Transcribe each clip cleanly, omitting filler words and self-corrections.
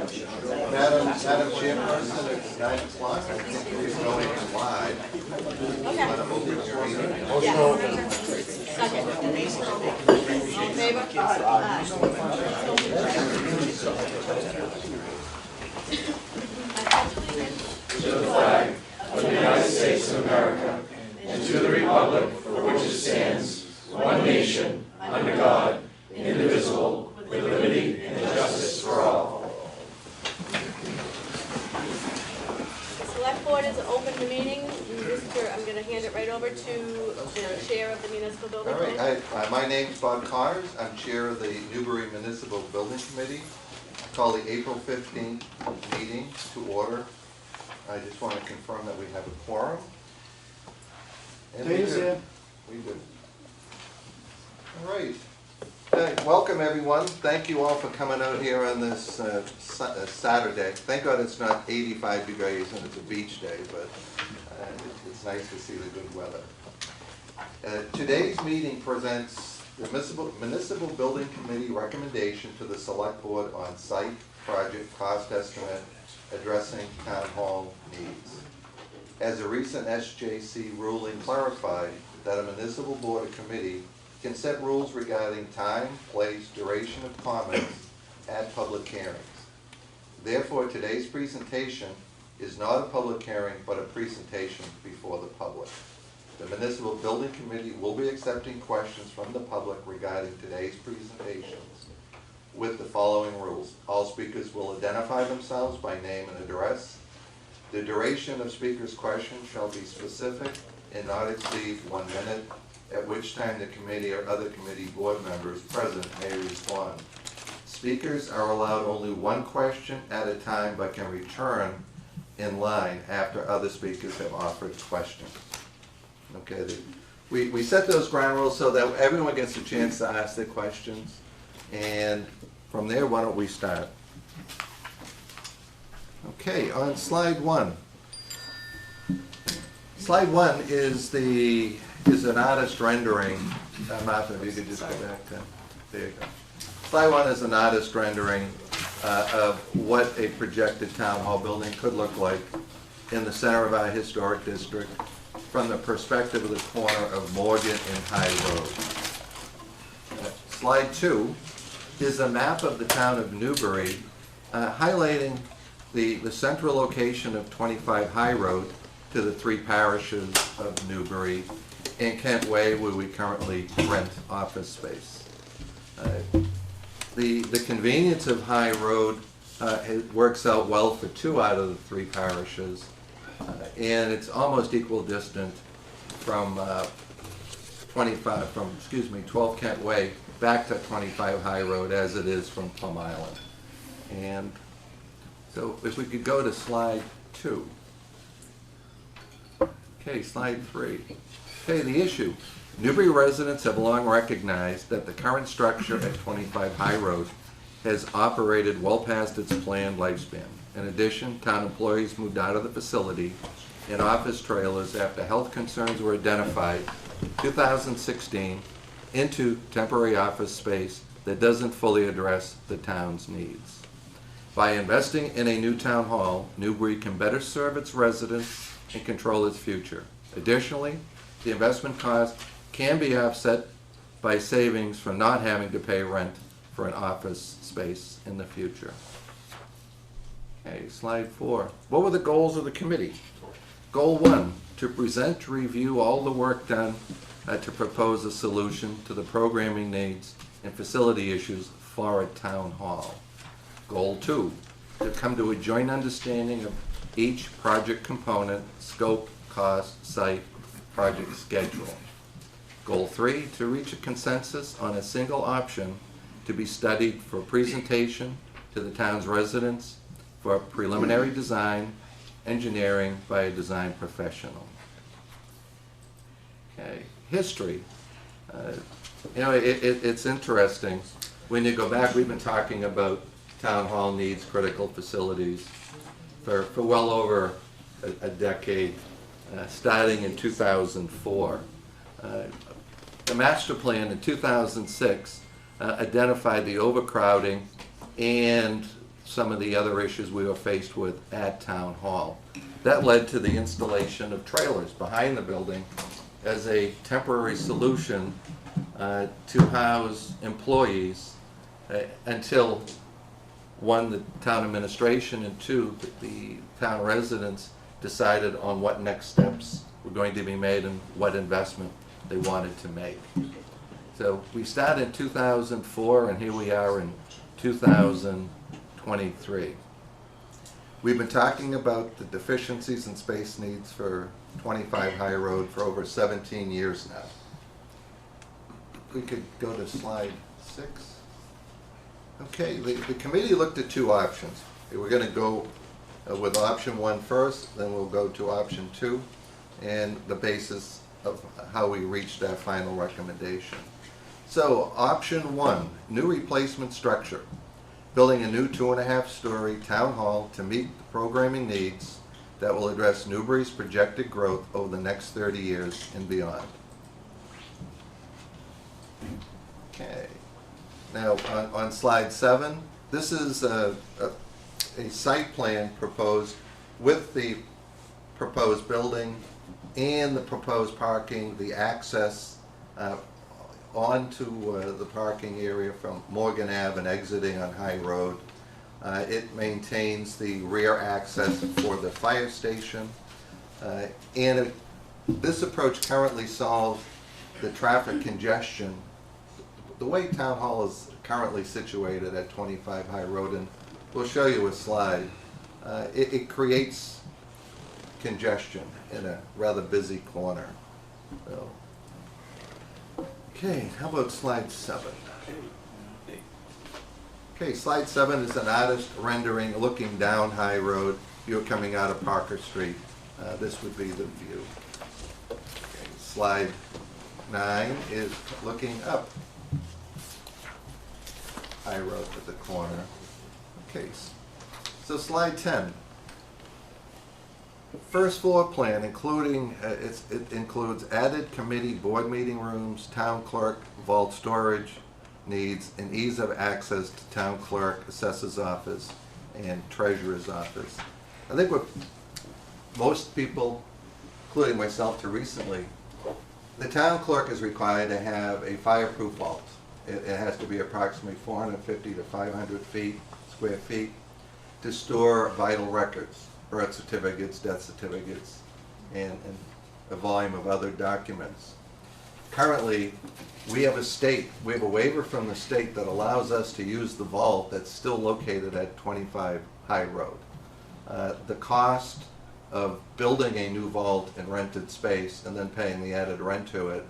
Madam Chairperson, it's 9 o'clock. I think we're going live. Want to open your meeting? Yeah. Second. All in favor? To the flag of the United States of America and to the republic for which it stands, one nation, under God, indivisible, with liberty and justice for all. The select board is open the meeting. I'm going to hand it right over to the chair of the municipal building All committee. right, my name's Bob Connors. I'm chair of the Newbury Municipal Building Committee. Call the April 15th meeting to order. I just want to confirm that we have a quorum. And we do. We do. All right. Welcome, everyone. Thank you all for coming out here on this Saturday. Thank God it's not 85 degrees and it's a beach day, but it's nice to see the good weather. Today's meeting presents the Municipal Building Committee recommendation to the Select Board on site project cost estimate addressing town hall needs. As a recent SJC ruling clarified that a municipal board or committee can set rules regarding time, place, duration of comments at public hearings. Therefore, today's presentation is not a public hearing, but a presentation before the public. The Municipal Building Committee will be accepting questions from the public regarding today's presentations with the following rules. All speakers will identify themselves by name and address. The duration of speakers' questions shall be specific and not exceed 1 minute, at which time the committee or other committee board members present may respond. Speakers are allowed only one question at a time, but can return in line after other speakers have offered questions. Okay, we set those ground rules so that everyone gets a chance to ask their questions, and from there, why don't we start? Okay, on slide 1. Slide 1 is an artist rendering. Martha, if you could just go back to, there you go. Slide 1 is an artist rendering of what a projected town hall building could look like in the center of our historic district from the perspective of the corner of Morgan and High Road. Slide 2 is a map of the town of Newbury highlighting the central location of 25 High Road to the 3 parishes of Newbury and Kent Way, where we currently rent office space. The convenience of High Road works out well for 2 out of the 3 parishes, and it's almost equal distant from 12 Kent Way back to 25 High Road as it is from Plum Island. And so if we could go to slide 2. Okay, slide 3. Okay, the issue. Newbury residents have long recognized that the current structure at 25 High Road has operated well past its planned lifespan. In addition, town employees moved out of the facility in office trailers after health concerns were identified in 2016 into temporary office space that doesn't fully address the town's needs. By investing in a new town hall, Newbury can better serve its residents and control its future. Additionally, the investment cost can be offset by savings from not having to pay rent for an office space in the future. Okay, slide 4. What were the goals of the committee? Goal 1, to present, review all the work done to propose a solution to the programming needs and facility issues for a town hall. Goal 2, to come to a joint understanding of each project component, scope, cost, site, project schedule. Goal 3, to reach a consensus on a single option to be studied for presentation to the town's residents for preliminary design, engineering by a design professional. Okay, history. It's interesting. When you go back, we've been talking about town hall needs, critical facilities for well over a decade, starting in 2004. The master plan in 2006 identified the overcrowding and some of the other issues we were faced with at Town Hall. That led to the installation of trailers behind the building as a temporary solution to house employees until, one, the town administration, and two, the town residents decided on what next steps were going to be made and what investment they wanted to make. So we started in 2004, and here we are in 2023. We've been talking about the deficiencies and space needs for 25 High Road for over 17 years now. We could go to slide 6. Okay, the committee looked at two options. We're going to go with option 1 first, then we'll go to option 2, and the basis of how we reached our final recommendation. So, option 1, new replacement structure. Building a new 2.5-story town hall to meet the programming needs that will address Newbury's projected growth over the next 30 years and beyond. Okay. Now, on slide 7, this is a site plan proposed with the proposed building and the proposed parking, the access onto the parking area from Morgan Ave and exiting on High Road. It maintains the rear access for the fire station. This approach currently solves the traffic congestion. The way Town Hall is currently situated at 25 High Road, and we'll show you a slide, it creates congestion in a rather busy corner. So, okay, how about slide 7? Okay, slide 7 is an artist rendering looking down High Road. You're coming out of Parker Street. This would be the view. Okay, slide 9 is looking up High Road at the corner. Okay, so slide 10. First floor plan, including it includes added committee board meeting rooms, town clerk, vault storage needs, and ease of access to town clerk, assessor's office, and treasurer's office. I think what most people, including myself till recently, the town clerk is required to have a fireproof vault. It has to be approximately 450 to 500 square feet to store vital records, birth certificates, death certificates, and a volume of other documents. Currently, we have a waiver from the state that allows us to use the vault that's still located at 25 High Road. The cost of building a new vault in rented space and then paying the added rent to it,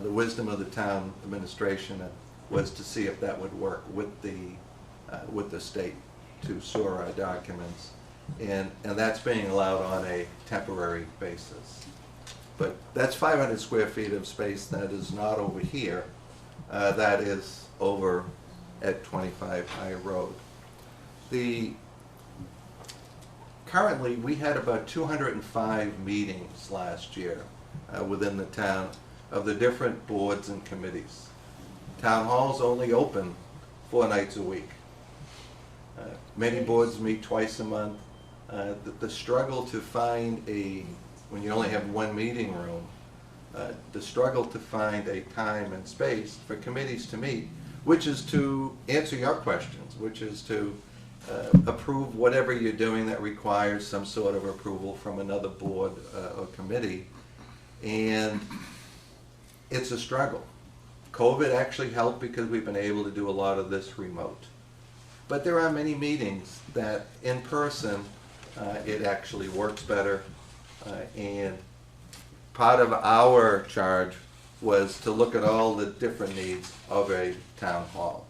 the wisdom of the town administration was to see if that would work with the state to store our documents. And that's being allowed on a temporary basis. But that's 500 square feet of space that is not over here. That is over at 25 High Road. Currently, we had about 205 meetings last year within the town of the different boards and committees. Town Hall's only open 4 nights a week. Many boards meet twice a month. The struggle to find when you only have one meeting room, the struggle to find a time and space for committees to meet, which is to answer your questions, which is to approve whatever you're doing that requires some sort of approval from another board or committee. And it's a struggle. COVID actually helped because we've been able to do a lot of this remote. But there are many meetings that in person it actually works better, and part of our charge was to look at all the different needs of a town hall.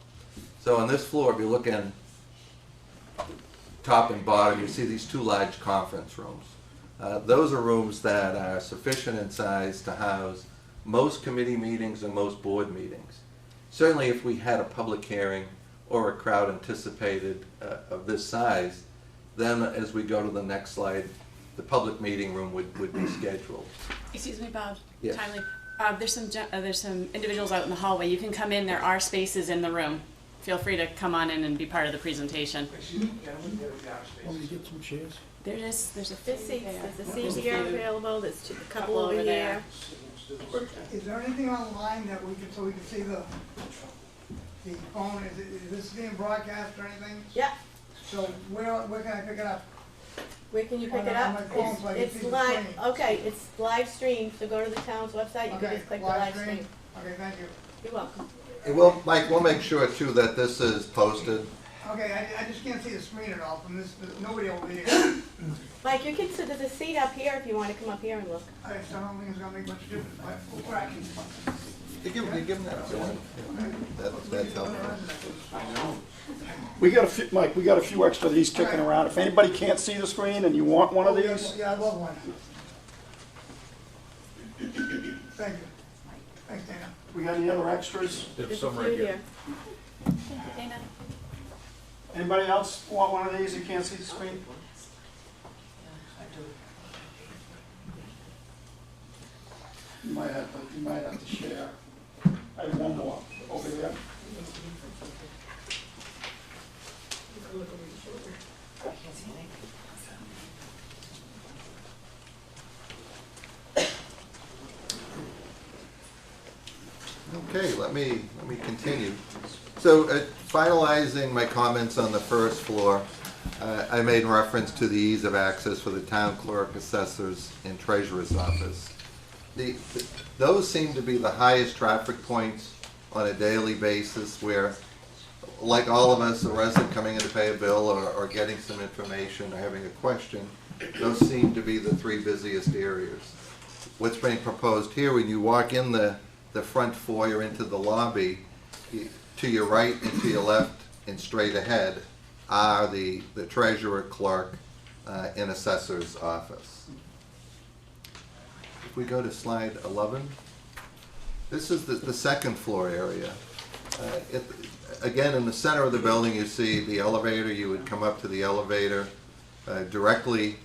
So on this floor, if you look in top and bottom, you see these 2 large conference rooms. Those are rooms that are sufficient in size to house most committee meetings and most board meetings. Certainly if we had a public hearing or a crowd anticipated of this size, then as we go to the next slide, the public meeting room would be scheduled. Excuse me, Bob. Yes. Timely. There's some individuals out in the hallway. You can come in. There are spaces in the room. feel free to come on in and be part of the presentation. Want me to get some chairs? There's a There's few seats, there. there's a seat here available, there's a couple over over there. here. Is there anything online that we can, so we can see the phone, is this being broadcast or anything? Yeah, So where can I pick it up? where can you pick On it my up? phone so I can It's see the live, screen. okay, it's live stream, so go to the town's website, you can Okay, just click the live stream. Okay, thank you. You're welcome. And we'll, Mike, we'll make sure too that this is posted. Okay, I just can't see the screen at all from this, there's nobody over here. Mike, you can, so there's a seat up here if you wanna come up here and look. I don't think it's gonna make much difference, but we'll crack it. You give them that, Joanne. That's helpful. We got a few, Mike, we got a few extra of these kicking around. If anybody can't see the screen and you want one of these, Yeah, I love one. Thank you. Thanks, Dana. we got any other extras? There's a few here. Dana? Anybody else want one of these and can't see the screen? You might have to share. I have one more over there. Okay, let me continue. So finalizing my comments on the first floor, I made reference to the ease of access for the town clerk, assessors, and treasurer's office. Those seem to be the highest traffic points on a daily basis where, like all of us, a resident coming in to pay a bill or getting some information or having a question, those seem to be the three busiest areas. What's being proposed here, when you walk in the front foyer into the lobby, to your right and to your left and straight ahead are the treasurer, clerk, and assessor's office. If we go to slide 11, this is the second floor area. Again, in the center of the building, you see the elevator. You would come up to the elevator. Directly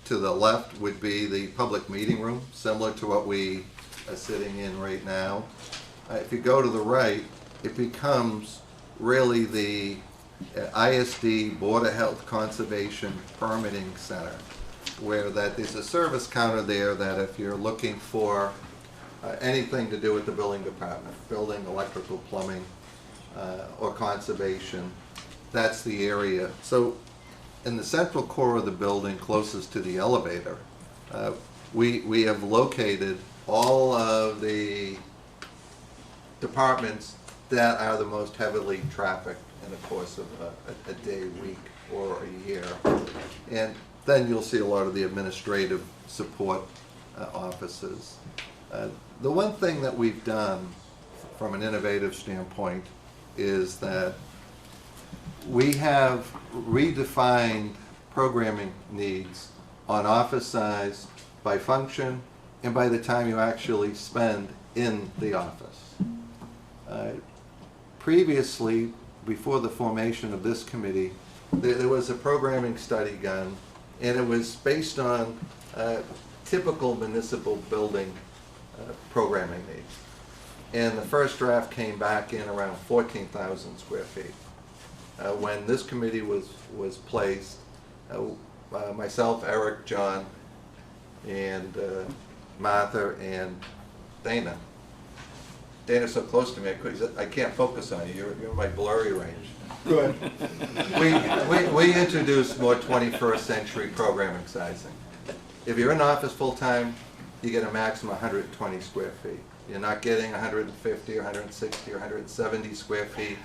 to the left would be the public meeting room, similar to what we are sitting in right now. If you go to the right, it becomes really the ISD Board of Health Conservation Permitting Center, where there's a service counter there that if you're looking for anything to do with the building department, building, electrical, plumbing, or conservation, that's the area. So in the central core of the building, closest to the elevator, we have located all of the departments that are the most heavily trafficked in the course of a day, week, or a year. And then you'll see a lot of the administrative support offices. The one thing that we've done from an innovative standpoint is that we have redefined programming needs on office size by function and by the time you actually spend in the office. Previously, before the formation of this committee, there was a programming study done, and it was based on typical municipal building programming needs. And the first draft came back in around 14,000 square feet. When this committee was placed, myself, Eric, John, and Martha, and Dana. Dana's so close to me, I can't focus on you. You're in my blurry range. Good. We introduced more 21st century programming sizing. If you're in office full-time, you get a maximum 120 square feet. You're not getting 150 or 160 or 170 square feet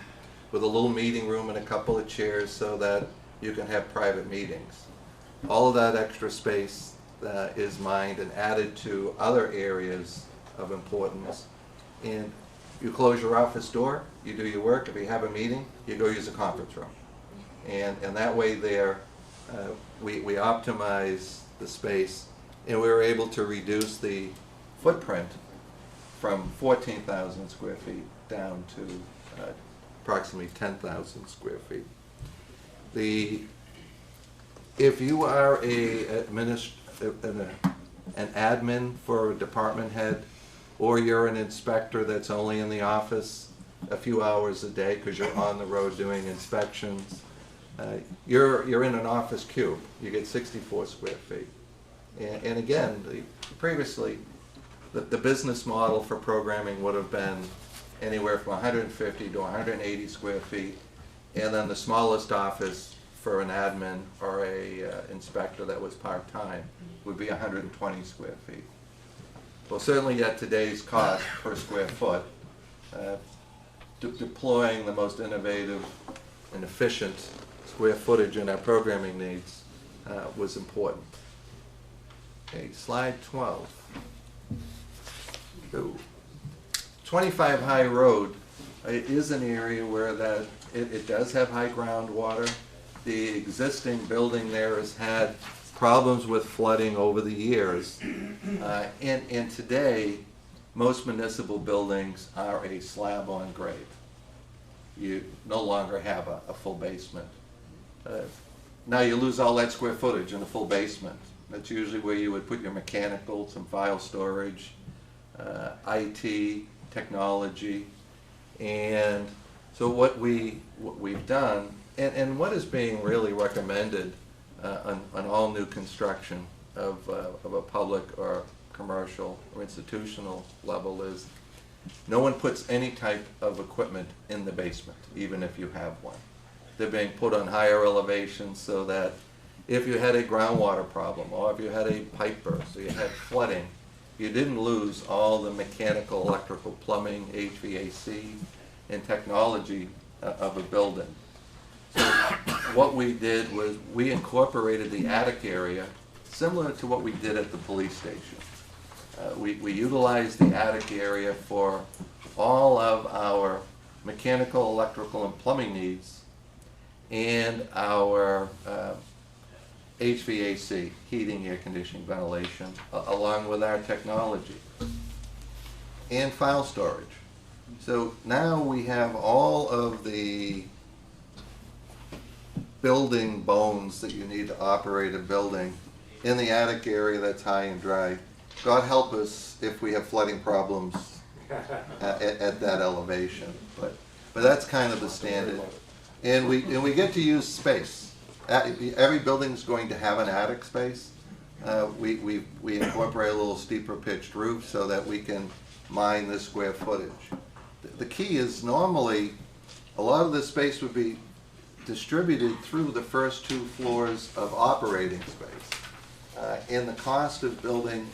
with a little meeting room and a couple of chairs so that you can have private meetings. All of that extra space is mined and added to other areas of importance. And you close your office door, you do your work. If you have a meeting, you go use a conference room. And that way there, we optimize the space, and we were able to reduce the footprint from 14,000 square feet down to approximately 10,000 square feet. If you are an admin for a department head, or you're an inspector that's only in the office a few hours a day because you're on the road doing inspections. You're in an office cube. You get 64 square feet. And again, previously, the business model for programming would have been anywhere from 150 to 180 square feet, and then the smallest office for an admin or a inspector that was part-time would be 120 square feet. Well, certainly at today's cost per square foot, deploying the most innovative and efficient square footage in our programming needs was important. Okay, slide 12. So, 25 High Road is an area where it does have high groundwater. The existing building there has had problems with flooding over the years. And today, most municipal buildings are a slab on grade. You no longer have a full basement. Now you lose all that square footage in a full basement. That's usually where you would put your mechanical, some file storage, IT, technology. And so what we've done, and what is being really recommended on all new construction of a public or commercial or institutional level is no one puts any type of equipment in the basement, even if you have one. They're being put on higher elevations so that if you had a groundwater problem, or if you had a pipe burst, or you had flooding, you didn't lose all the mechanical, electrical, plumbing, HVAC, and technology of a building. So what we did was we incorporated the attic area similar to what we did at the police station. We utilized the attic area for all of our mechanical, electrical, and plumbing needs, and our HVAC, heating, air conditioning, ventilation, along with our technology, and file storage. So now we have all of the building bones that you need to operate a building in the attic area that's high and dry. God help us if we have flooding problems at that elevation, but that's kind of the standard. And we get to use space. Every building's going to have an attic space. We incorporate a little steeper pitched roof so that we can mine the square footage. The key is normally a lot of this space would be distributed through the first 2 floors of operating space. And the cost of building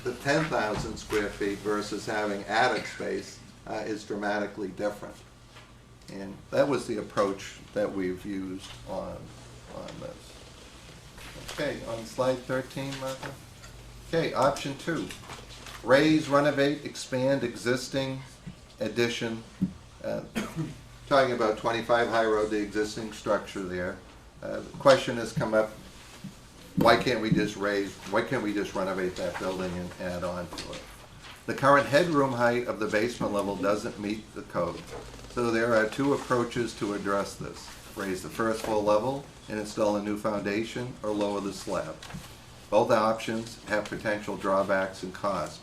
the 10,000 square feet versus having attic space is dramatically different. And that was the approach that we've used on this. Okay, on slide 13, Martha. Okay, option 2. Raise, renovate, expand existing addition. Talking about 25 High Road, the existing structure there. The question has come up, why can't we just renovate that building and add on to it? The current headroom height of the basement level doesn't meet the code. So there are 2 approaches to address this. Raise the first full level and install a new foundation, or lower the slab. Both options have potential drawbacks and cost.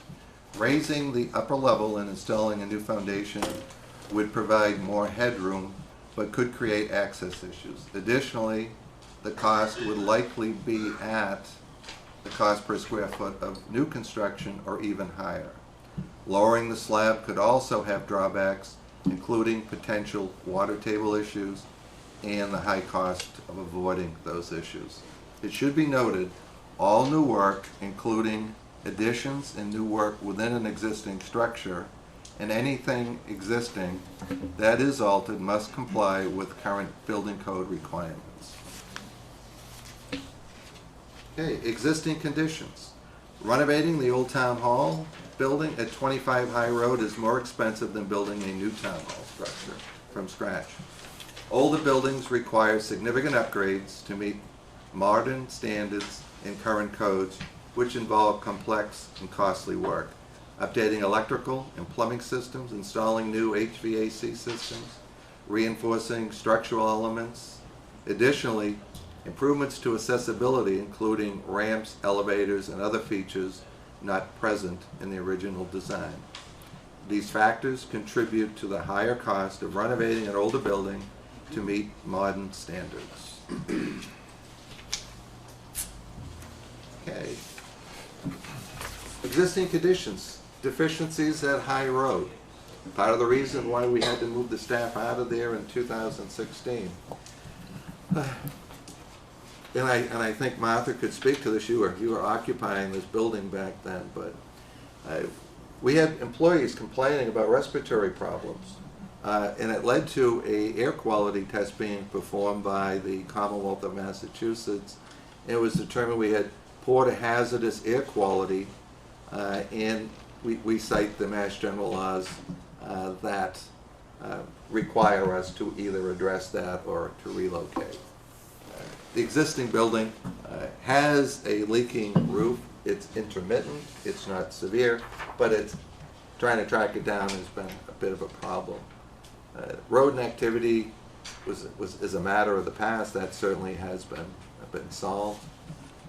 Raising the upper level and installing a new foundation would provide more headroom, but could create access issues. Additionally, the cost would likely be at the cost per square foot of new construction or even higher. Lowering the slab could also have drawbacks, including potential water table issues and the high cost of avoiding those issues. It should be noted, all new work, including additions and new work within an existing structure, and anything existing that is altered must comply with current building code requirements. Okay, existing conditions. Renovating the old town hall building at 25 High Road is more expensive than building a new town hall structure from scratch. Older buildings require significant upgrades to meet modern standards and current codes, which involve complex and costly work. Updating electrical and plumbing systems, installing new HVAC systems, reinforcing structural elements. Additionally, improvements to accessibility, including ramps, elevators, and other features not present in the original design. These factors contribute to the higher cost of renovating an older building to meet modern standards. Okay. Existing conditions, deficiencies at High Road. Part of the reason why we had to move the staff out of there in 2016. And I think Martha could speak to this. You were occupying this building back then, but we had employees complaining about respiratory problems, and it led to a air quality test being performed by the Commonwealth of Massachusetts. It was determined we had poor to hazardous air quality, and we cite the Mass General laws that require us to either address that or to relocate. The existing building has a leaking roof. It's intermittent, it's not severe, but it's trying to track it down has been a bit of a problem. Rodent activity is a matter of the past. That certainly has been solved.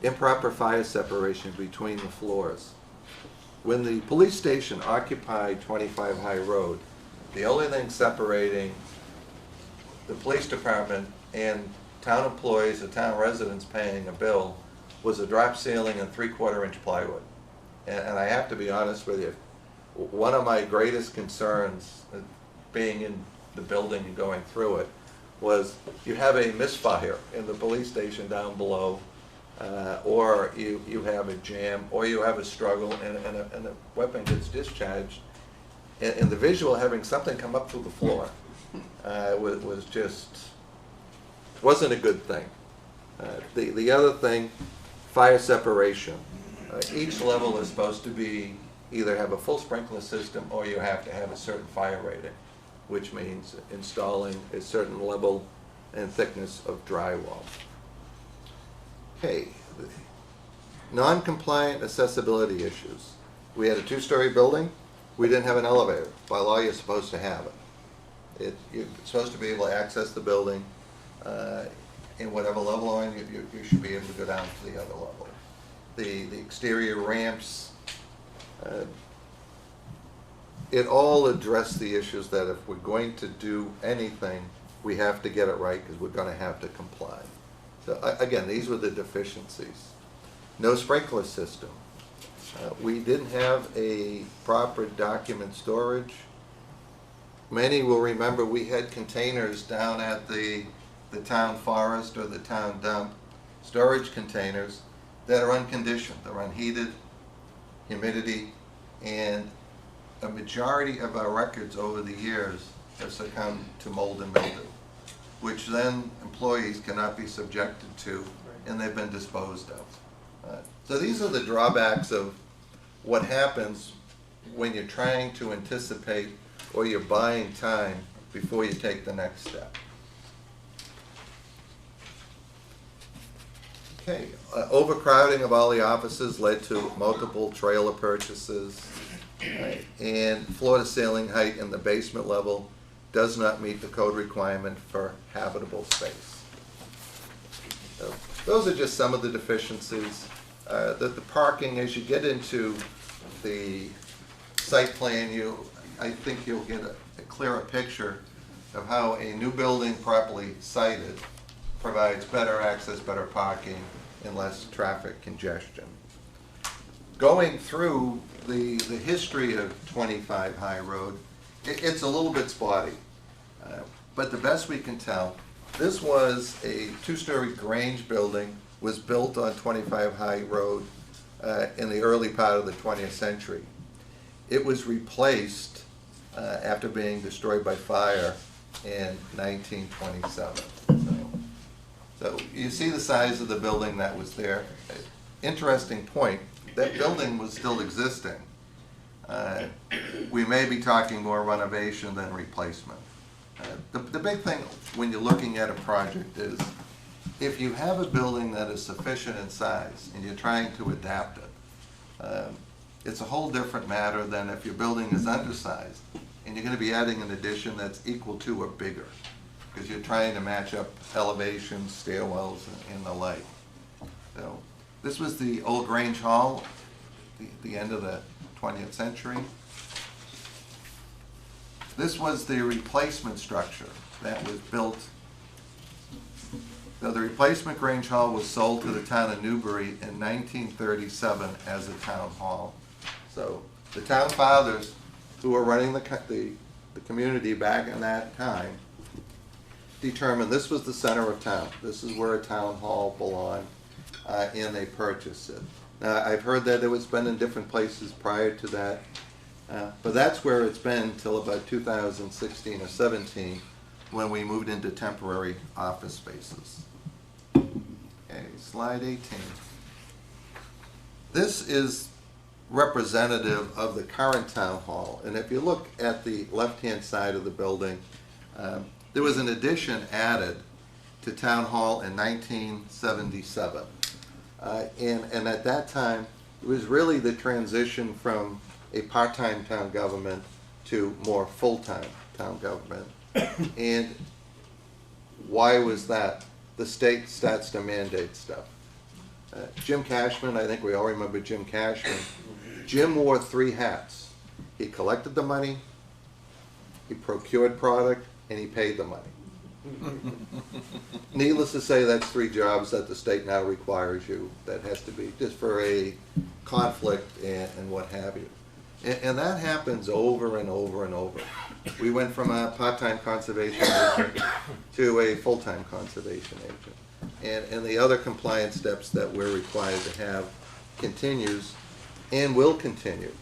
Improper fire separation between the floors. When the police station occupied 25 High Road, the only thing separating the police department and town employees or town residents paying a bill was a drop ceiling and 3/4 inch plywood. And I have to be honest with you, one of my greatest concerns being in the building and going through it was you have a misfire in the police station down below, or you have a jam, or you have a struggle and a weapon gets discharged. And the visual having something come up through the floor was just, wasn't a good thing. The other thing, fire separation. Each level is supposed to be, either have a full sprinkler system or you have to have a certain fire rating, which means installing a certain level and thickness of drywall. Okay, non-compliant accessibility issues. We had a 2-story building. We didn't have an elevator. By law, you're supposed to have it. You're supposed to be able to access the building in whatever level you're in. You should be able to go down to the other level. The exterior ramps, it all addressed the issues that if we're going to do anything, we have to get it right because we're going to have to comply. So again, these were the deficiencies. No sprinkler system. We didn't have a proper document storage. Many will remember we had containers down at the town forest or the town dump, storage containers that are unconditioned. They're unheated, humidity, and a majority of our records over the years have succumbed to mold and mildew, which then employees cannot be subjected to, and they've been disposed of. So these are the drawbacks of what happens when you're trying to anticipate or you're buying time before you take the next step. Okay, overcrowding of all the offices led to multiple trailer purchases, and floor-to-ceiling height in the basement level does not meet the code requirement for habitable space. So those are just some of the deficiencies. The parking, as you get into the site plan, I think you'll get a clearer picture of how a new building properly sited provides better access, better parking, and less traffic congestion. Going through the history of 25 High Road, it's a little bit spotty, but the best we can tell, this was a 2-story Grange building, was built on 25 High Road in the early part of the 20th century. It was replaced after being destroyed by fire in 1927. So you see the size of the building that was there. Interesting point, that building was still existing. We may be talking more renovation than replacement. The big thing when you're looking at a project is if you have a building that is sufficient in size and you're trying to adapt it, it's a whole different matter than if your building is undersized and you're going to be adding an addition that's equal to or bigger, because you're trying to match up elevations, stairwells, and the like. So this was the old Grange Hall, the end of the 20th century. This was the replacement structure that was built. So the replacement Grange Hall was sold to the town of Newbury in 1937 as a town hall. So the town fathers who were running the community back in that time determined this was the center of town. This is where a town hall belonged, and they purchased it. Now, I've heard that it was been in different places prior to that, but that's where it's been till about 2016 or 17, when we moved into temporary office spaces. Okay, slide 18. This is representative of the current town hall, and if you look at the left-hand side of the building, there was an addition added to town hall in 1977. And at that time, it was really the transition from a part-time town government to more full-time town government. And why was that? The state starts to mandate stuff. Jim Cashman, I think we all remember Jim Cashman. Jim wore 3 hats. He collected the money, he procured product, and he paid the money. Needless to say, that's 3 jobs that the state now requires you. That has to be just for a conflict and what have you. And that happens over and over and over. We went from a part-time conservation agent to a full-time conservation agent. And the other compliance steps that we're required to have continues and will continue.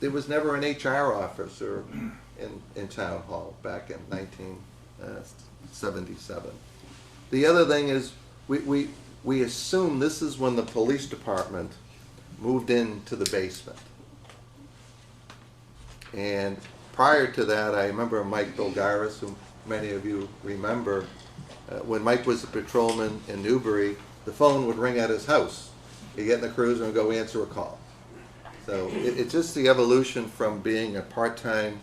There was never an HR officer in town hall back in 1977. The other thing is we assume this is when the police department moved into the basement. And prior to that, I remember Mike Bilgaris, who many of you remember, when Mike was a patrolman in Newbury, the phone would ring at his house. He'd get in the cruiser and go answer a call. So it's just the evolution from being a part-time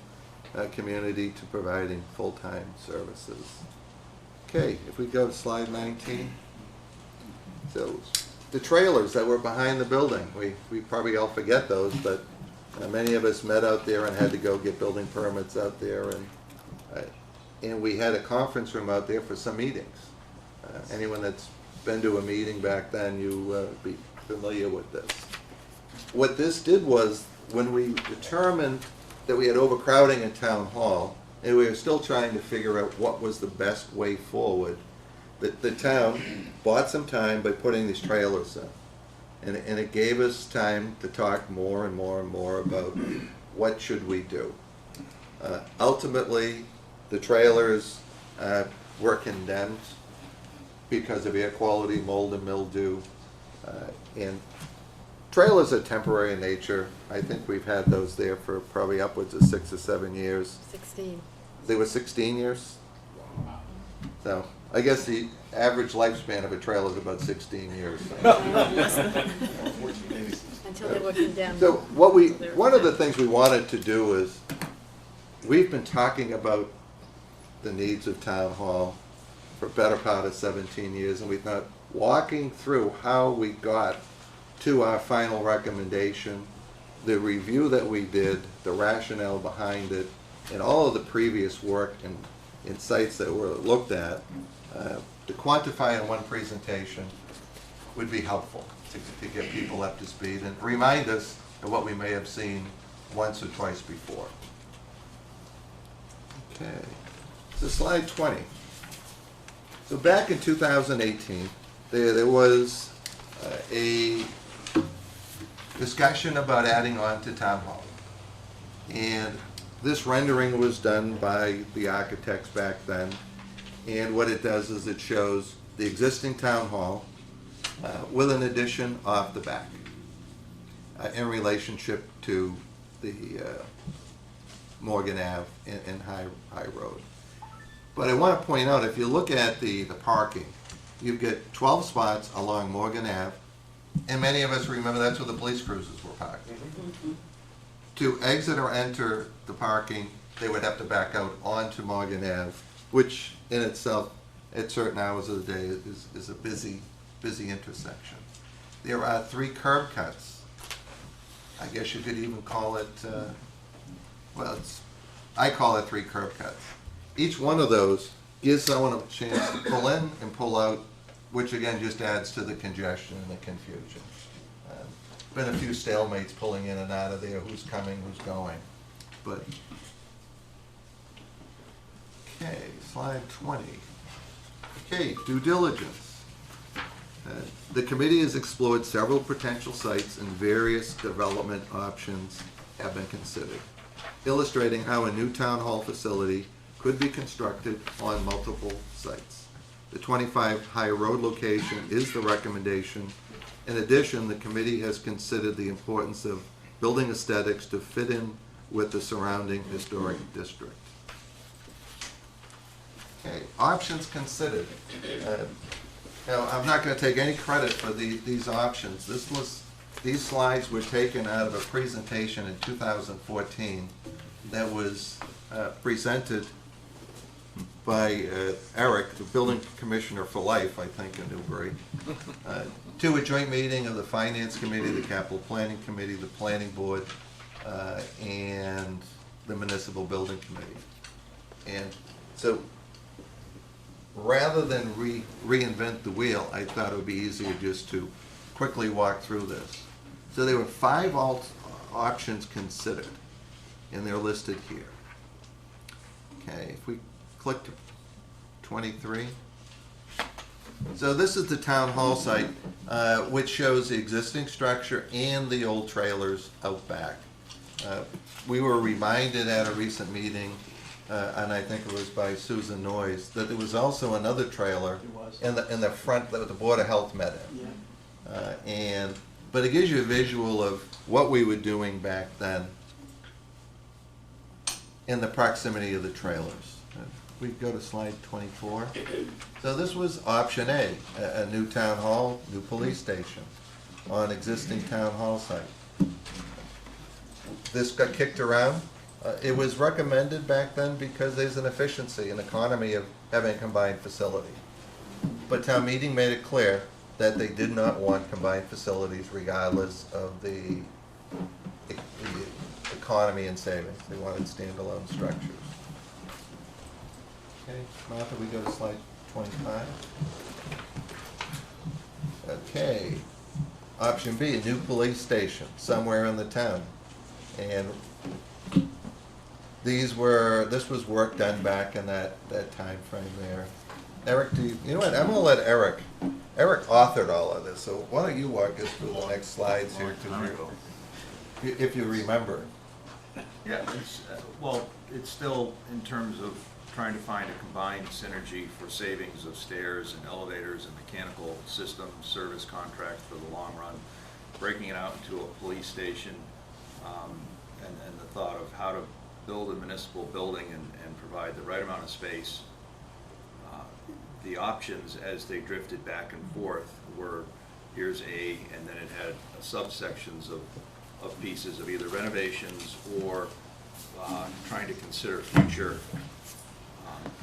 community to providing full-time services. Okay, if we go to slide 19. So the trailers that were behind the building, we probably all forget those, but many of us met out there and had to go get building permits out there, and we had a conference room out there for some meetings. Anyone that's been to a meeting back then, you be familiar with this. What this did was, when we determined that we had overcrowding in town hall, and we were still trying to figure out what was the best way forward, the town bought some time by putting these trailers in. And it gave us time to talk more and more and more about what should we do. Ultimately, the trailers were condemned because of air quality, mold and mildew. And trailers are temporary in nature. I think we've had those there for probably upwards of 6 or 7 years. 16. They were 16 years? So I guess the average lifespan of a trailer is about 16 years. Until they were condemned. So one of the things we wanted to do is, we've been talking about the needs of town hall for a better part of 17 years, and we thought walking through how we got to our final recommendation, the review that we did, the rationale behind it, and all of the previous work and sites that were looked at, to quantify in one presentation would be helpful to get people up to speed and remind us of what we may have seen once or twice before. Okay, so slide 20. So back in 2018, there was a discussion about adding on to town hall. And this rendering was done by the architects back then. And what it does is it shows the existing town hall with an addition off the back in relationship to the Morgan Ave and High Road. But I want to point out, if you look at the parking, you get 12 spots along Morgan Ave, and many of us remember that's where the police cruisers were parked. To exit or enter the parking, they would have to back out onto Morgan Ave, which in itself, at certain hours of the day, is a busy intersection. There are 3 curb cuts. I guess you could even call it, well, it's I call it 3 curb cuts. Each one of those gives someone a chance to pull in and pull out, which again just adds to the congestion and the confusion. Been a few stalemates pulling in and out of there, who's coming, who's going, but. Okay, slide 20. Okay, due diligence. The committee has explored several potential sites and various development options have been considered, illustrating how a new town hall facility could be constructed on multiple sites. The 25 High Road location is the recommendation. In addition, the committee has considered the importance of building aesthetics to fit in with the surrounding historic district. Okay, options considered. Now, I'm not going to take any credit for these options. These slides were taken out of a presentation in 2014 that was presented by Eric, the building commissioner for life, I think, in Newbury, to a joint meeting of the Finance Committee, the Capital Planning Committee, the Planning Board, and the Municipal Building Committee. And so, rather than reinvent the wheel, I thought it would be easier just to quickly walk through this. So there were 5 options considered, and they're listed here. Okay, if we click to 23. So this is the town hall site, which shows the existing structure and the old trailers out back. We were reminded at a recent meeting, and I think it was by Susan Noyes, that there was also another trailer in the front that the Board of Health met in. But it gives you a visual of what we were doing back then in the proximity of the trailers. We go to slide 24. So this was option A, a new town hall, new police station on existing town hall site. This got kicked around. It was recommended back then because there's an efficiency, an economy of having a combined facility. But town meeting made it clear that they did not want combined facilities regardless of the economy and savings. They wanted standalone structures. Okay, Martha, we go to slide 25. Okay, option B, a new police station somewhere in the town. And this was work done back in that time frame there. Eric, you know what, I'm gonna let Eric authored all of this, so why don't you walk us through the next slides here if you remember. Yeah, well, it's still in terms of trying to find a combined synergy for savings of stairs and elevators and mechanical system service contract for the long run, breaking it out into a police station, and the thought of how to build a municipal building and provide the right amount of space. The options as they drifted back and forth were, here's A, and then it had subsections of pieces of either renovations or trying to consider future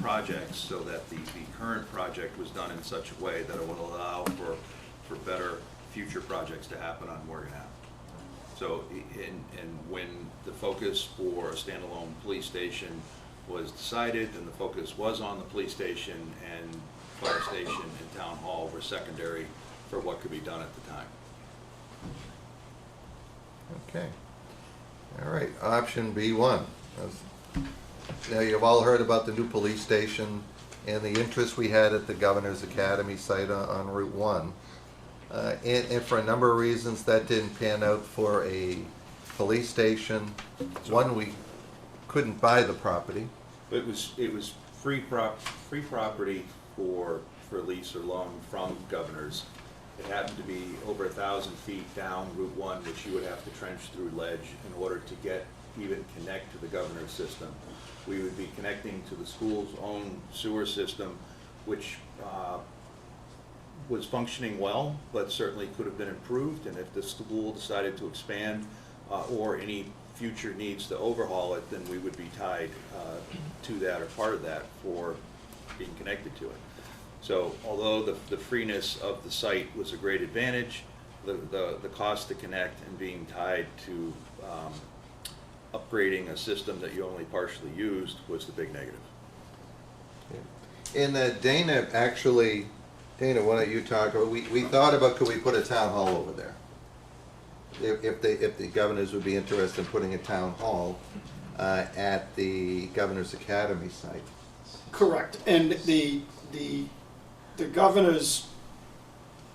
projects so that the current project was done in such a way that it would allow for better future projects to happen on Morgan Ave. So, and when the focus for a standalone police station was decided, and the focus was on the police station, and fire station and town hall were secondary for what could be done at the time. Okay. All right, option B1. Now, you've all heard about the new police station and the interest we had at the Governor's Academy site on Route 1. And for a number of reasons, that didn't pan out for a police station. One, we couldn't buy the property. It was free property for lease or loan from Governor's. It happened to be over 1,000 feet down Route 1, which you would have to trench through ledge in order to even connect to the Governor's system. We would be connecting to the school's own sewer system, which was functioning well, but certainly could have been improved. And if the school decided to expand or any future needs to overhaul it, then we would be tied to that or part of that for being connected to it. So although the freeness of the site was a great advantage, the cost to connect and being tied to upgrading a system that you only partially used was the big negative. And Dana, actually, Dana, why don't you talk, we thought about, could we put a town hall over there? If the governors would be interested in putting a town hall at the Governor's Academy site. Correct, and the governor's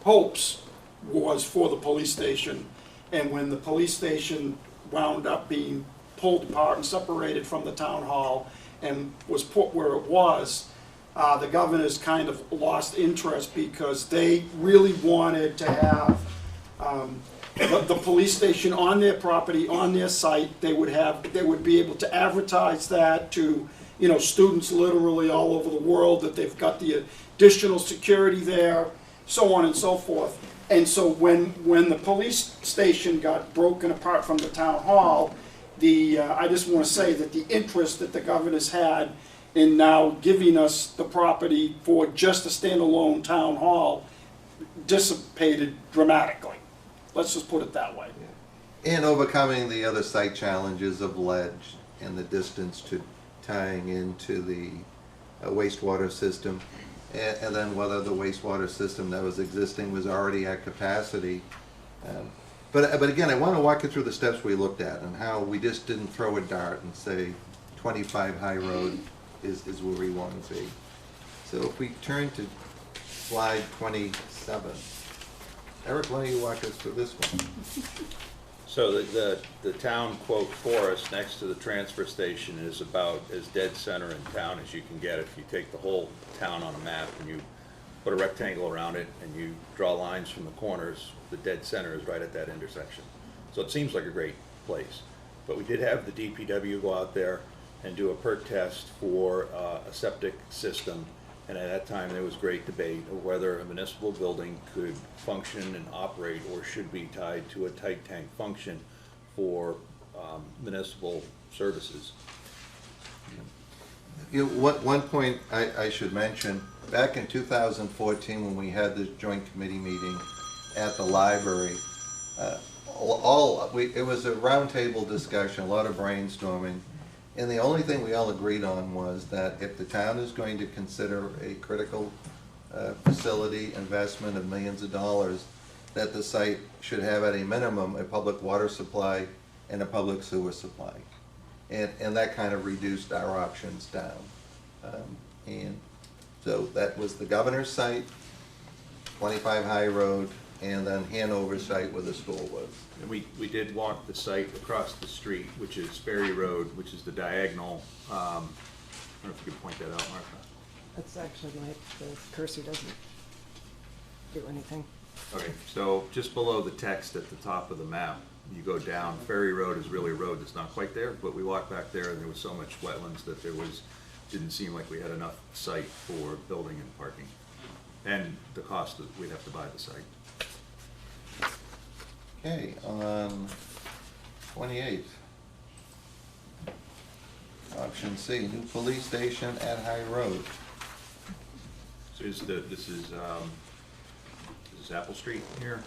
hopes was for the police station, and when the police station wound up being pulled apart and separated from the town hall and was put where it was, the governors kind of lost interest because they really wanted to have the police station on their property, on their site. They would be able to advertise that to, you know, students literally all over the world, that they've got the additional security there, so on and so forth. And so when the police station got broken apart from the town hall, I just want to say that the interest that the governors had in now giving us the property for just a standalone town hall dissipated dramatically. Let's just put it that way. And overcoming the other site challenges of ledge and the distance to tying into the wastewater system, and then whether the wastewater system that was existing was already at capacity. But again, I want to walk you through the steps we looked at and how we just didn't throw a dart and say 25 High Road is where we want to be. So if we turn to slide 27. Eric, why don't you walk us through this one? So the town quote forest next to the transfer station is about as dead center in town as you can get. If you take the whole town on a map and you put a rectangle around it and you draw lines from the corners, the dead center is right at that intersection. So it seems like a great place. But we did have the DPW go out there and do a perk test for a septic system. And at that time, there was great debate of whether a municipal building could function and operate or should be tied to a tight tank function for municipal services. You know, one point I should mention, back in 2014, when we had this joint committee meeting at the library, it was a roundtable discussion, a lot of brainstorming. And the only thing we all agreed on was that if the town is going to consider a critical facility investment of millions of dollars, that the site should have at a minimum a public water supply and a public sewer supply. And that kind of reduced our options down. And so that was the governor's site, 25 High Road, and then Hanover site where the school was. And we did walk the site across the street, which is Ferry Road, which is the diagonal. I don't know if you could point that out, Martha. That's actually the cursor doesn't do anything. Okay, so just below the text at the top of the map, you go down, Ferry Road is really a road that's not quite there, but we walked back there and there was so much wetlands that didn't seem like we had enough site for building and parking. And the cost that we'd have to buy the site. Okay, on 28. Option C, new police station at High Road. So this is Apple Street here?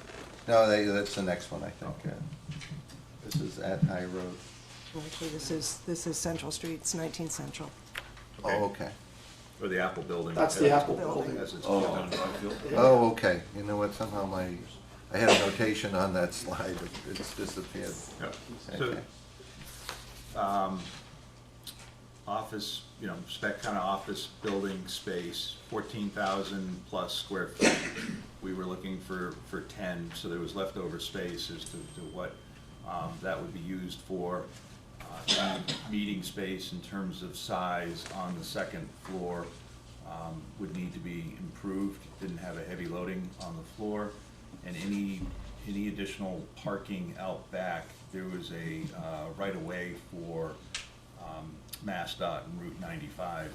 No, that's the next one, I think. This is at High Road. Well, actually, this is Central Street, it's 19 Central. Oh, okay. Or the Apple Building. That's the Apple Building. As it's Oh. called. Oh, okay. You know what, somehow I had a notation on that slide, it's disappeared. Yep. Okay. So, office, spec kind of office building space, 14,000 plus square feet. We were looking for 10, so there was leftover space as to what that would be used for. Meeting space in terms of size on the second floor would need to be improved. Didn't have a heavy loading on the floor, and any additional parking out back, there was a right of way for MassDOT and Route 95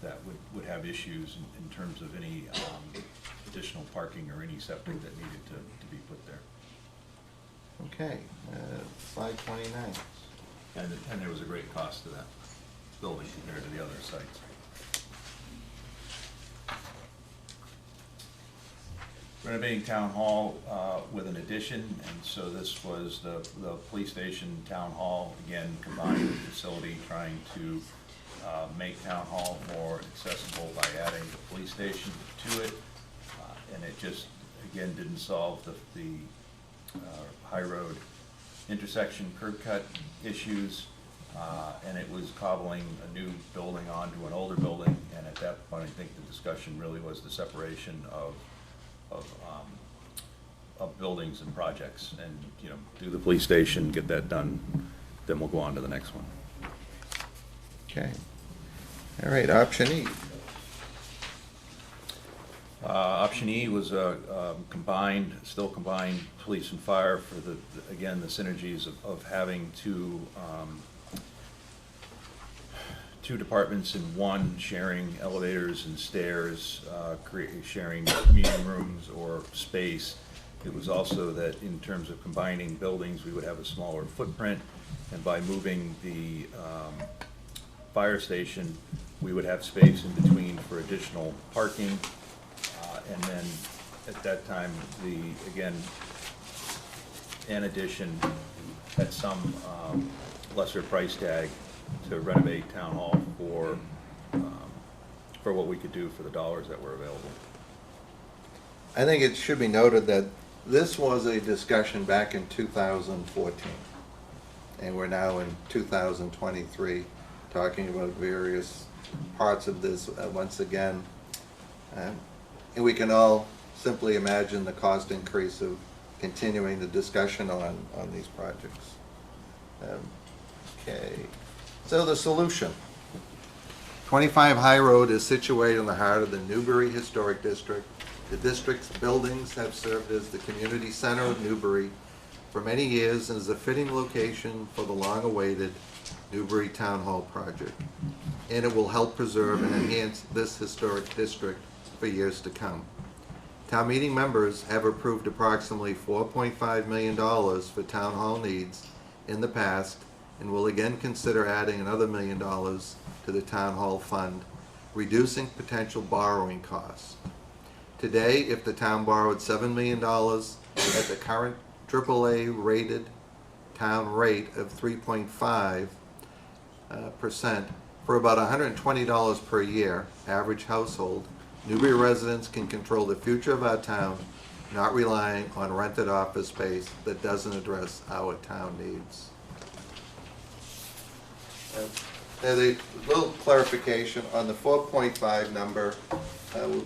that would have issues in terms of any additional parking or any septic that needed to be put there. Okay, slide 29. And there was a great cost to that building compared to the other sites. renovating town hall with an addition, and so this was the police station, town hall, again, combined facility, trying to make town hall more accessible by adding the police station to it. And it just, again, didn't solve the High Road intersection curb cut issues, and it was cobbling a new building onto an older building, and at that point, I think the discussion really was the separation of buildings and projects, and, you know, do the police station, get that done, then we'll go on to the next one. Okay. All right, option E. Option E was a still combined police and fire for again, the synergies of having two departments in one, sharing elevators and stairs, sharing meeting rooms or space. It was also that in terms of combining buildings, we would have a smaller footprint, and by moving the fire station, we would have space in between for additional parking. And then at that time, in addition, at some lesser price tag to renovate town hall for what we could do for the dollars that were available. I think it should be noted that this was a discussion back in 2014, and we're now in 2023, talking about various parts of this once again. And we can all simply imagine the cost increase of continuing the discussion on these projects. Okay, so the solution. 25 High Road is situated in the heart of the Newbury Historic District. The district's buildings have served as the community center of Newbury for many years and is a fitting location for the long-awaited Newbury Town Hall project. And it will help preserve and enhance this historic district for years to come. Town meeting members have approved approximately $4.5 million for town hall needs in the past, and will again consider adding another $1 million to the town hall fund, reducing potential borrowing costs. Today, if the town borrowed $7 million at the current AAA rated town rate of 3.5%, for about $120 per year, average household, Newbury residents can control the future of our town, not relying on rented office space that doesn't address our town needs. A little clarification on the 4.5 number.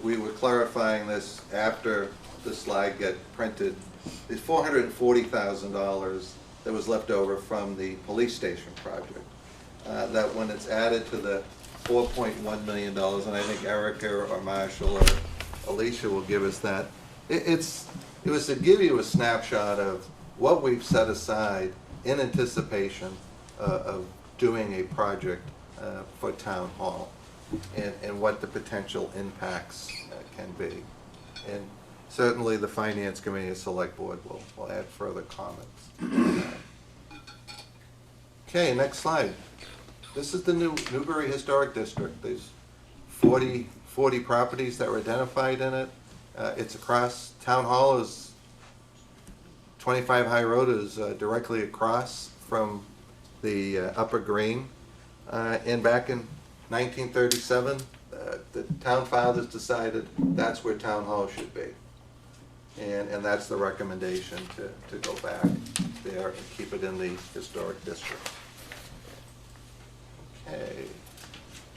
We were clarifying this after the slide got printed. The $440,000 that was left over from the police station project, that when it's added to the $4.1 million, and I think Erica or Marshall or Alicia will give us that. It was to give you a snapshot of what we've set aside in anticipation of doing a project for town hall, and what the potential impacts can be. And certainly the Finance Committee and Select Board will add further comments. Okay, next slide. This is the new Newbury Historic District. There's 40 properties that were identified in it. It's across, Town Hall is, 25 High Road is directly across from the Upper Green. And back in 1937, the town fathers decided that's where Town Hall should be. And that's the recommendation to go back there and keep it in the historic district. Okay,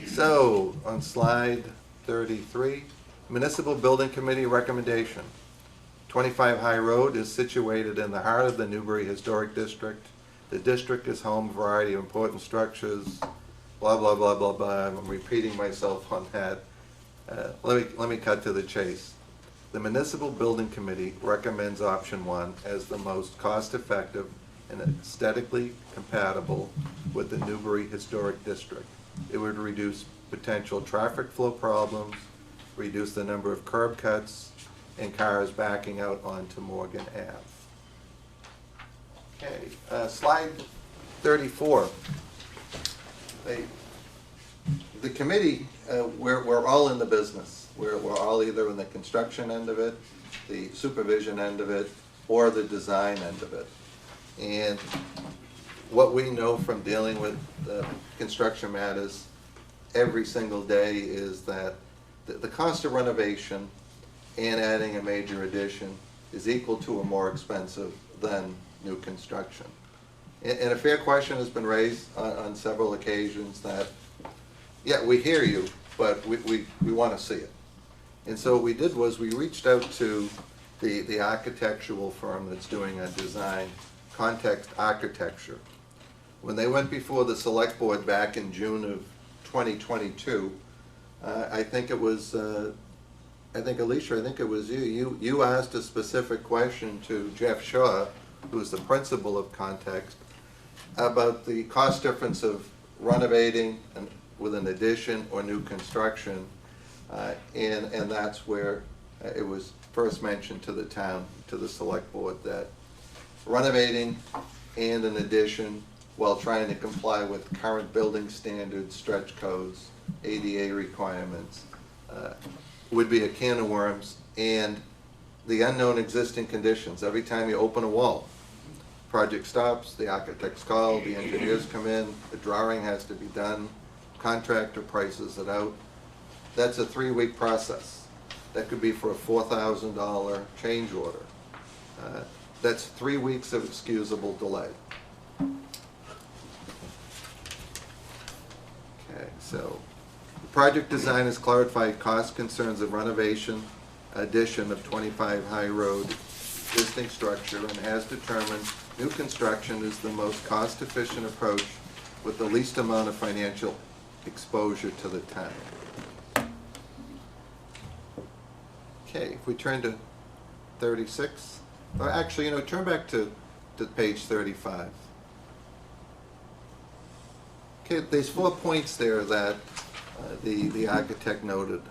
so on slide 33, Municipal Building Committee recommendation. 25 High Road is situated in the heart of the Newbury Historic District. The district is home to a variety of important structures, blah, blah, blah, blah, blah. I'm repeating myself on that. Let me cut to the chase. The Municipal Building Committee recommends option 1 as the most cost-effective and aesthetically compatible with the Newbury Historic District. It would reduce potential traffic flow problems, reduce the number of curb cuts, and cars backing out onto Morgan Ave. Okay, slide 34. The committee, we're all in the business. We're all either in the construction end of it, the supervision end of it or the design end of it. And what we know from dealing with construction matters every single day is that the cost of renovation and adding a major addition is equal to or more expensive than new construction. And a fair question has been raised on several occasions that, yeah, we hear you, but we want to see it. And so what we did was we reached out to the architectural firm that's doing a design, Context Architecture. When they went before the select board back in June of 2022, I think it was, Alicia, I think it was you asked a specific question to Jeff Shaw, who's the principal of Context, about the cost difference of renovating with an addition or new construction, and that's where it was first mentioned to the town, to the select board, that renovating and an addition while trying to comply with current building standards, stretch codes, ADA requirements, would be a can of worms, and the unknown existing conditions. Every time you open a wall, project stops, the architects call, the engineers come in, the drawing has to be done, contractor prices it out. That's a 3-week process. That could be for a $4,000 change order. That's 3 weeks of excusable delay. Okay, so the project design has clarified cost concerns of renovation, addition of 25 High Road existing structure, and has determined new construction is the most cost-efficient approach with the least amount of financial exposure to the town. Okay, if we turn to 36, or actually, turn back to page 35. Okay, there's 4 points there that the architect noted.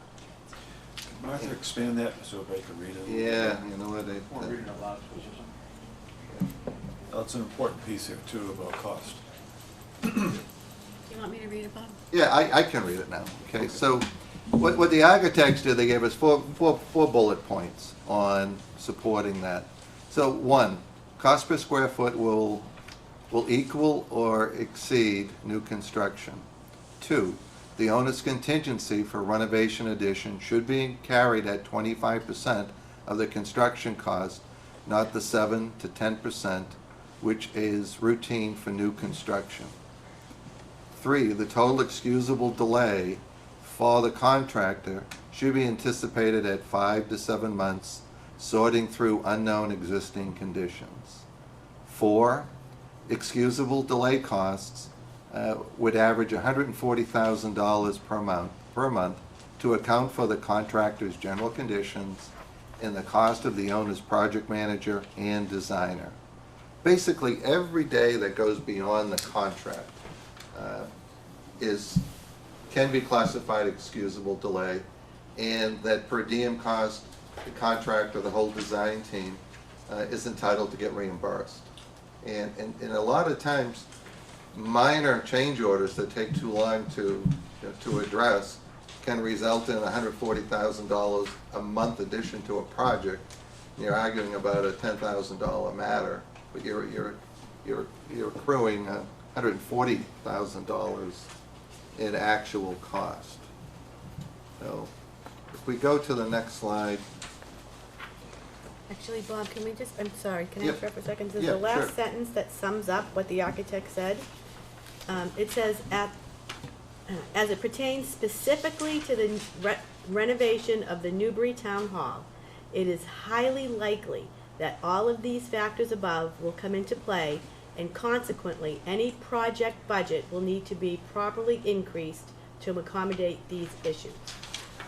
Can Martha expand that so everybody can read it? Yeah, you know what, That's an important piece here too about cost. Do you want me to read it, Bob? Yeah, I can read it now. Okay, so what the architects did, they gave us four bullet points on supporting that. So 1, cost per square foot will equal or exceed new construction. 2, the owner's contingency for renovation addition should be carried at 25% of the construction cost, not the 7 to 10%, which is routine for new construction. 3, the total excusable delay for the contractor should be anticipated at 5 to 7 months, sorting through unknown existing conditions. 4, excusable delay costs would average $140,000 per month to account for the contractor's general conditions and the cost of the owner's project manager and designer. Basically, every day that goes beyond the contract can be classified excusable delay, and that per diem cost, the contractor, the whole design team, is entitled to get reimbursed. And a lot of times, minor change orders that take too long to address can result in $140,000 a month addition to a project. You're arguing about a $10,000 matter, but you're accruing $140,000 in actual cost. So if we go to the next slide. Actually, Bob, can we just, I'm sorry, can I Yep. interrupt for a second? There's Yeah, the last sure. sentence that sums up what the architect said. It says, as it pertains specifically to the renovation of the Newbury Town Hall, it is highly likely that all of these factors above will come into play, and consequently, any project budget will need to be properly increased to accommodate these issues.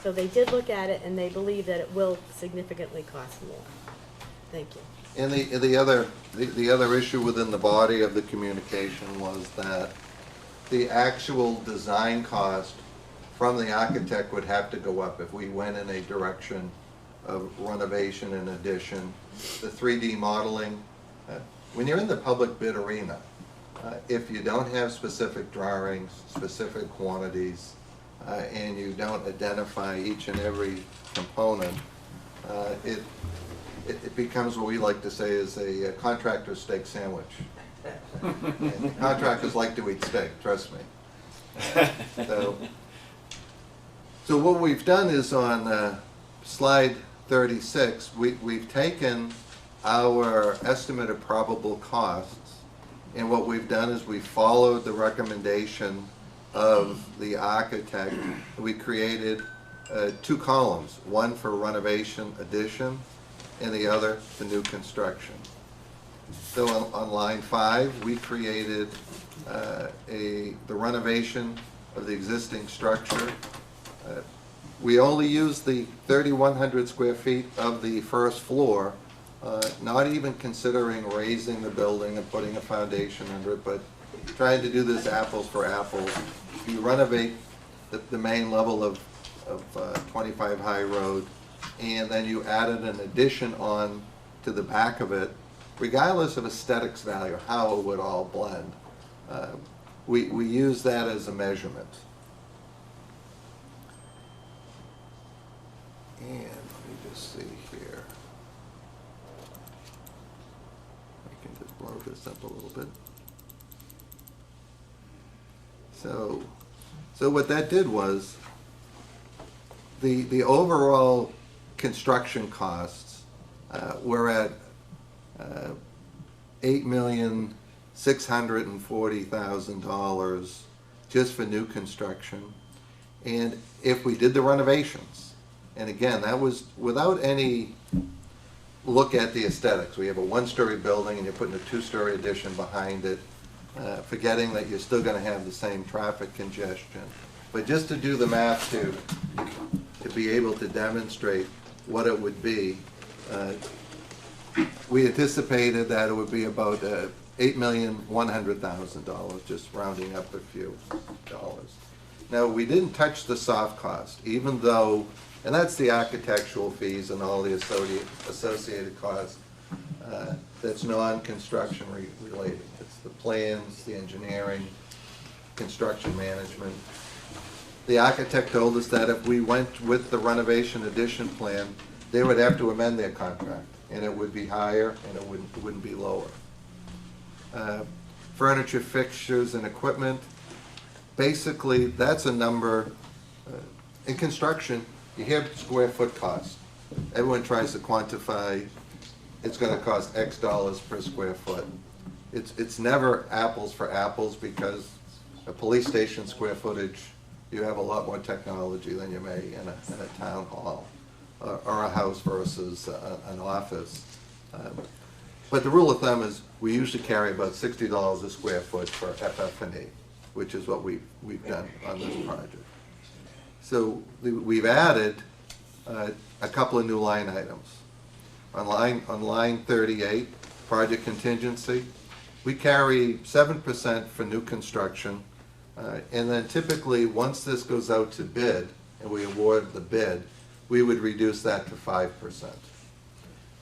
So they did look at it, and they believe that it will significantly cost more. Thank you. And the other issue within the body of the communication was that the actual design cost from the architect would have to go up if we went in a direction of renovation and addition. The 3D modeling, when you're in the public bid arena, if you don't have specific drawings, specific quantities, and you don't identify each and every component, it becomes what we like to say is a contractor's steak sandwich. And the contractors like to eat steak, trust me. So what we've done is on slide 36, we've taken our estimate of probable costs, and what we've done is we followed the recommendation of the architect. We created 2 columns, one for renovation addition and the other for new construction. So on line 5, we created the renovation of the existing structure. We only used the 3,100 square feet of the first floor, not even considering raising the building and putting a foundation under it, but trying to do this apples for apples. You renovate the main level of 25 High Road, and then you added an addition on to the back of it, regardless of aesthetics value, how it would all blend. We use that as a measurement. And let me just see here. I can just blow this up a little bit. So what that did was, the overall construction costs were at $8,640,000 just for new construction. And if we did the renovations, and again, that was without any look at the aesthetics. We have a 1-story building and you're putting a 2-story addition behind it, forgetting that you're still going to have the same traffic congestion. But just to do the math to be able to demonstrate what it would be, we anticipated that it would be about $8,100,000, just rounding up a few dollars. Now, we didn't touch the soft cost, even though, and that's the architectural fees and all the associated costs that's non-construction related. It's the plans, the engineering, construction management. The architect told us that if we went with the renovation addition plan, they would have to amend their contract, and it would be higher and it wouldn't be lower. Furniture, fixtures, and equipment, basically that's a number. In construction, you hear square foot cost. Everyone tries to quantify it's going to cost X dollars per square foot. It's never apples for apples, because a police station square footage, you have a lot more technology than you may in a town hall or a house versus an office. But the rule of thumb is we usually carry about $60 a square foot for FF&E, which is what we've done on this project. So we've added a couple of new line items. On line 38, project contingency, we carry 7% for new construction, and then typically once this goes out to bid and we award the bid, we would reduce that to 5%.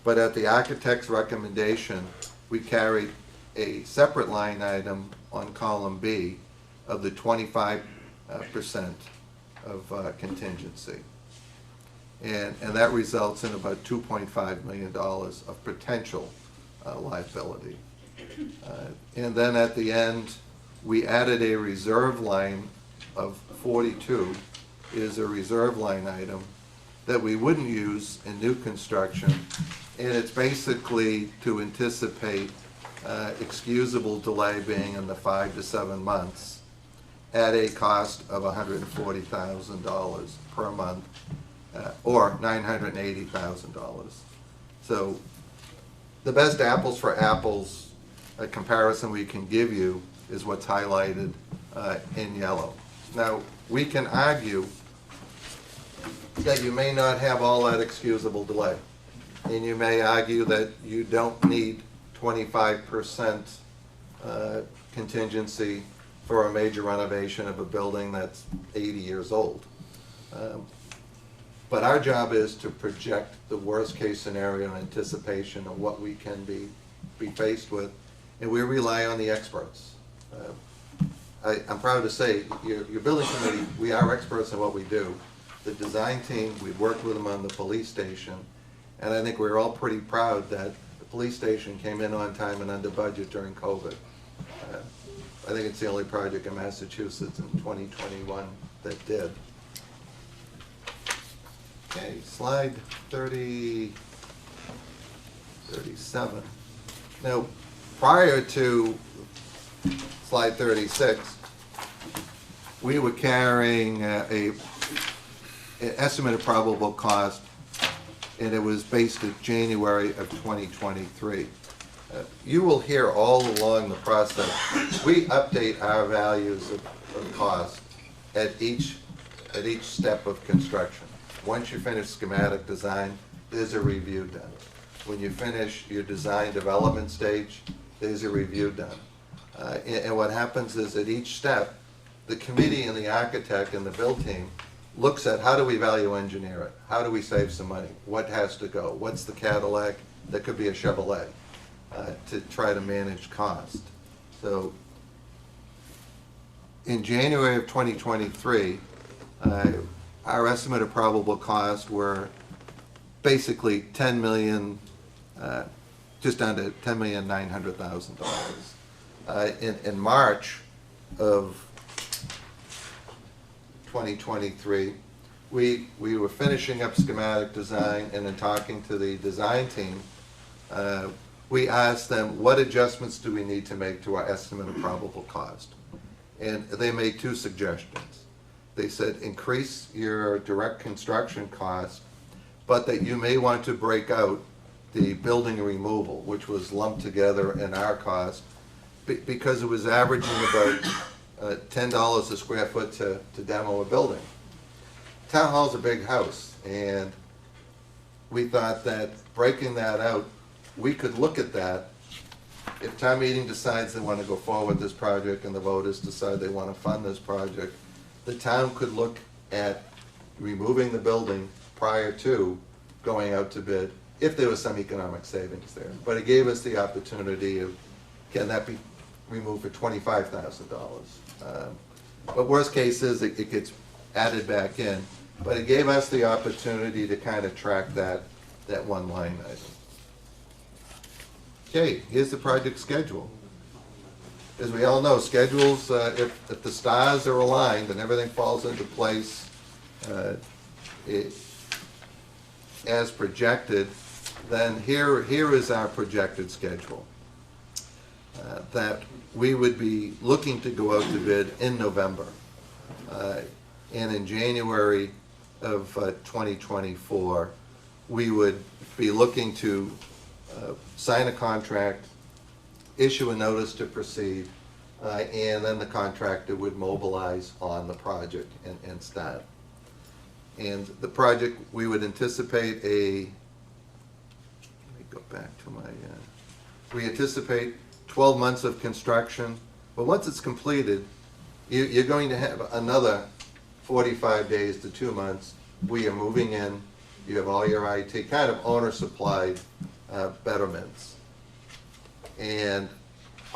But at the architect's recommendation, we carried a separate line item on column B of the 25% of contingency. And that results in about $2.5 million of potential liability. And then at the end, we added a reserve line of 42, is a reserve line item that we wouldn't use in new construction. And it's basically to anticipate excusable delay being in the 5 to 7 months at a cost of $140,000 per month, or $980,000. So the best apples for apples comparison we can give you is what's highlighted in yellow. Now, we can argue that you may not have all that excusable delay, and you may argue that you don't need 25% contingency for a major renovation of a building that's 80 years old. But our job is to project the worst case scenario in anticipation of what we can be faced with, and we rely on the experts. I'm proud to say, your building committee, we are experts in what we do. The design team, we've worked with them on the police station, And I think we're all pretty proud that the police station came in on time and under budget during COVID. I think it's the only project in Massachusetts in 2021 that did. Okay, slide 37. Now, prior to slide 36, we were carrying an estimated probable cost, and it was based at January of 2023. You will hear all along the process, we update our values of cost at each step of construction. Once you finish schematic design, there's a review done. When you finish your design development stage, there's a review done. And what happens is at each step, the committee and the architect and the build team looks at how do we value engineer it? How do we save some money? What has to go? What's the Cadillac? That could be a Chevrolet to try to manage cost. So in January of 2023, our estimate of probable cost were basically $10 million, just under $10,900,000. In March of 2023, we were finishing up schematic design, and in talking to the design team, we asked them, what adjustments do we need to make to our estimate of probable cost? And they made two suggestions. They said, increase your direct construction cost, but that you may want to break out the building removal, which was lumped together in our cost, because it was averaging about $10 a square foot to demo a building. Town hall's a big house, and we thought that breaking that out, we could look at that. If town meeting decides they want to go forward with this project and the voters decide they want to fund this project, the town could look at removing the building prior to going out to bid, if there was some economic savings there. But it gave us the opportunity of, can that be removed for $25,000? But worst case is it gets added back in. But it gave us the opportunity to kind of track that one line item. Okay, here's the project schedule. As we all know, schedules, if the stars are aligned and everything falls into place as projected, then here is our projected schedule. That we would be looking to go out to bid in November. And in January of 2024, we would be looking to sign a contract, issue a notice to proceed, and then the contractor would mobilize on the project and start. And the project, we would anticipate let me go back to my, we anticipate 12 months of construction, but once it's completed, you're going to have another 45 days to 2 months where you're moving in, you have all your IT, kind of owner-supplied betterments. And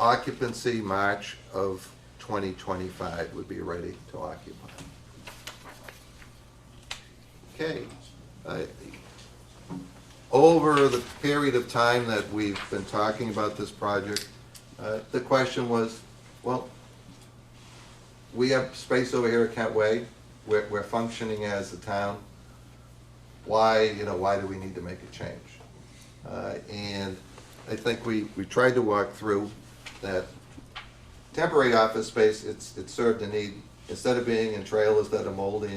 occupancy March of 2025 would be ready to occupy. Okay. Over the period of time that we've been talking about this project, the question was, well, we have space over here at Kent Way. We're functioning as a town. Why do we need to make a change? And I think we tried to walk through that temporary office space. It served a need. Instead of being in trailers that are moldy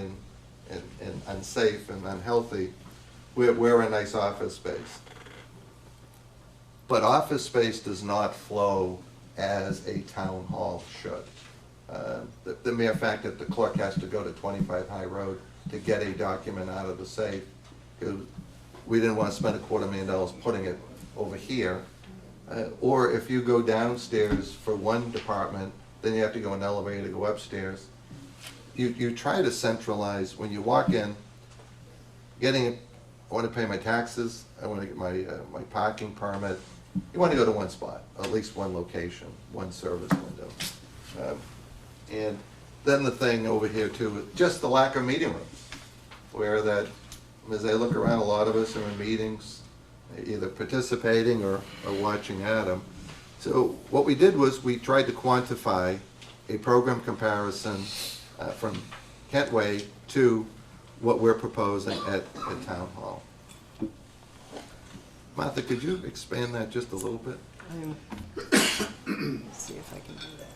and unsafe and unhealthy, we're a nice office space. But office space does not flow as a town hall should. The mere fact that the clerk has to go to 25 High Road to get a document out of the safe, because we didn't want to spend $250,000 putting it over here. Or if you go downstairs for one department, then you have to go in an elevator to go upstairs. You try to centralize, when you walk in, I want to pay my taxes, I want to get my parking permit. You want to go to one spot, at least one location, one service window. And then the thing over here too, just the lack of meeting rooms, where that as I look around, a lot of us are in meetings, either participating or watching Adam. So what we did was we tried to quantify a program comparison from Kent Way to what we're proposing at Town Hall. Martha, could you expand that just a little bit? Let's see if I can do that.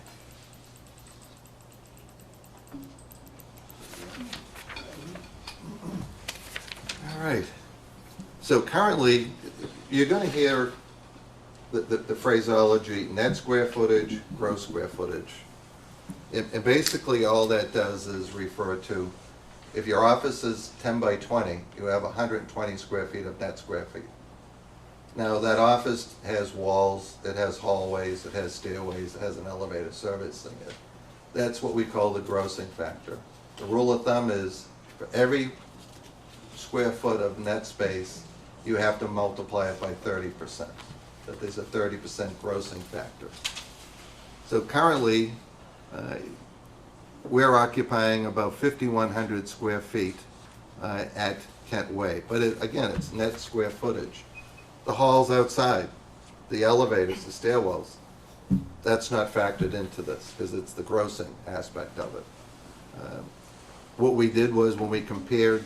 All right. So currently, you're going to hear the phraseology, net square footage, gross square footage. And basically, all that does is refer to, if your office is 10 by 20, you have 120 square feet of net square feet. Now, that office has walls, it has hallways, it has stairways, it has an elevator servicing it. That's what we call the grossing factor. The rule of thumb is, for every square foot of net space, you have to multiply it by 30%. That there's a 30% grossing factor. So currently, we're occupying about 5,100 square feet at Kent Way. But again, it's net square footage. The halls outside, the elevators, the stairwells, that's not factored into this because it's the grossing aspect of it. What we did was when we compared,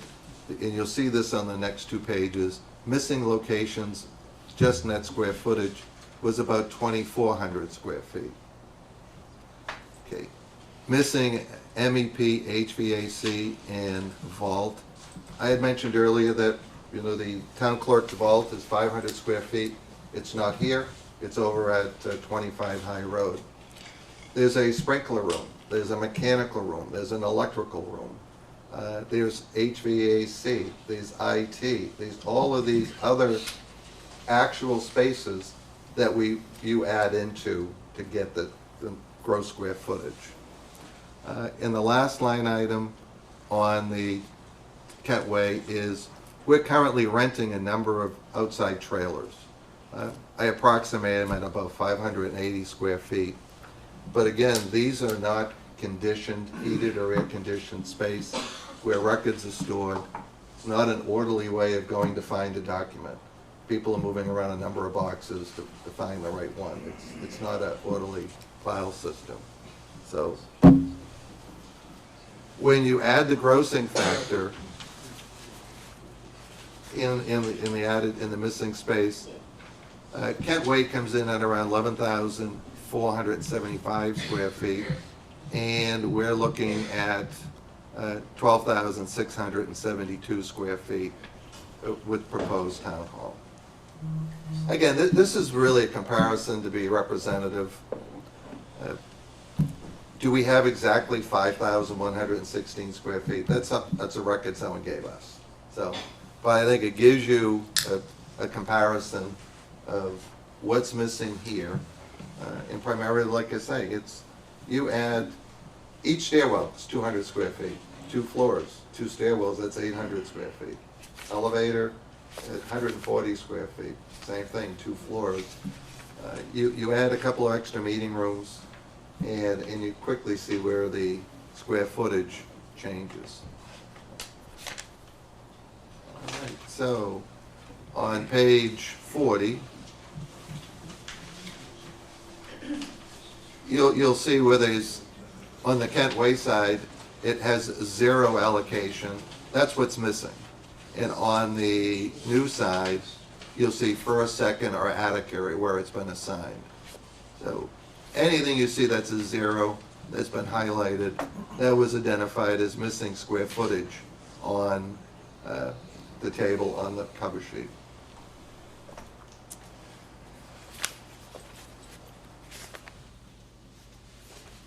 and you'll see this on the next 2 pages, missing locations, just net square footage, was about 2,400 square feet. Okay. Missing MEP, HVAC, and vault. I had mentioned earlier that, you know, the town clerk's vault is 500 square feet. It's not here. It's over at 25 High Road. There's a sprinkler room. There's a mechanical room. There's an electrical room. There's HVAC. There's IT. There's all of these other actual spaces that you add into to get the gross square footage. And the last line item on the Kent Way is we're currently renting a number of outside trailers. I approximate them at about 580 square feet. But again, these are not conditioned, heated or air-conditioned space where records are stored. It's not an orderly way of going to find a document. People are moving around a number of boxes to find the right one. It's not an orderly file system. So when you add the grossing factor in the missing space, Kent Way comes in at around 11,475 square feet, and we're looking at 12,672 square feet with proposed town hall. Again, this is really a comparison to be representative. Do we have exactly 5,116 square feet? That's a record someone gave us. So, but I think it gives you a comparison of what's missing here. And primarily, like I say, you add each stairwell is 200 square feet, 2 floors, 2 stairwells, that's 800 square feet. Elevator, 140 square feet, same thing, 2 floors. You add a couple of extra meeting rooms, and you quickly see where the square footage changes. All right, so on page 40, you'll see where there's, on the Kent Way side, it has 0 allocation. That's what's missing. And on the new side, you'll see first, second, or attic area where it's been assigned. So anything you see that's a 0, that's been highlighted, that was identified as missing square footage on the table on the cover sheet.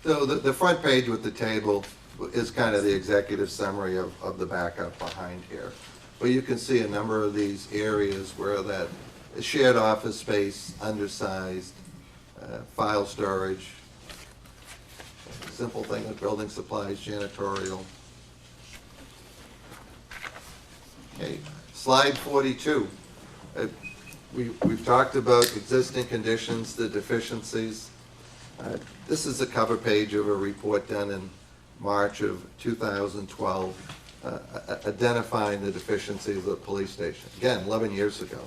So the front page with the table is kind of the executive summary of the backup behind here. But you can see a number of these areas where that shared office space, undersized, file storage, simple thing like building supplies, janitorial. Okay, slide 42. We've talked about existing conditions, the deficiencies. This is the cover page of a report done in March of 2012. identifying the deficiencies of the police station. Again, 11 years ago.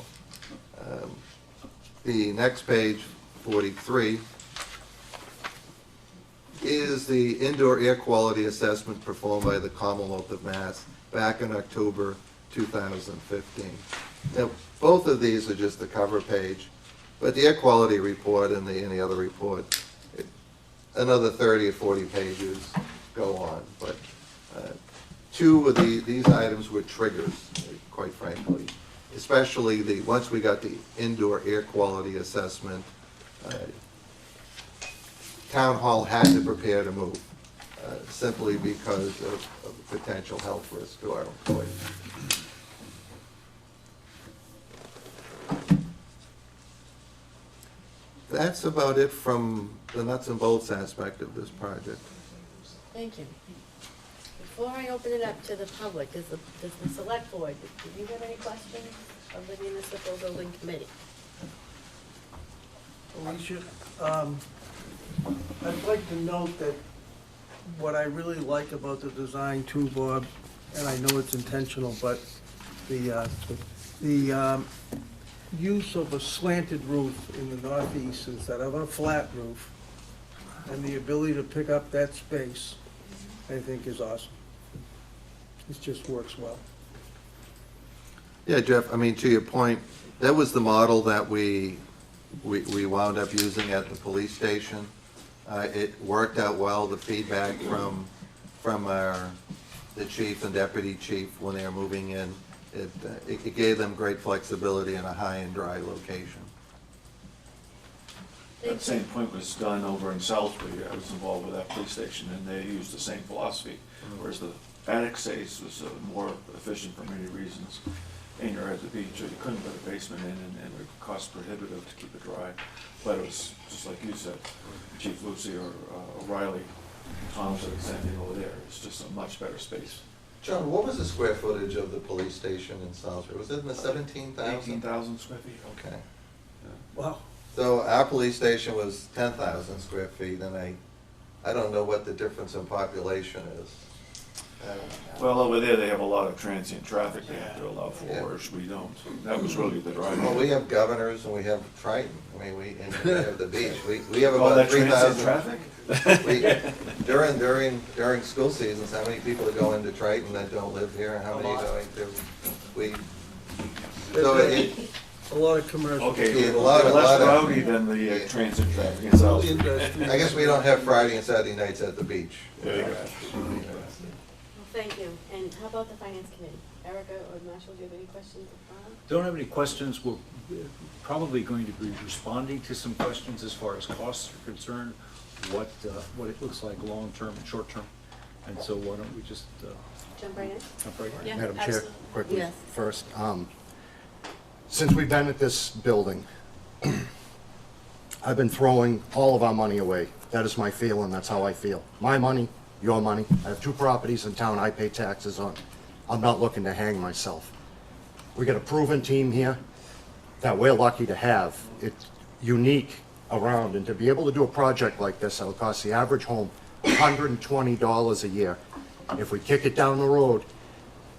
The next page, 43, is the indoor air quality assessment performed by the Commonwealth of Mass back in October 2015. Now, both of these are just the cover page, but the air quality report and the other report, another 30 or 40 pages go on. But two of these items were triggers, quite frankly, especially once we got the indoor air quality assessment, Town Hall had to prepare to move, simply because of potential health risk to our employees. That's about it from the nuts and bolts aspect of this project. Thank you. Before I open it up to the public, does the select board, do you have any questions of the municipal building committee? Alicia, I'd like to note that what I really like about the design too, Bob, and I know it's intentional, but the use of a slanted roof in the northeast instead of a flat roof, and the ability to pick up that space, I think is awesome. It just works well. Yeah, Jeff, I mean, to your point, that was the model that we wound up using at the police station. It worked out well. The feedback from the chief and deputy chief when they were moving in, it gave them great flexibility in a high and dry location. That same point was done over in Salisbury. I was involved with that police station, and they used the same philosophy, whereas the attic space was more efficient for many reasons. And you're at the beach, or you couldn't put a basement in, and it would cost prohibitive to keep it dry. But it was, just like you said, Chief Lucy or O'Reilly, Tom said the same thing over there. It's just a much better space. John, what was the square footage of the police station in Salisbury? Was it in the 17,000? 18,000 square feet. Okay. Wow. So our police station was 10,000 square feet, and I don't know what the difference in population is. Well, over there, they have a lot of transient traffic they have to allow for, Yeah. whereas we don't. That was really the driver. Well, we have Governors and we have Triton. I mean, and we have the beach. We have All about that transient 3,000. traffic? During school seasons, how many people go into Triton that don't live here, and how many are going to, so A lot of commercial. Okay, Yeah, a lot of- less rowdy than the transit traffic in Salisbury. I guess we don't have Friday and Saturday nights at the beach. Yeah. Well, thank you. And how about the finance committee? Erica or Marshall, do you have any questions of Bob? Don't have any questions. We're probably going to be responding to some questions as far as costs are concerned, what it looks like long-term and short-term. And so why don't we just Jump right in? jump right in? Yeah, Madam Chair, absolutely. quickly Yes. first. Since we've been at this building, I've been throwing all of our money away. That is my feeling, that's how I feel. My money, your money. I have 2 properties in town I pay taxes on. I'm not looking to hang myself. We got a proven team here that we're lucky to have. It's unique around, and to be able to do a project like this, that'll cost the average home $120 a year. If we kick it down the road,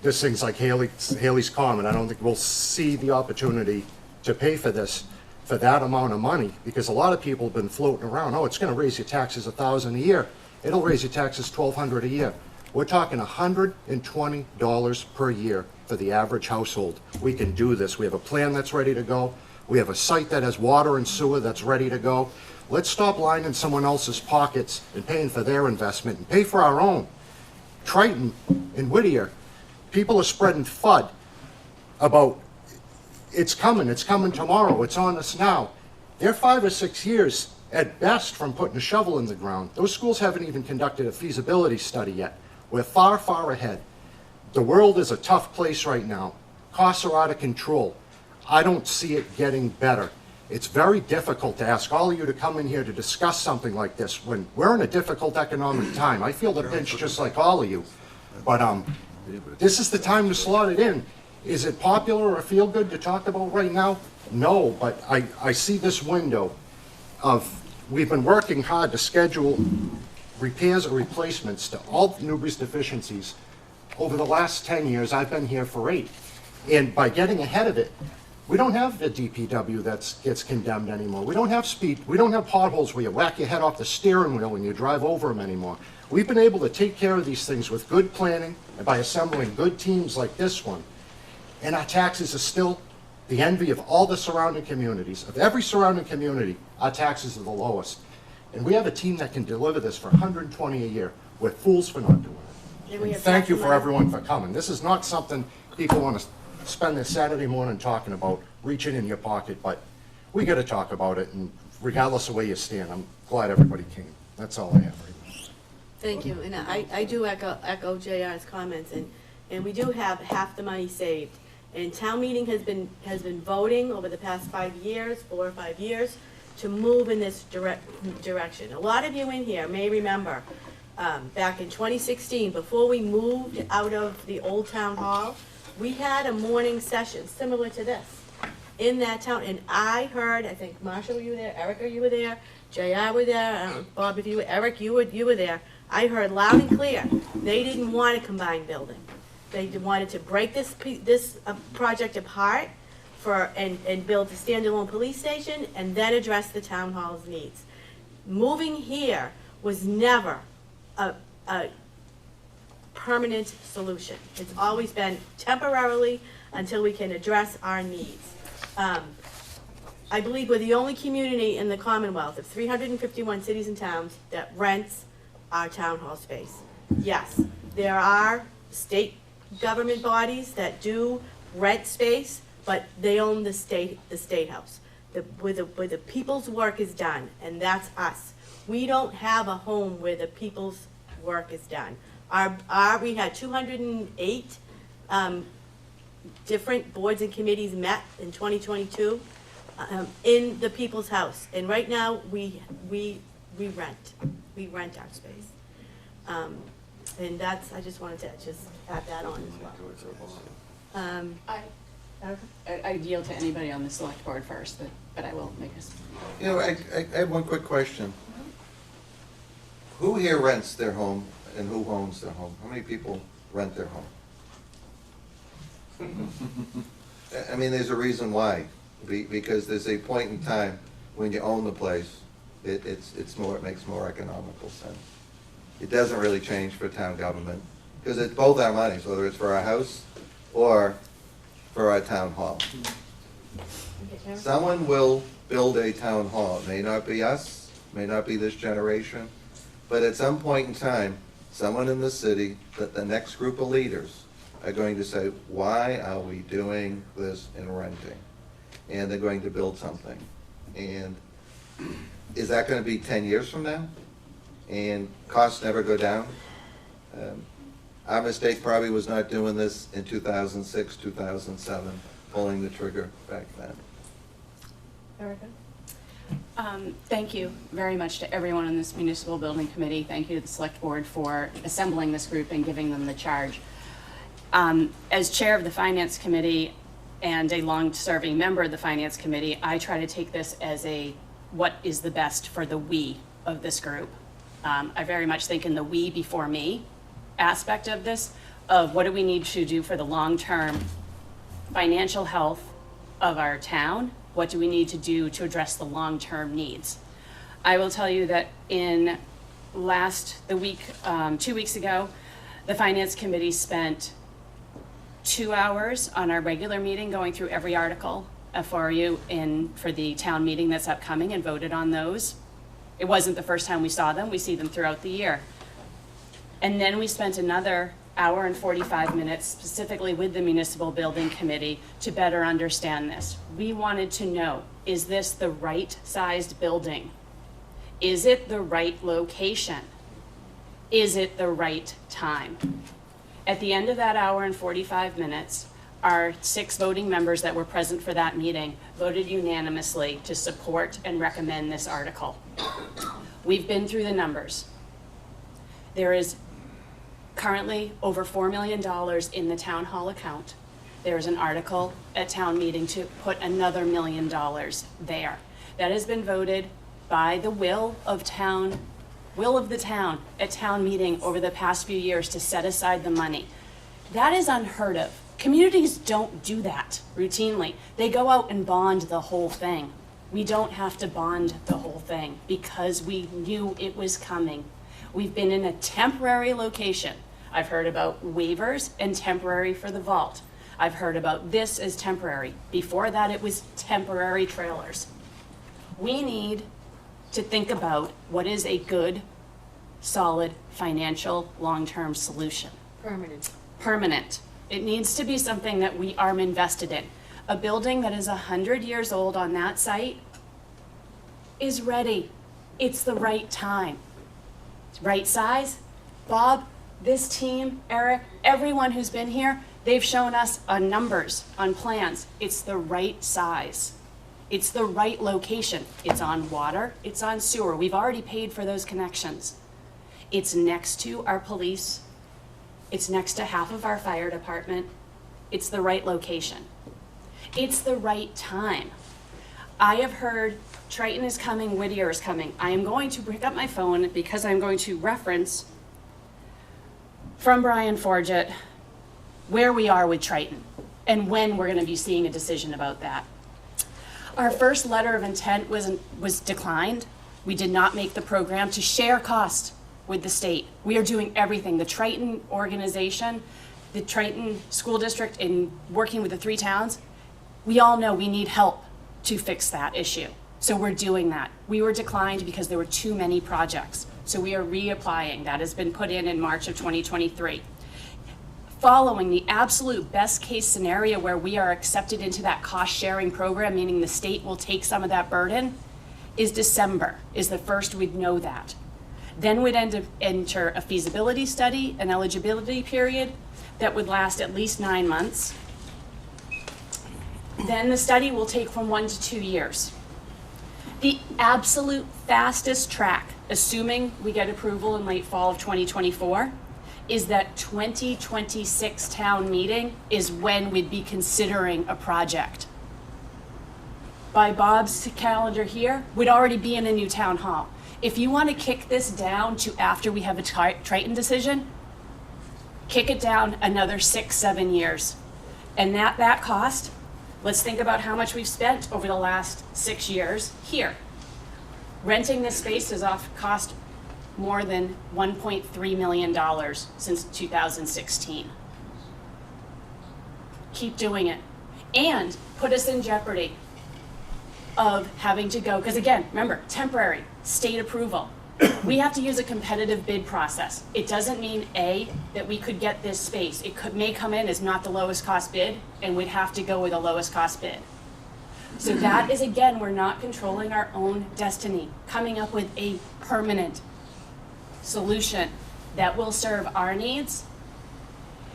this thing's like Haley's Common. I don't think we'll see the opportunity to pay for this for that amount of money, because a lot of people have been floating around, oh, it's gonna raise your taxes $1,000 a year. It'll raise your taxes $1,200 a year. We're talking $120 per year for the average household. We can do this. We have a plan that's ready to go. We have a site that has water and sewer that's ready to go. Let's stop lining someone else's pockets and paying for their investment and pay for our own. Triton and Whittier, people are spreading FUD about it's coming tomorrow, it's on us now. They're 5 or 6 years at best from putting a shovel in the ground. Those schools haven't even conducted a feasibility study yet. We're far, far ahead. The world is a tough place right now. Costs are out of control. I don't see it getting better. It's very difficult to ask all of you to come in here to discuss something like this when we're in a difficult economic time. I feel the pinch just like all of you. But this is the time to slot it in. Is it popular or feel good to talk about right now? No, but I see this window of, we've been working hard to schedule repairs or replacements to all Newbury's deficiencies over the last 10 years, I've been here for 8. And by getting ahead of it, we don't have a DPW that gets condemned anymore. We don't have speed, we don't have potholes where you whack your head off the steering wheel and you drive over them anymore. We've been able to take care of these things with good planning and by assembling good teams like this one. And our taxes are still the envy of all the surrounding communities. Of every surrounding community, our taxes are the lowest. And we have a team that can deliver this for $120 a year. We're fools for not doing it. And we And have thank you tax for money. everyone for coming. This is not something people want to spend their Saturday morning talking about, reaching in your pocket, but we got to talk about it, and regardless of where you stand, I'm glad everybody came. That's all I have right now. Thank you, and I do echo JR's comments, and we do have half the money saved. And town meeting has been voting over the past 5 years, 4 or 5 years, to move in this direction. A lot of you in here may remember, back in 2016, before we moved out of the old town hall, we had a morning session similar to this in that town, and I heard, I think Marshall, you were there, Erica, you were there, JR were there, I don't know, Bob, if you were, Eric, you were there. I heard loud and clear, they didn't want a combined building. They wanted to break this project apart and build a standalone police station and then address the town hall's needs. Moving here was never a permanent solution. It's always been temporarily until we can address our needs. I believe we're the only community in the Commonwealth of 351 cities and towns that rents our town hall space. Yes, there are state government bodies that do rent space, but they own the state house, where the people's work is done, and that's us. We don't have a home where the people's work is done. We had 208 different boards and committees met in 2022 in the people's house, and right now we rent our space. And that's, I just wanted to just add that on as well. I yield to anybody on the select board first, but I will make us. You know, I have one quick question. Who here rents their home and who owns their home? How many people rent their home? I mean, there's a reason why. Because there's a point in time when you own the place, it makes more economical sense. It doesn't really change for town government, because it's both our monies, whether it's for our house or for our town hall. Someone will build a town hall. It may not be us, may not be this generation, but at some point in time, someone in the city, that the next group of leaders are going to say, why are we doing this in renting? And they're going to build something. And is that going to be 10 years from now? And costs never go down? Our mistake probably was not doing this in 2006, 2007, pulling the trigger back then. Erica? Thank you very much to everyone on this municipal building committee. Thank you to the select board for assembling this group and giving them the charge. As chair of the finance committee and a long-serving member of the finance committee, I try to take this as what is the best for the we of this group. I very much think in the we before me aspect of this, of what do we need to do for the long-term financial health of our town? What do we need to do to address the long-term needs? I will tell you that in 2 weeks ago, the finance committee spent 2 hours on our regular meeting going through every article for you for the town meeting that's upcoming and voted on those. It wasn't the first time we saw them. We see them throughout the year. And then we spent another hour and 45 minutes specifically with the municipal building committee to better understand this. We wanted to know, is this the right sized building? Is it the right location? Is it the right time? At the end of that hour and 45 minutes, our 6 voting members that were present for that meeting voted unanimously to support and recommend this article. We've been through the numbers. There is currently over $4 million in the town hall account. There is an article at town meeting to put another $1 million there. That has been voted by the will of the town at town meeting over the past few years to set aside the money. That is unheard of. Communities don't do that routinely. They go out and bond the whole thing. We don't have to bond the whole thing because we knew it was coming. We've been in a temporary location. I've heard about waivers and temporary for the vault. I've heard about this as temporary. Before that, it was temporary trailers. We need to think about what is a good, solid, financial, long-term solution. Permanent. Permanent. It needs to be something that we are invested in. A building that is 100 years old on that site is ready. It's the right time. Right size. Bob, this team, Eric, everyone who's been here, they've shown us on numbers, on plans. It's the right size. It's the right location. It's on water, it's on sewer. We've already paid for those connections. It's next to our police. It's next to half of our fire department. It's the right location. It's the right time. I have heard Triton is coming, Whittier is coming. I am going to pick up my phone because I'm going to reference from Brian Forget where we are with Triton and when we're going to be seeing a decision about that. Our first letter of intent was declined. We did not make the program to share cost with the state. We are doing everything. The Triton organization, the Triton School District, in working with the 3 towns, we all know we need help to fix that issue. So we're doing that. We were declined because there were too many projects. So we are reapplying. That has been put in March of 2023. Following the absolute best case scenario where we are accepted into that cost sharing program, meaning the state will take some of that burden, is December, is the first we'd know that. Then we'd enter a feasibility study, an eligibility period that would last at least 9 months. Then the study will take from 1 to 2 years. The absolute fastest track, assuming we get approval in late fall of 2024, is that 2026 town meeting is when we'd be considering a project. By Bob's calendar here, we'd already be in a new town hall. If you want to kick this down to after we have a Triton decision, kick it down another 6-7 years. And that cost, let's think about how much we've spent over the last 6 years here. Renting this space has cost more than $1.3 million since 2016. Keep doing it. And put us in jeopardy of having to go, because again, remember, temporary, state approval. We have to use a competitive bid process. It doesn't mean, A, that we could get this space. It may come in as not the lowest cost bid, and we'd have to go with the lowest cost bid. So that is, again, we're not controlling our own destiny, coming up with a permanent solution that will serve our needs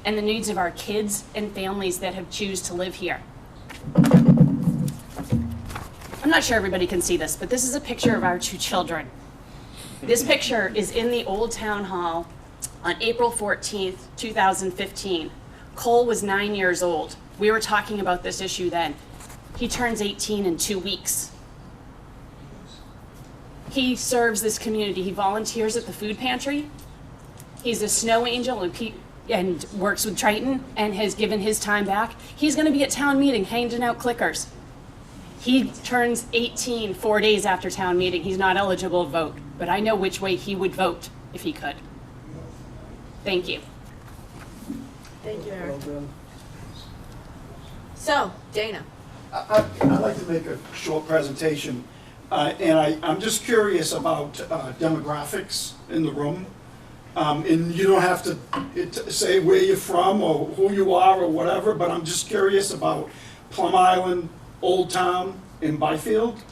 and the needs of our kids and families that have choose to live here. I'm not sure everybody can see this, but this is a picture of our 2 children. This picture is in the old town hall on April 14th, 2015. Cole was 9 years old. We were talking about this issue then. He turns 18 in 2 weeks. He serves this community. He volunteers at the food pantry. He's a snow angel and works with Triton and has given his time back. He's going to be at town meeting handing out clickers. He turns 18 4 days after town meeting. He's not eligible to vote, but I know which way he would vote if he could. Thank you. Thank you, Well Eric. done. So, Dana. I'd like to make a short presentation, and I'm just curious about demographics in the room. And you don't have to say where you're from or who you are or whatever, but I'm just curious about Plum Island, Old Town, and Byfield.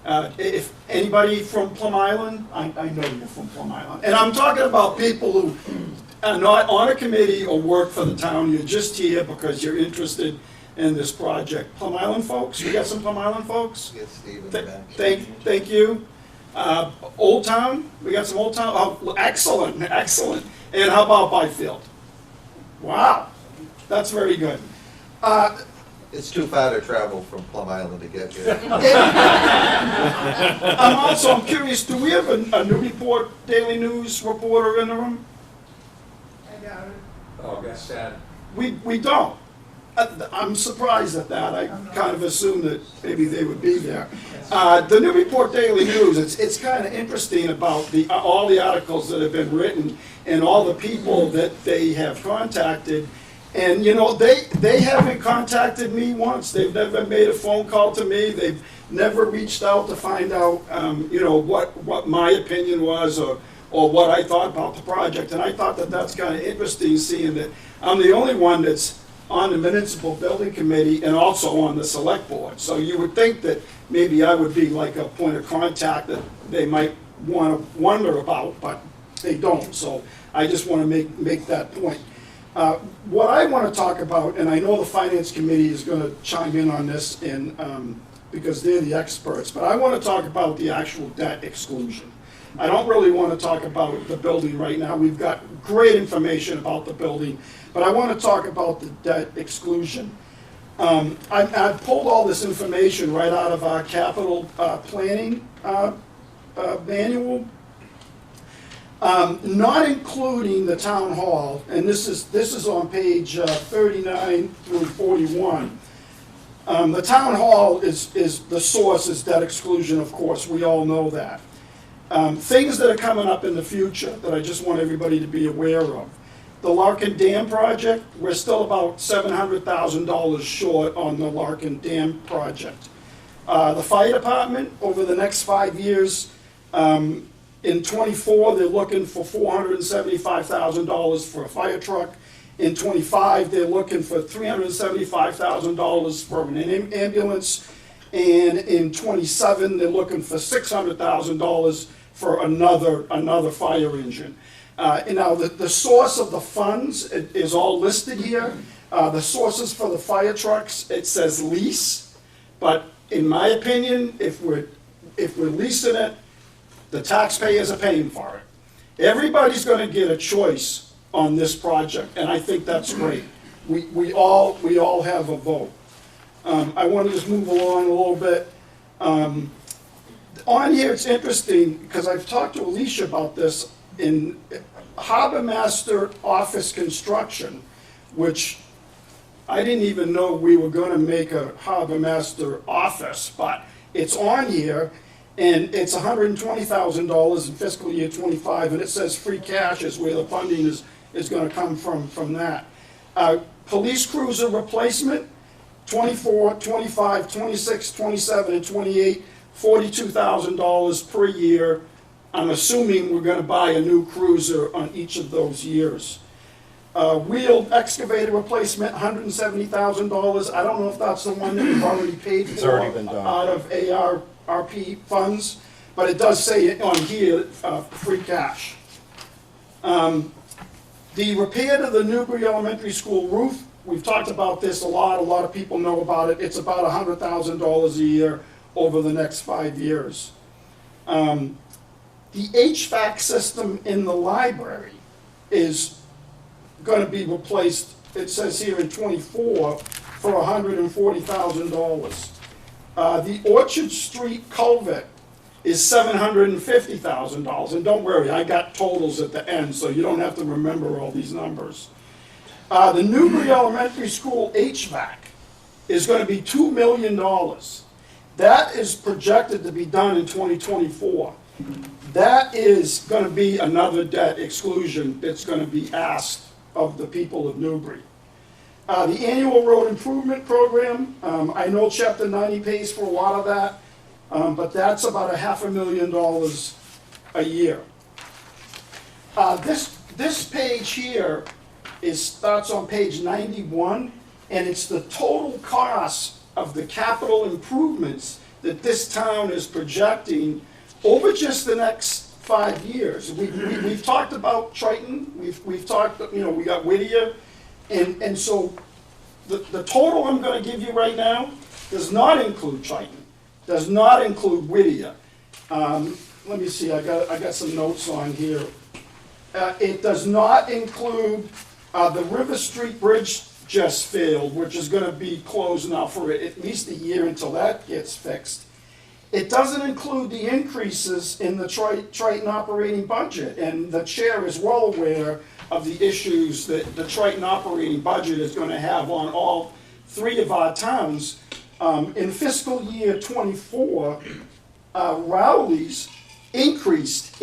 If anybody from Plum Island, I know you're from Plum Island, and I'm talking about people who are not on a committee or work for the town, you're just here because you're interested in this project. Plum Island folks, we got some Plum Island folks? Yes, Steve in the back. Thank you. Old Town, we got some Old Town, oh, excellent, excellent. And how about Byfield? Wow, that's very good. It's too far to travel from Plum Island to get here. I'm curious, do we have a Newburyport Daily News reporter in the room? I doubt it. Oh, that's sad. We don't. I'm surprised at that. I kind of assumed that maybe they would be there. The Newburyport Daily News, it's kind of interesting about all the articles that have been written and all the people that they have contacted. And, you know, they haven't contacted me once. They've never made a phone call to me. They've never reached out to find out, you know, what my opinion was or what I thought about the project. And I thought that that's kind of interesting, seeing that I'm the only one that's on the municipal building committee and also on the select board. So you would think that maybe I would be like a point of contact that they might want to wonder about, but they don't. So I just want to make that point. What I want to talk about, and I know the finance committee is going to chime in on this because they're the experts, but I want to talk about the actual debt exclusion. I don't really want to talk about the building right now. We've got great information about the building, but I want to talk about the debt exclusion. I pulled all this information right out of our capital planning manual, not including the town hall, and this is on page 39 through 41. The town hall is the source is debt exclusion, of course, we all know that. Things that are coming up in the future that I just want everybody to be aware of. The Larkin Dam project, we're still about $700,000 short on the Larkin Dam project. The fire department, over the next 5 years, in '24, they're looking for $475,000 for a fire truck. In '25, they're looking for $375,000 for an ambulance. And in '27, they're looking for $600,000 for another fire engine. And now the source of the funds is all listed here. The sources for the fire trucks, it says lease, but in my opinion, if we're leasing it, the taxpayers are paying for it. Everybody's going to get a choice on this project, and I think that's great. We all have a vote. I want to just move along a little bit. On here, it's interesting because I've talked to Alicia about this in Harbor Master office construction, which I didn't even know we were going to make a Harbor Master office, but it's on here, and it's $120,000 in fiscal year '25, and it says free cash is where the funding is going to come from that. Police cruiser replacement, 24, 25, 26, 27, and 28, $42,000 per year. I'm assuming we're going to buy a new cruiser on each of those years. Wheeled excavator replacement, $170,000. I don't know if that's the one that we've already paid for. It's already been done. Out of ARP funds, but it does say it on here, free cash. The repair to the Newbury Elementary School roof, we've talked about this a lot of people know about it. It's about $100,000 a year over the next 5 years. The HVAC system in the library is going to be replaced, it says here in '24, for $140,000. The Orchard Street culvert is $750,000, and don't worry, I got totals at the end, so you don't have to remember all these numbers. The Newbury Elementary School HVAC is going to be $2 million. That is projected to be done in 2024. That is going to be another debt exclusion that's going to be asked of the people of Newbury. The annual road improvement program, I know Chapter 90 pays for a lot of that, but that's about $500,000 a year. This page here starts on page 91, and it's the total cost of the capital improvements that this town is projecting over just the next 5 years. We've talked about Triton, we've talked, we got Whittier, and so the total I'm going to give you right now does not include Triton, does not include Whittier. Let me see, I got some notes on here. It does not include the River Street Bridge just failed, which is going to be closed now for at least a year until that gets fixed. It doesn't include the increases in the Triton operating budget, and the chair is well aware of the issues that the Triton operating budget is gonna have on all three of our towns. In fiscal year '24, Rowley's increased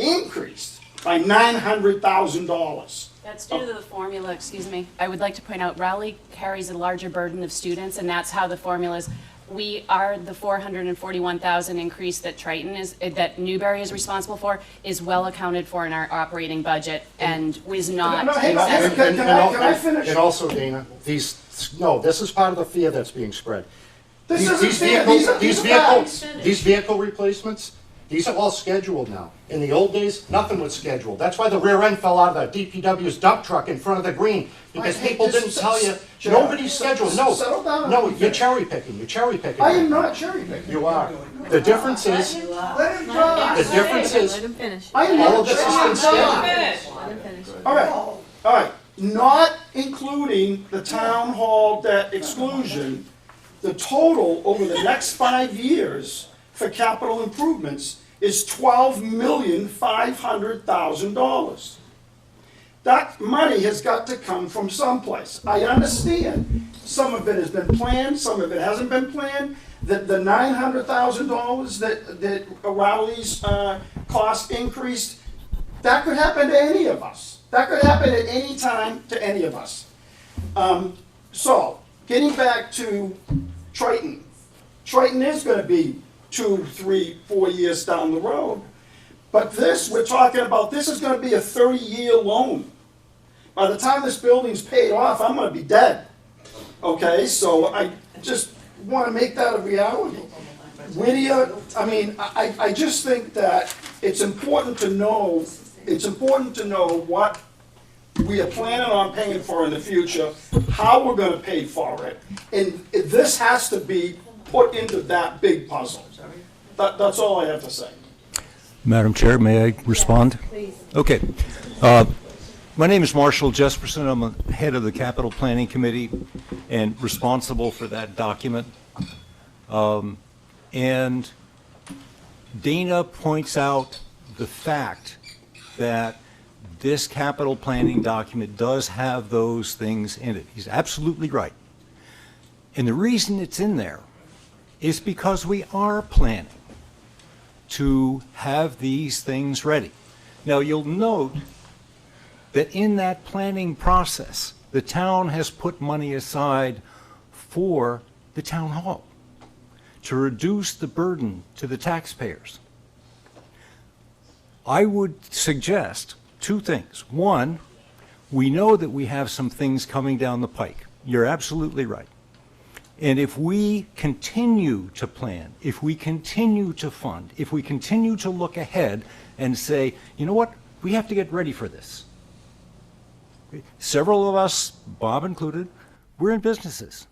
by $900,000. That's due to the formula, excuse me. I would like to point out Rowley carries a larger burden of students, and that's how the formula is. We are, the 441,000 increase that Triton is, that Newbury is responsible for, is well accounted for in our operating budget and was not. No, hang on, excessive. can I finish? And also, Dana, this is part of the fear that's being spread. This isn't fair. These are facts. These vehicle replacements, these are all scheduled now. In the old days, nothing was scheduled. That's why the rear end fell out of the DPW's dump truck in front of the green, because Hey, people just didn't tell you, Jeff, nobody's scheduled, no. settle down. No, you're cherry picking. I am not cherry picking. You are. The difference is, Let him talk. the difference is, Let him finish. I am all not of this has been cherry scheduled. Let him finish. all right, not including the town hall debt exclusion, the total over the next 5 years for capital improvements is $12,500,000. That money has got to come from someplace. I understand, some of it has been planned, some of it hasn't been planned. The $900,000 that Rowley's cost increased, that could happen to any of us. That could happen at any time to any of us. So, getting back to Triton. Triton is gonna be 2, 3, 4 years down the road. But this, we're talking about, this is gonna be a 30-year loan. By the time this building's paid off, I'm gonna be dead. Okay, so I just wanna make that a reality. Whittier, I mean, I just think that it's important to know what we are planning on paying for in the future, how we're gonna pay for it, and this has to be put into that big puzzle. That's all I have to say. Madam Chair, may I respond? Please. Okay. My name is Marshall Jesperson. I'm the head of the Capital Planning Committee and responsible for that document. And Dana points out the fact that this capital planning document does have those things in it. He's absolutely right. And the reason it's in there is because we are planning to have these things ready. Now, you'll note that in that planning process, the town has put money aside for the town hall to reduce the burden to the taxpayers. I would suggest two things. One, we know that we have some things coming down the pike. You're absolutely right. And if we continue to plan, if we continue to fund, if we continue to look ahead and say, you know what, we have to get ready for this. Several of us, Bob included, we're in businesses.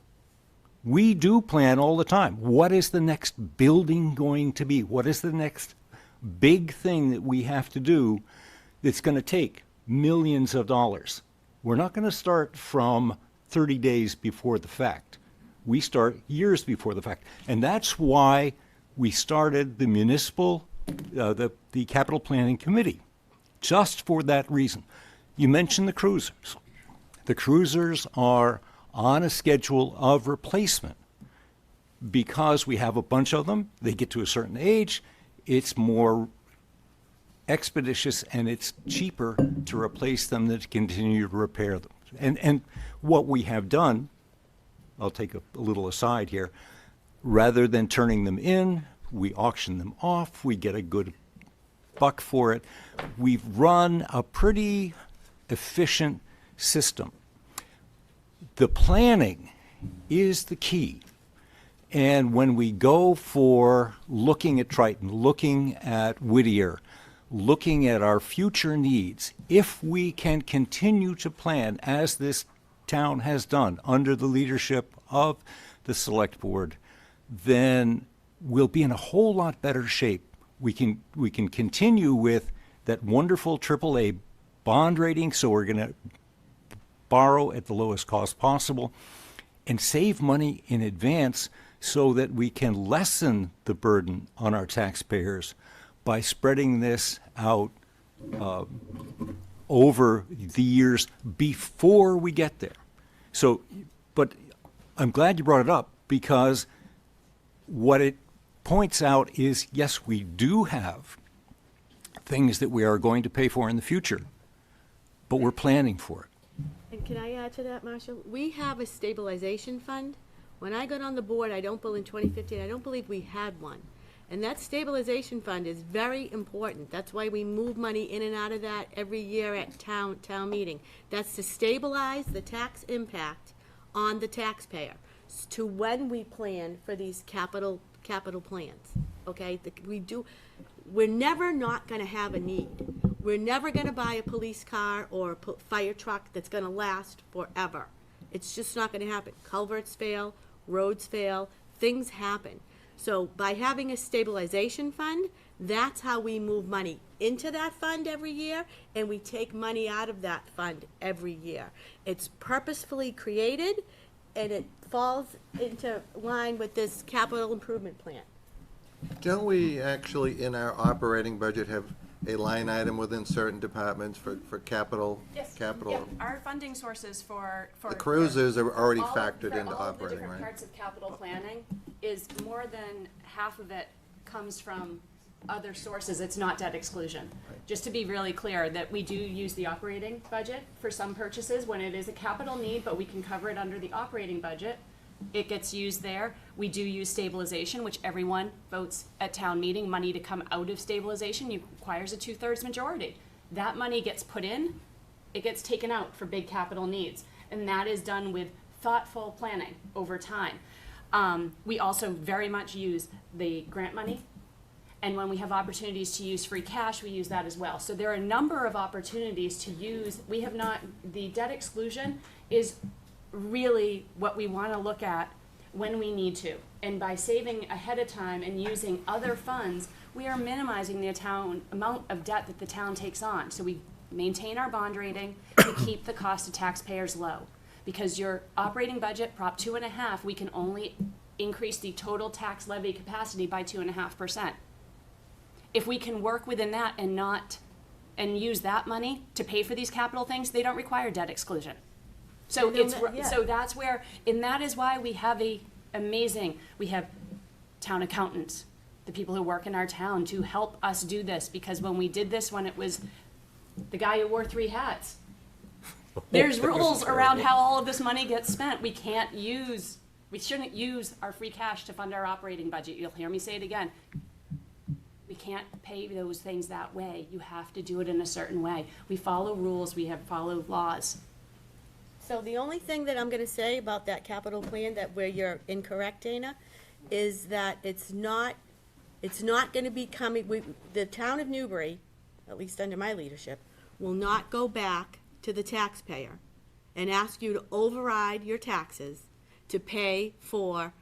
We do plan all the time. What is the next building going to be? What is the next big thing that we have to do that's going to take millions of dollars? We're not going to start from 30 days before the fact. We start years before the fact. And that's why we started the municipal, the capital planning committee, just for that reason. You mentioned the cruisers. The cruisers are on a schedule of replacement because we have a bunch of them. They get to a certain age. It's more expeditious and it's cheaper to replace them than to continue to repair them. And what we have done, I'll take a little aside here, rather than turning them in, we auction them off, we get a good buck for it. We've run a pretty efficient system. The planning is the key. And when we go for looking at Triton, looking at Whittier, looking at our future needs, if we can continue to plan as this town has done under the leadership of the select board, then we'll be in a whole lot better shape. We can continue with that wonderful AAA bond rating, so we're going to borrow at the lowest cost possible and save money in advance so that we can lessen the burden on our taxpayers by spreading this out over the years before we get there. So, but I'm glad you brought it up, because what it points out is, yes, we do have things that we are going to pay for in the future, but we're planning for it. And can I add to that, Marshall? We have a stabilization fund. When I got on the board, in 2015, I don't believe we had one. And that stabilization fund is very important. That's why we move money in and out of that every year at town meeting. That's to stabilize the tax impact on the taxpayer to when we plan for these capital plans, okay? We're never not gonna have a need. We're never gonna buy a police car or a fire truck that's gonna last forever. It's just not gonna happen. Culverts fail, roads fail, things happen. So by having a stabilization fund, that's how we move money into that fund every year, and we take money out of that fund every year. It's purposefully created, and it falls into line with this capital improvement plan. Don't we actually, in our operating budget, have a line item within certain departments for capital? Capital. Yep, our funding sources for. The cruisers are already all of- factored for into all of the operating, different right? parts of capital planning is more than half of it comes from other sources. It's not debt exclusion. Just to be really clear, that we do use the operating budget for some purchases when it is a capital need, but we can cover it under the operating budget. It gets used there. We do use stabilization, which everyone votes at town meeting. Money to come out of stabilization requires a 2/3 majority. That money gets put in, it gets taken out for big capital needs. And that is done with thoughtful planning over time. We also very much use the grant money. And when we have opportunities to use free cash, we use that as well. So there are a number of opportunities to use. The debt exclusion is really what we want to look at when we need to. And by saving ahead of time and using other funds, we are minimizing the amount of debt that the town takes on. So we maintain our bond rating to keep the cost of taxpayers low. Because your operating budget, Prop 2.5, we can only increase the total tax levy capacity by 2.5%. If we can work within that and use that money to pay for these capital things, they don't require debt exclusion. So so that's where, and that is why we have we have town accountants, the people who work in our town to help us do this, because when we did this, when it was the guy who wore 3 hats, there's rules around how all of this money gets spent. We shouldn't use our free cash to fund our operating budget. You'll hear me say it again. We can't pay those things that way. You have to do it in a certain way. We follow rules, follow laws. So the only thing that I'm gonna say about that capital plan where you're incorrect, Dana, is that it's not gonna be coming, the town of Newbury, at least under my leadership, will not go back to the taxpayer and ask you to override your taxes to pay for,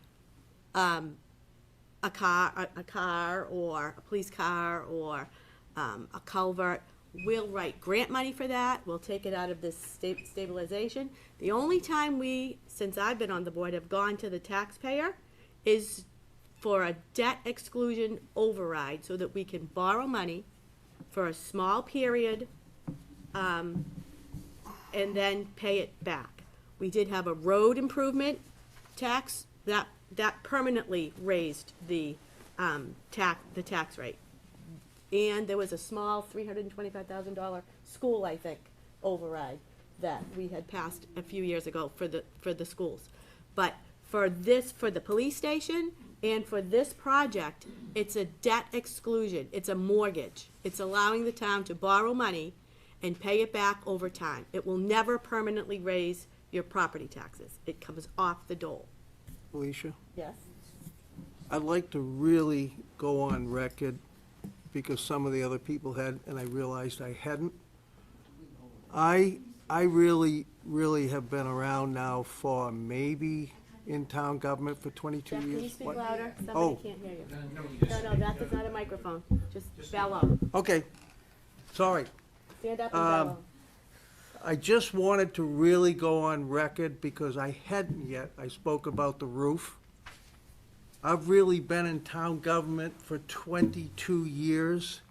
a car or a police car or, a culvert. We'll write grant money for that. We'll take it out of this stabilization. The only time since I've been on the board, have gone to the taxpayer is for a debt exclusion override so that we can borrow money for a small period, and then pay it back. We did have a road improvement tax that permanently raised the tax rate. And there was a small $325,000 school, I think, override that we had passed a few years ago for the schools. But for the police station and for this project, it's a debt exclusion. It's a mortgage. It's allowing the town to borrow money and pay it back over time. It will never permanently raise your property taxes. It comes off the dole. Alicia, Yes? I'd like to really go on record, because some of the other people had, and I realized I hadn't. I really, really have been around now for maybe in town government for 22 Jeff, years. can you speak What? louder? Oh. Somebody can't hear you. No, that is not a microphone. Just bellow. Okay, sorry. Stand up and bellow. I just wanted to really go on record, because I hadn't yet. I spoke about the roof. I've really been in town government for 22 years.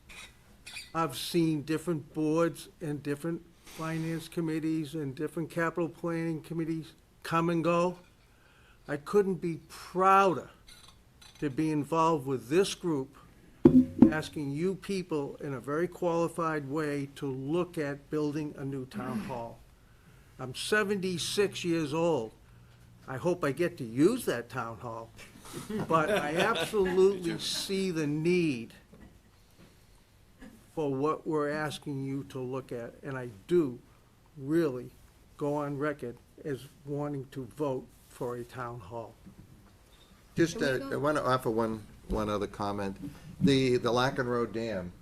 I've seen different boards and different finance committees and different capital planning committees come and go. I couldn't be prouder to be involved with this group, asking you people in a very qualified way to look at building a new town hall. I'm 76 years old. I hope I get to use that town hall. But I absolutely see the need for what we're asking you to look at. And I do really go on record as wanting to vote for a town hall. Just, I want to offer one other comment. The Lacken Road Dam,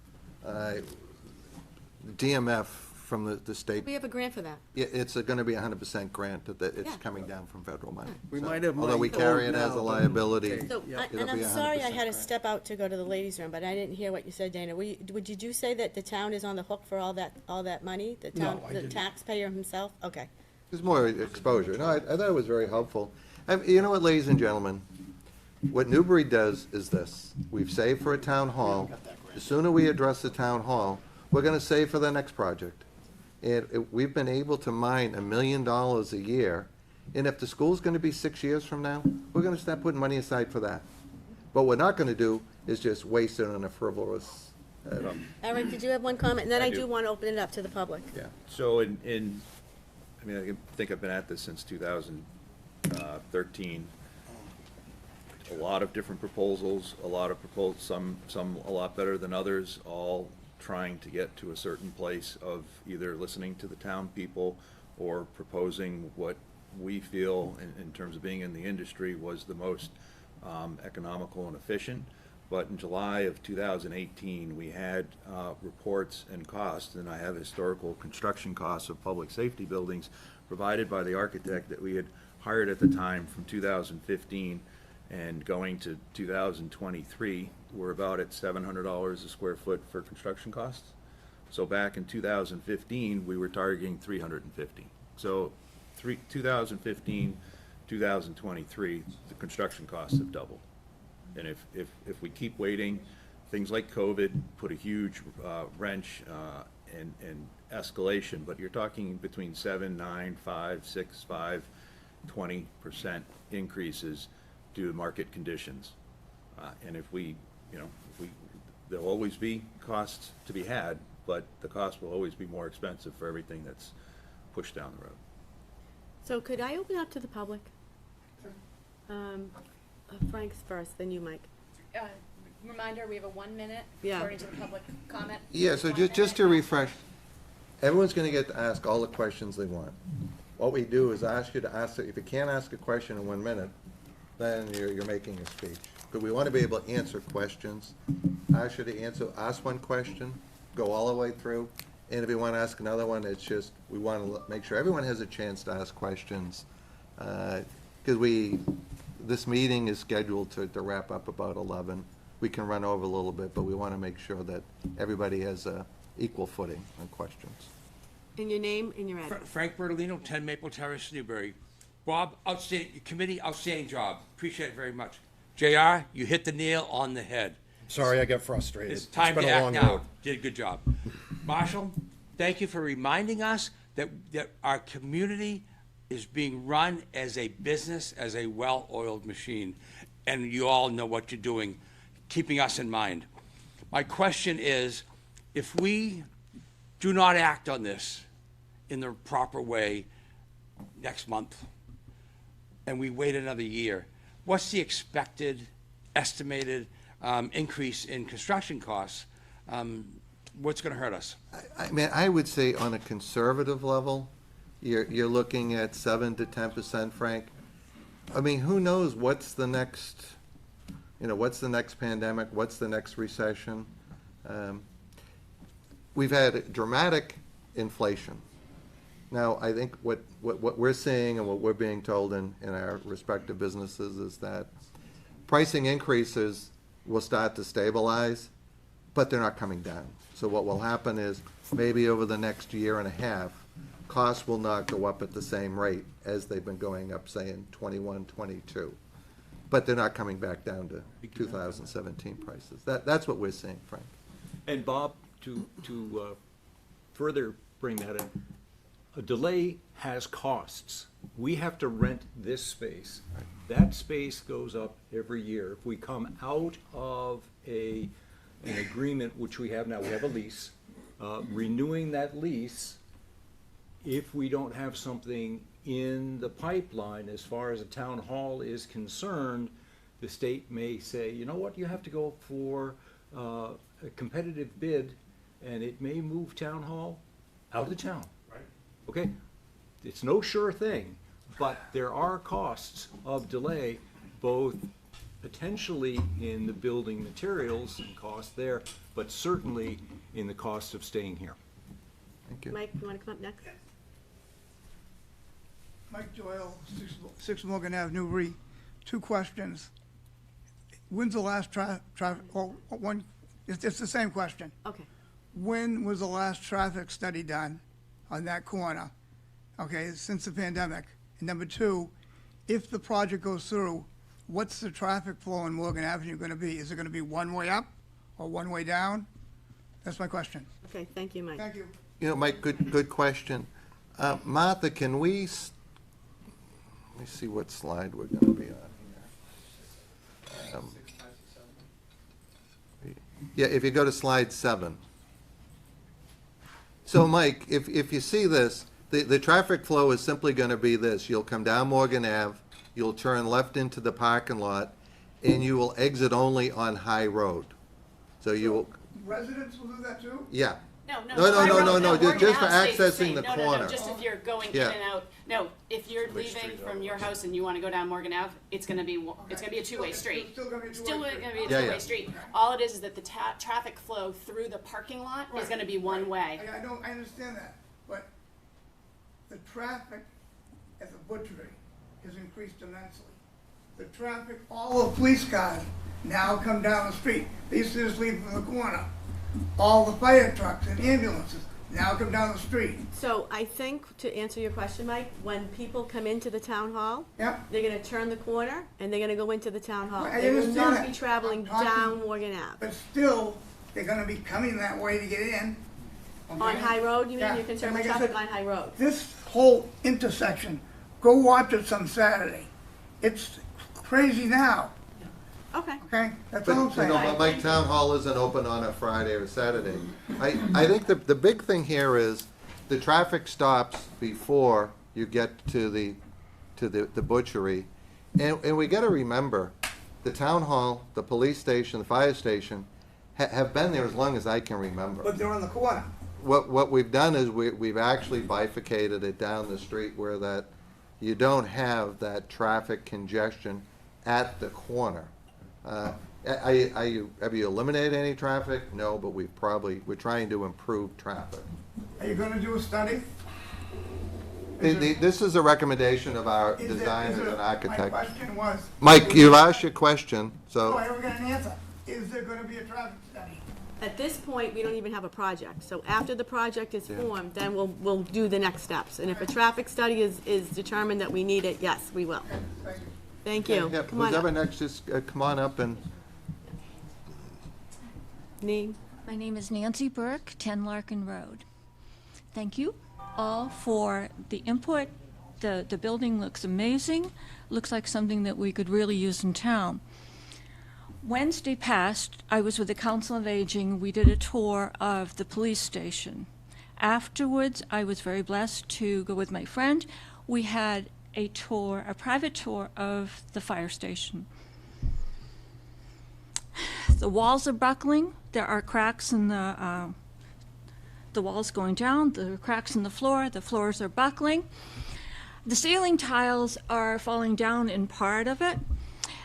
DMF from the state, We have a grant for that. it's going to be a 100% grant, that it's Yeah. coming down from federal money. We So, might have although we money carry it owed as now, a but- liability. So, Yeah. It'll and I'm be sorry I 100% had to grant. step out to go to the ladies' room, but I didn't hear what you said, Dana. Did you say that the town is on the hook for all that money? The town, No, I the didn't. taxpayer himself? Okay. There's more exposure. No, I thought it was very helpful. You know what, ladies and gentlemen? What Newbury does is this. We've saved for a town hall. The sooner we address the town hall, we're gonna save for the next project. And we've been able to mine $1 million a year. And if the school's gonna be 6 years from now, we're gonna start putting money aside for that. What we're not gonna do is just waste it on a frivolous, Eric, did you have one comment? And then I I do. do want to open it up to the public. Yeah, so I think I've been at this since 2013. A lot of different proposals, some a lot better than others, all trying to get to a certain place of either listening to the town people or proposing what we feel in terms of being in the industry was the most economical and efficient. But in July of 2018, we had reports and costs, and I have historical construction costs of public safety buildings provided by the architect that we had hired at the time from 2015 and going to 2023, we're about at $700 a square foot for construction costs. So back in 2015, we were targeting 350. So 2015, 2023, the construction costs have doubled. And if we keep waiting, things like COVID put a huge wrench and escalation, but you're talking between 7, 9, 5, 6, 5, 20% increases due to market conditions. And there'll always be costs to be had, but the cost will always be more expensive for everything that's pushed down the road. So could I open up to the public? Frank's first, then you, Mike. Reminder, we have a 1 minute Yeah. according to the public comment. Yeah, so just to refresh, everyone's gonna get to ask all the questions they want. What we do is ask you to ask, if you can't ask a question in 1 minute, then you're making a speech. But we wanna be able to answer questions. Ask you to ask one question, go all the way through, and if you wanna ask another one, it's just, we wanna make sure everyone has a chance to ask questions. Because this meeting is scheduled to wrap up about 11. We can run over a little bit, but we want to make sure that everybody has equal footing on questions. And your name and your address. Frank Bertolino, 10 Maple Terrace, Newbury. Bob, outstanding, committee, outstanding job. Appreciate it very much. JR, you hit the nail on the head. Sorry, I get frustrated. It's time been to a act long now. road. Did a good job. Marshall, thank you for reminding us that our community is being run as a business, as a well-oiled machine. And you all know what you're doing, keeping us in mind. My question is, if we do not act on this in the proper way next month, and we wait another year, what's the expected, estimated increase in construction costs? What's going to hurt us? I mean, I would say on a conservative level, you're looking at 7 to 10%, Frank. I mean, who knows what's the next pandemic, what's the next recession? We've had dramatic inflation. Now, I think what we're seeing and what we're being told in our respective businesses is that pricing increases will start to stabilize, but they're not coming down. So what will happen is maybe over the next year and a half, costs will not go up at the same rate as they've been going up, say, in 21, 22. but they're not coming back down to 2017 prices. That's what we're seeing, Frank. And Bob, to further bring that in, a delay has costs. We have to rent this space. That space goes up every year. If we come out of an agreement, which we have now, we have a lease, renewing that lease, if we don't have something in the pipeline as far as a town hall is concerned, the state may say, you know what, you have to go for a competitive bid, and it may move town hall out of the town. Right. Okay? It's no sure thing, but there are costs of delay, both potentially in the building materials and cost there, but certainly in the cost of staying here. Thank you. Mike, you wanna come up next? Mike Doyle, 6 Morgan Ave, Newbury. 2 questions. When's the last traffic, one, it's the same question. Okay. When was the last traffic study done on that corner? Okay, since the pandemic. And number 2, if the project goes through, what's the traffic flow in Morgan Avenue gonna be? Is it gonna be one way up or one way down? That's my question. Okay, thank you, Mike. Thank you. You know, Mike, good question. Martha, can we, let me see what slide we're gonna be on here. Yeah, if you go to slide 7. So, Mike, if you see this, the traffic flow is simply gonna be this. You'll come down Morgan Ave, you'll turn left into the parking lot, and you will exit only on High Road. So you will, Residents will do that too? yeah. No, Just for accessing the corner. Just if you're going in Yeah. and out. No, if you're leaving from your house and you wanna go down Morgan Ave, it's gonna be a two-way street. Still gonna be a Still two-way gonna street. be a Yeah, two-way yeah. street. All it is that the traffic flow through the parking lot is gonna be one way. I understand that, but the traffic at the butchery has increased immensely. The traffic, all the police cars now come down the street. They used to just leave from the corner. All the fire trucks and ambulances now come down the street. So I think, to answer your question, Mike, when people come into the town hall, Yep. they're gonna turn the corner and they're gonna go into the town hall. I They will understand not that. be traveling I'm talking- down Morgan Ave. But still, they're gonna be coming that way to get in. On okay? High Road, you mean? Yeah. You're concerned And with like I traffic said, on High Road? This whole intersection, go watch it some Saturday. It's crazy now, Okay. okay? That's But, all I'm you saying. know, but Mike, Town Hall isn't open on a Friday or Saturday. I think the big thing here is the traffic stops before you get to the butchery. And we gotta remember, the Town Hall, the police station, the fire station have been there as long as I can remember. But they're on the corner. What we've done is we've actually bifurcated it down the street where that you don't have that traffic congestion at the corner. Have you eliminated any traffic? No, but we're trying to improve traffic. Are you gonna do a study? This is a recommendation of our Is it- designers is it- and architects. My question was. Mike, you asked your question, Oh, so, I never got an answer. Is there gonna be a traffic study? At this point, we don't even have a project. So after the project is formed, then we'll do the next steps. And if a traffic study is determined that we need it, yes, we will. Thank you. Thank you. yeah, Come on whoever up. next, just come on up and, Name? My name is Nancy Burke, 10 Larkin Road. Thank you all for the input. The building looks amazing, looks like something that we could really use in town. Wednesday past, I was with the Council of Aging. We did a tour of the police station. Afterwards, I was very blessed to go with my friend. We had a tour, a private tour of the fire station. The walls are buckling. There are cracks in the walls going down, the cracks in the floors are buckling. The ceiling tiles are falling down in part of it.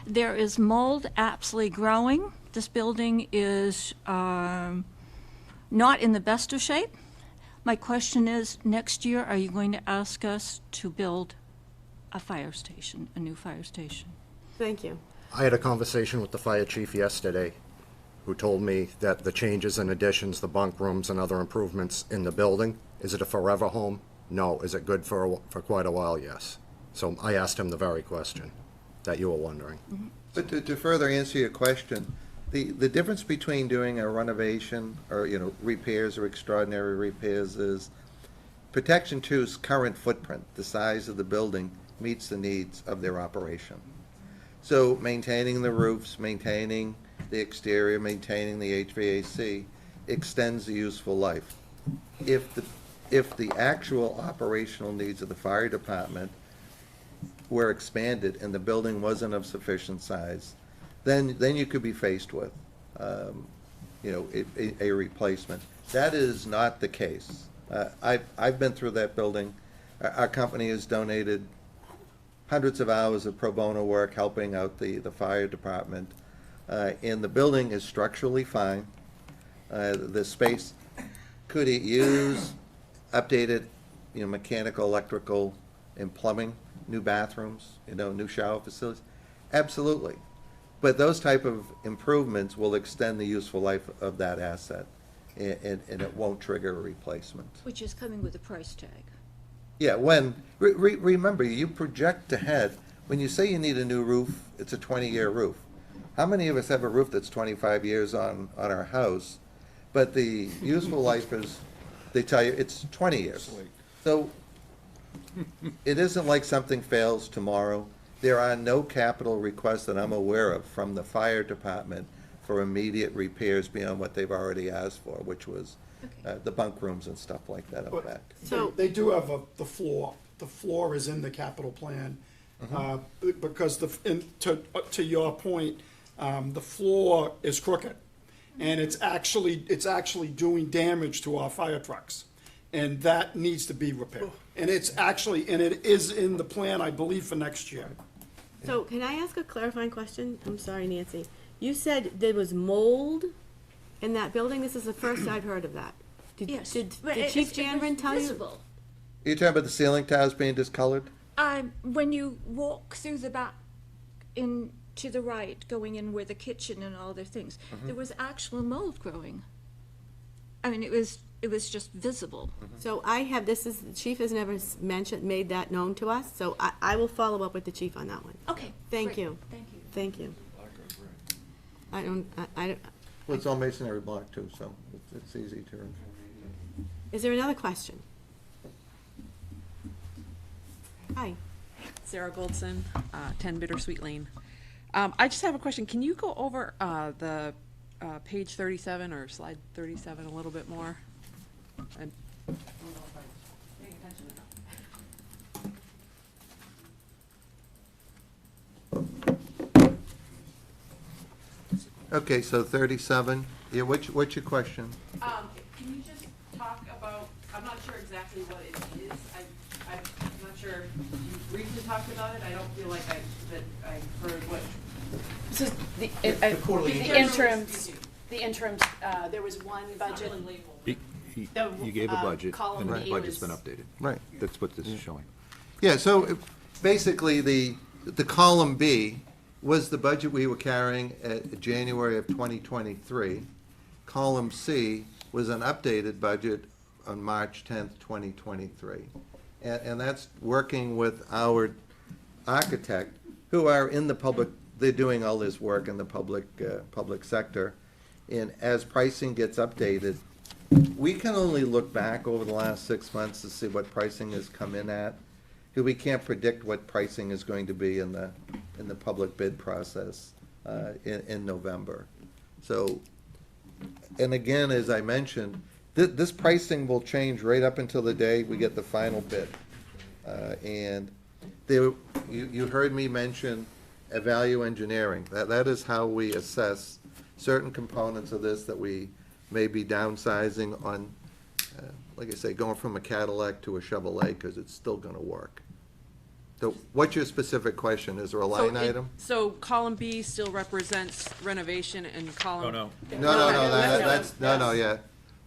There is mold absolutely growing. This building is not in the best of shape. My question is, next year, are you going to ask us to build a fire station, a new fire station? Thank you. I had a conversation with the fire chief yesterday, who told me that the changes and additions, the bunk rooms and other improvements in the building, is it a forever home? No. Is it good for quite a while? Yes. So I asked him the very question. that you were wondering. But to further answer your question, the difference between doing a renovation or, repairs or extraordinary repairs is Protection Two's current footprint, the size of the building, meets the needs of their operation. So maintaining the roofs, maintaining the exterior, maintaining the HVAC extends the useful life. If the actual operational needs of the fire department were expanded and the building wasn't of sufficient size, then you could be faced with, a replacement. That is not the case. I've been through that building. Our company has donated hundreds of hours of pro bono work helping out the fire department. And the building is structurally fine. The space, could it use updated, mechanical, electrical, and plumbing, new bathrooms, new shower facilities? Absolutely. But those type of improvements will extend the useful life of that asset, and it won't trigger a replacement. Which is coming with a price tag. Yeah, remember, you project ahead. When you say you need a new roof, it's a 20-year roof. How many of us have a roof that's 25 years on our house, but the useful life is, they tell you, it's 20 years. So it isn't like something fails tomorrow. There are no capital requests that I'm aware of from the fire department for immediate repairs beyond what they've already asked for, which was the bunk rooms and stuff like that up But back. So- They do have the floor. The floor is in the capital plan. Because to your point, the floor is crooked. And it's actually doing damage to our fire trucks. And that needs to be repaired. And it is in the plan, I believe, for next year. So can I ask a clarifying question? I'm sorry, Nancy. You said there was mold in that building? This is the first I've heard of that. Yes. Did But Chief it was Janvin tell you? visible. Are you talking about the ceiling tiles being discolored? When you walk through the back in to the right, going in where the kitchen and all their things, there was actual mold growing. I mean, it was just visible. So the chief has never made that known to us, so I will follow up with the chief on that one. Okay. Thank great. you. Thank you. Thank you. I don't, Well, it's all masonry block too, so it's easy to. is there another question? Hi. Sarah Goldson, 10 Bittersweet Lane. I just have a question. Can you go over the page 37 or slide 37 a little bit more? And Okay, so 37, yeah, what's your question? can you just talk about, I'm not sure exactly what it is. I'm not sure, you briefly talked about it. I don't feel like I heard what. This is the interims, there was one budget. You gave a budget, column and the B budget's was- been updated. Right. That's what this is showing. Yeah, so basically, the column B was the budget we were carrying at January of 2023. Column C was an updated budget on March 10th, 2023. And that's working with our architect, who are in the public, they're doing all this work in the public sector. And as pricing gets updated, we can only look back over the last 6 months to see what pricing has come in at. Because we can't predict what pricing is going to be in the public bid process in November. So, and again, as I mentioned, this pricing will change right up until the day we get the final bid. And you heard me mention value engineering. That is how we assess certain components of this that we may be downsizing on, like I say, going from a Cadillac to a Chevrolet, because it's still gonna work. So what's your specific question? Is there a line item? So column B still represents renovation and column. No, yeah.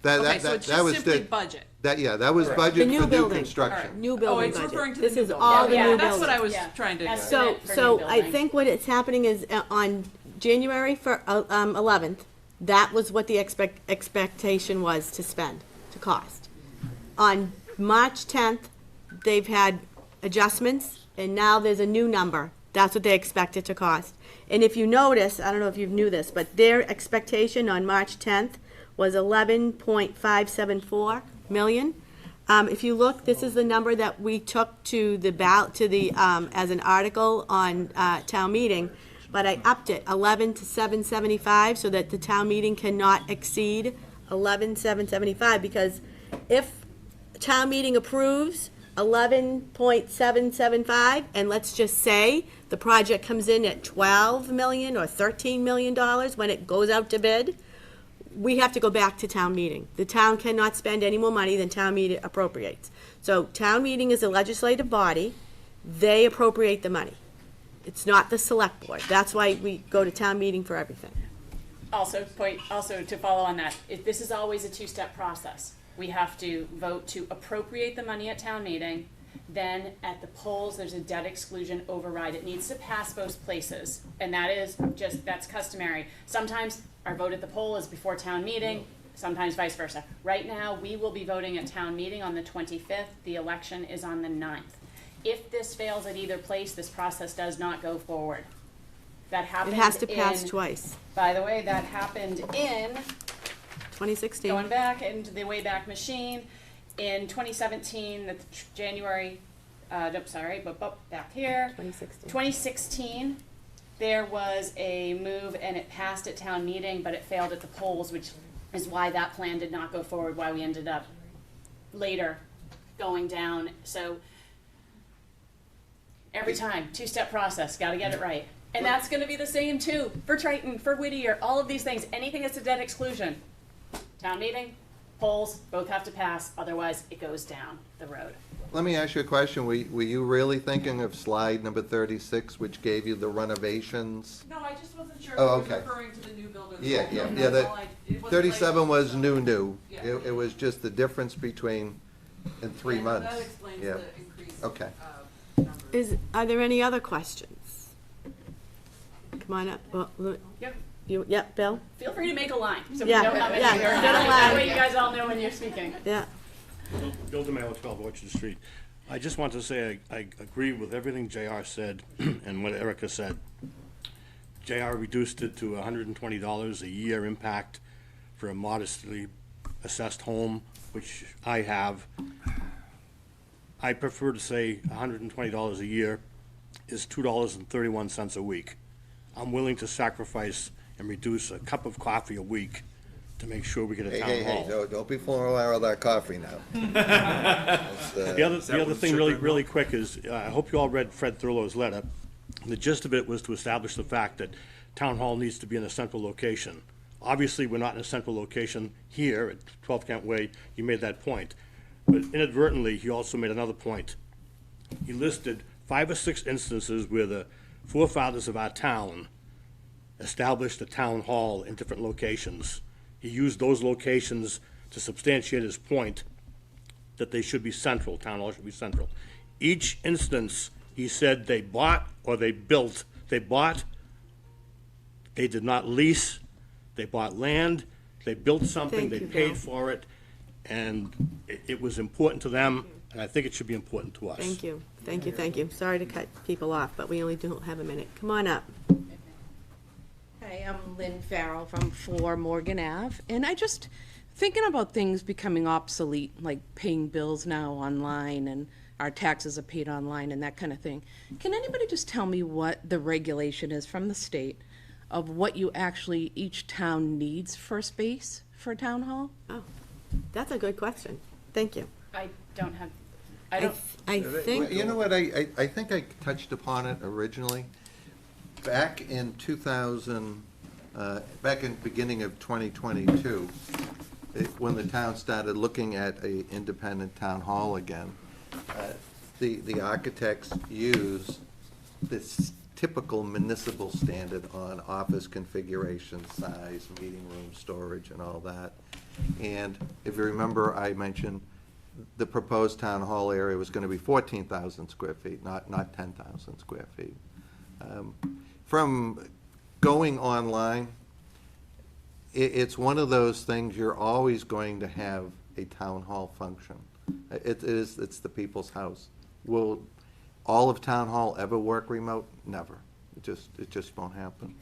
Okay, so it's just simply budget. That was The budget new for new building. construction. New Oh, building it's budget. referring to This the new is building. all the new building. That's what I was trying to. So, I think what is happening is on January 11th, that was what the expectation was to spend, to cost. On March 10th, they've had adjustments, and now there's a new number That's what they expect it to cost. And if you notice, I don't know if you knew this, but their expectation on March 10th was 11.574 million. If you look, this is the number that we took to the as an article on town meeting, but I upped it 11 to 775 so that the town meeting cannot exceed 11,775, because if town meeting approves 11.775, and let's just say the project comes in at 12 million or 13 million dollars when it goes out to bid, we have to go back to town meeting. The town cannot spend any more money than town meeting appropriates. So town meeting is a legislative body. They appropriate the money. It's not the select board. That's why we go to town meeting for everything. Also to follow on that, this is always a two-step process. We have to vote to appropriate the money at town meeting. Then at the polls, there's a debt exclusion override. It needs to pass both places, and that's customary. Sometimes our vote at the poll is before town meeting, sometimes vice versa. Right now, we will be voting at town meeting on the 25th. The election is on the 9th. If this fails at either place, this process does not go forward. That happened It has to pass twice. By the way, that happened in 2016. going back into the Wayback Machine. In 2017, the January, back here. 2016, there was a move and it passed at town meeting, but it failed at the polls, which is why that plan did not go forward, why we ended up later going down. So every time, two-step process, gotta get it right. And that's gonna be the same too, for Triton, for Whittier, all of these things, anything that's a debt exclusion. Town meeting, polls, both have to pass, otherwise it goes down the road. Let me ask you a question. Were you really thinking of slide number 36, which gave you the renovations? No, I just wasn't sure if Oh, you okay. were referring to the new building. Yeah. That's all it wasn't 37 like- was new. Yeah. It was just the difference between, in 3 Yeah, months. That explains Yeah. the increase. Okay. Are there any other questions? Come on up. Well, Yep. Yep, Bill? Feel free to make a line, so we Yeah, know how many yeah, are. get a That line. way you guys all know when you're speaking. Yeah. Bill DeMaio, 12 Orchard Street. I just want to say I agree with everything JR said and what Erica said. JR reduced it to $120 a year impact for a modestly assessed home, which I have. I prefer to say $120 a year is $2.31 a week. I'm willing to sacrifice and reduce a cup of coffee a week to make sure we get a town hall. Don't be fooling around with that coffee now. The other thing really quick is, I hope you all read Fred Thurlow's letter. The gist of it was to establish the fact that town hall needs to be in a central location. Obviously, we're not in a central location here at 12 Kent Way. You made that point. But inadvertently, he also made another point. He listed 5 or 6 instances where the forefathers of our town established a town hall in different locations. He used those locations to substantiate his point that they should be central, town hall should be central. Each instance, he said they bought or they built. They bought, they did not lease, they bought land, they built something, they Thank you, paid Bill. for it, and it was important to them, and I think it should be important to us. Thank you. Sorry to cut people off, but we only don't have a minute. Come on up. Hi, I'm Lynn Farrell from 4 Morgan Ave, and I just thinking about things becoming obsolete, like paying bills now online and our taxes are paid online and that kind of thing. Can anybody just tell me what the regulation is from the state of what you actually, each town needs for space for a town hall? Oh, that's a good question. Thank you. I don't have, I think. You know what, I think I touched upon it originally. Back in 2000, back in beginning of 2022, when the town started looking at a independent town hall again, the architects use this typical municipal standard on office configuration, size, meeting room, storage, and all that. And if you remember, I mentioned the proposed town hall area was going to be 14,000 square feet, not 10,000 square feet. From going online, it's one of those things you're always going to have a town hall function. It's the people's house. all of town hall ever work remote? Never. It just won't happen.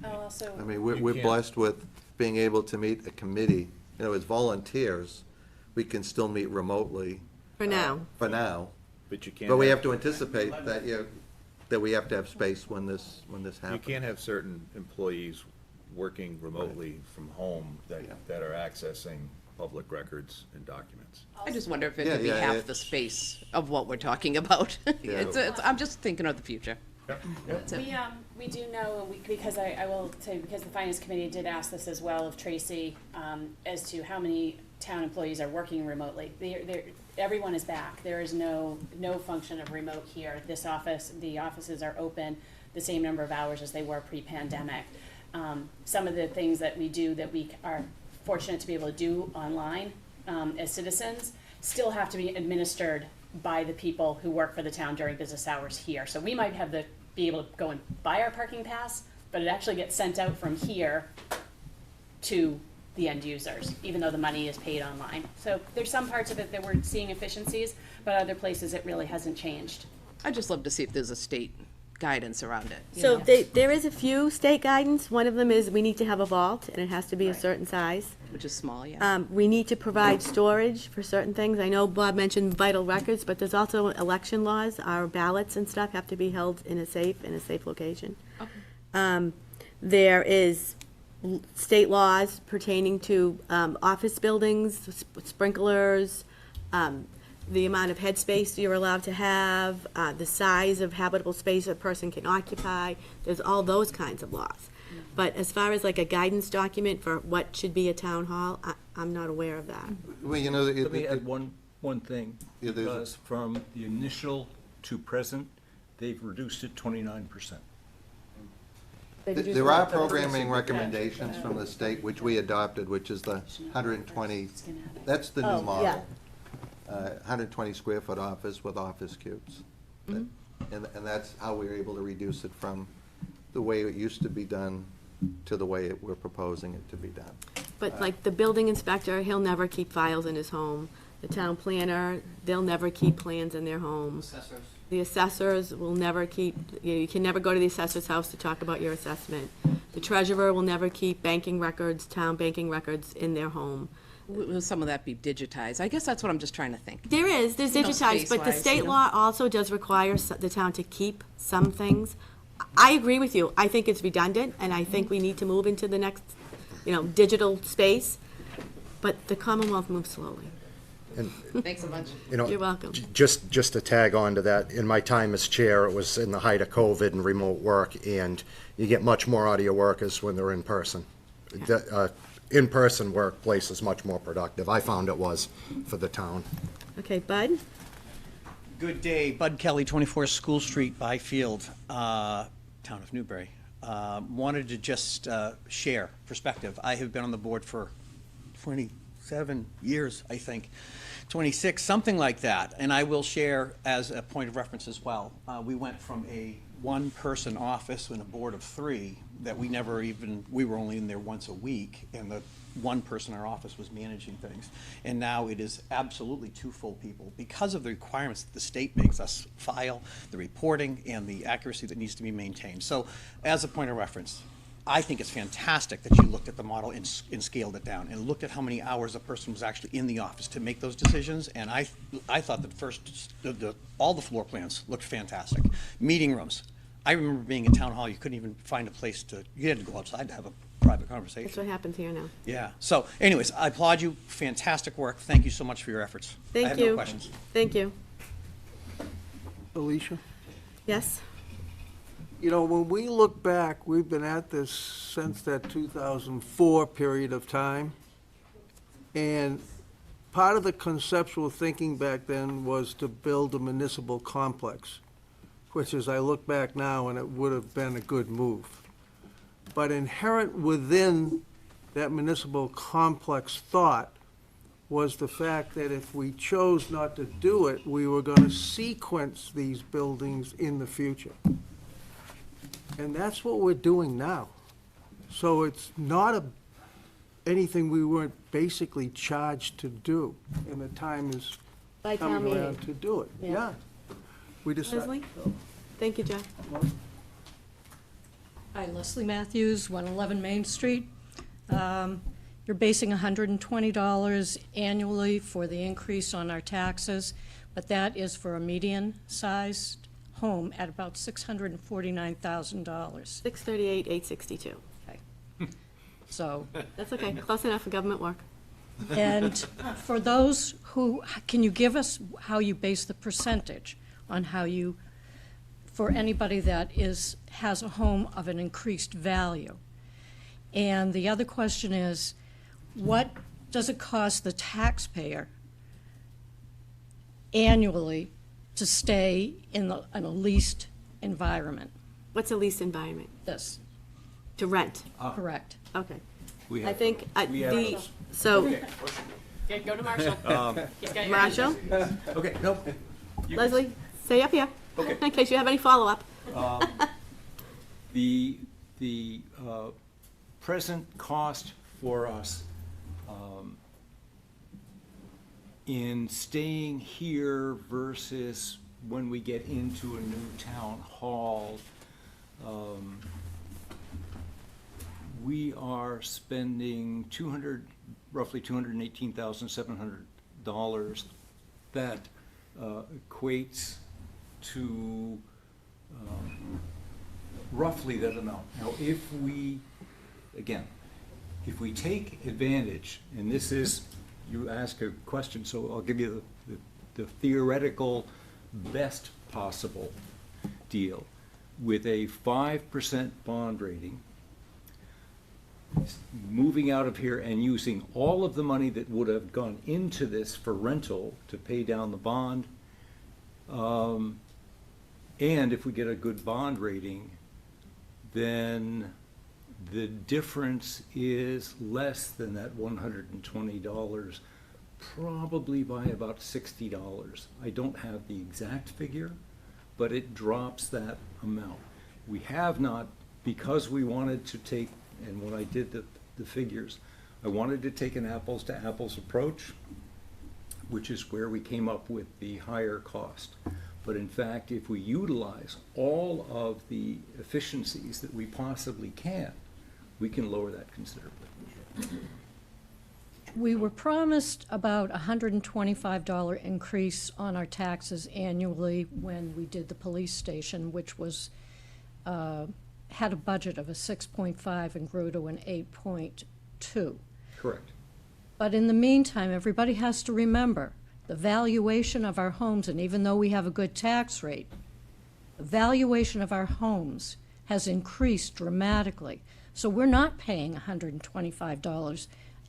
Also, I mean, we're blessed with being able to meet a committee, you know, as volunteers, we can still meet remotely. For now. For now. But you can't. But we have- have to anticipate that, that we have to have space when this You happens. can't have certain employees working remotely from home that are accessing public records and documents. I just wonder if it Yeah, could be yeah, half it- the space of what we're talking about. I'm just thinking of the future. That's it. We do know, because I will say, because the Finance Committee did ask this as well of Tracy, as to how many town employees are working remotely. Everyone is back. There is no function of remote here. This office, the offices are open the same number of hours as they were pre-pandemic. Some of the things that we do that we are fortunate to be able to do online as citizens still have to be administered by the people who work for the town during business hours here. So we might have be able to go and buy our parking pass, but it actually gets sent out from here to the end users, even though the money is paid online. So there's some parts of it that we're seeing efficiencies, but other places it really hasn't changed. I'd just love to see if there's a state guidance around it. you So know, there is a few state guidance. One of them is we need to have a vault, and it has to be a certain size. Which is small, yeah. We need to provide storage for certain things. I know Bob mentioned vital records, but there's also election laws. Our ballots and stuff have to be held in a safe location. There is state laws pertaining to office buildings, sprinklers, the amount of headspace you're allowed to have, the size of habitable space a person can occupy. There's all those kinds of laws. But as far as like a guidance document for what should be a town hall, I'm not aware of that. Well, you know, Let me add one thing, Yeah, there's a- because from the initial to present, they've reduced it 29%. There are programming recommendations from the state, which we adopted, which is the 120, that's the Oh, new model. yeah. 120 square foot office with office cubes. And that's how we were able to reduce it from the way it used to be done to the way we're proposing it to be done. But like the building inspector, he'll never keep files in his home. The town planner, they'll never keep plans in their homes. The assessors will never keep, you can never go to the assessor's house to talk about your assessment. The treasurer will never keep banking records, town banking records in their home. Will some of that be digitized? I guess that's what I'm just trying to think. There's You know, digitized, but the space-wise, state you know? law also does require the town to keep some things. I agree with you. I think it's redundant, and I think we need to move into the next, digital space. But the Commonwealth moves slowly. And, Thanks a bunch. you know, You're welcome. Just to tag on to that, in my time as chair, it was in the height of COVID and remote work, and you get much more out of your workers when they're in person. The, in-person workplace is much more productive. I found it was for the town. Okay, Bud? Good day, Bud Kelly, 24 School Street, Byfield, town of Newbury. Wanted to just share perspective. I have been on the board for 27 years, I think, 26, something like that. And I will share as a point of reference as well. We went from a one-person office and a board of 3 that we were only in there once a week, and the one person in our office was managing things. And now it is absolutely 2 full people because of the requirements that the state makes us file, the reporting, and the accuracy that needs to be maintained. So as a point of reference, I think it's fantastic that you looked at the model and scaled it down and looked at how many hours a person was actually in the office to make those decisions. And I thought that all the floor plans looked fantastic. Meeting rooms. I remember being in town hall, you couldn't even find a place you had to go outside to have a private conversation. That's what happens here now. Yeah. So anyways, I applaud you. Fantastic work. Thank you so much for your efforts. Thank I have you. no questions. Thank you. Alicia? Yes? You know, when we look back, we've been at this since that 2004 period of time. And part of the conceptual thinking back then was to build a municipal complex, which as I look back now, and it would have been a good move. But inherent within that municipal complex thought was the fact that if we chose not to do it, we were going to sequence these buildings in the future. And that's what we're doing now. So it's not anything we weren't basically charged to do, and the time is By town coming around meeting. to do it. Yeah. Yeah. We decided. Leslie? Thank you, Joe. Hi, Leslie Matthews, 111 Main Street. You're basing $120 annually for the increase on our taxes, but that is for a median-sized home at about $649,000. 638, 862. Okay. So. That's okay, close enough for government work. And for those who, can you give us how you base the percentage on how you, for anybody that has a home of an increased value? And the other question is, what does it cost the taxpayer annually to stay in a leased environment? What's a leased environment? This. To rent? Correct. Okay. We I have think, we have the, those. so, Okay, go to Marshall. He's got your Marshall? Okay, nope. Leslie, stay up here. Okay. In case you have any follow-up. The present cost for us in staying here versus when we get into a new town hall, we are spending roughly $218,700. That equates to roughly that amount. Now, if we take advantage, and this is, you ask a question, so I'll give you the theoretical best possible deal. With a 5% bond rating, moving out of here and using all of the money that would have gone into this for rental to pay down the bond, and if we get a good bond rating, then the difference is less than that $120, probably by about $60. I don't have the exact figure, but it drops that amount. We have not, because we wanted to take, and when I did the figures, I wanted to take an apples to apples approach, which is where we came up with the higher cost. But in fact, if we utilize all of the efficiencies that we possibly can, we can lower that considerably. We were promised about a $125 increase on our taxes annually when we did the police station, which was, had a budget of a 6.5 and grew to an 8.2. Correct. But in the meantime, everybody has to remember, the valuation of our homes, and even though we have a good tax rate, the valuation of our homes has increased dramatically. So we're not paying $125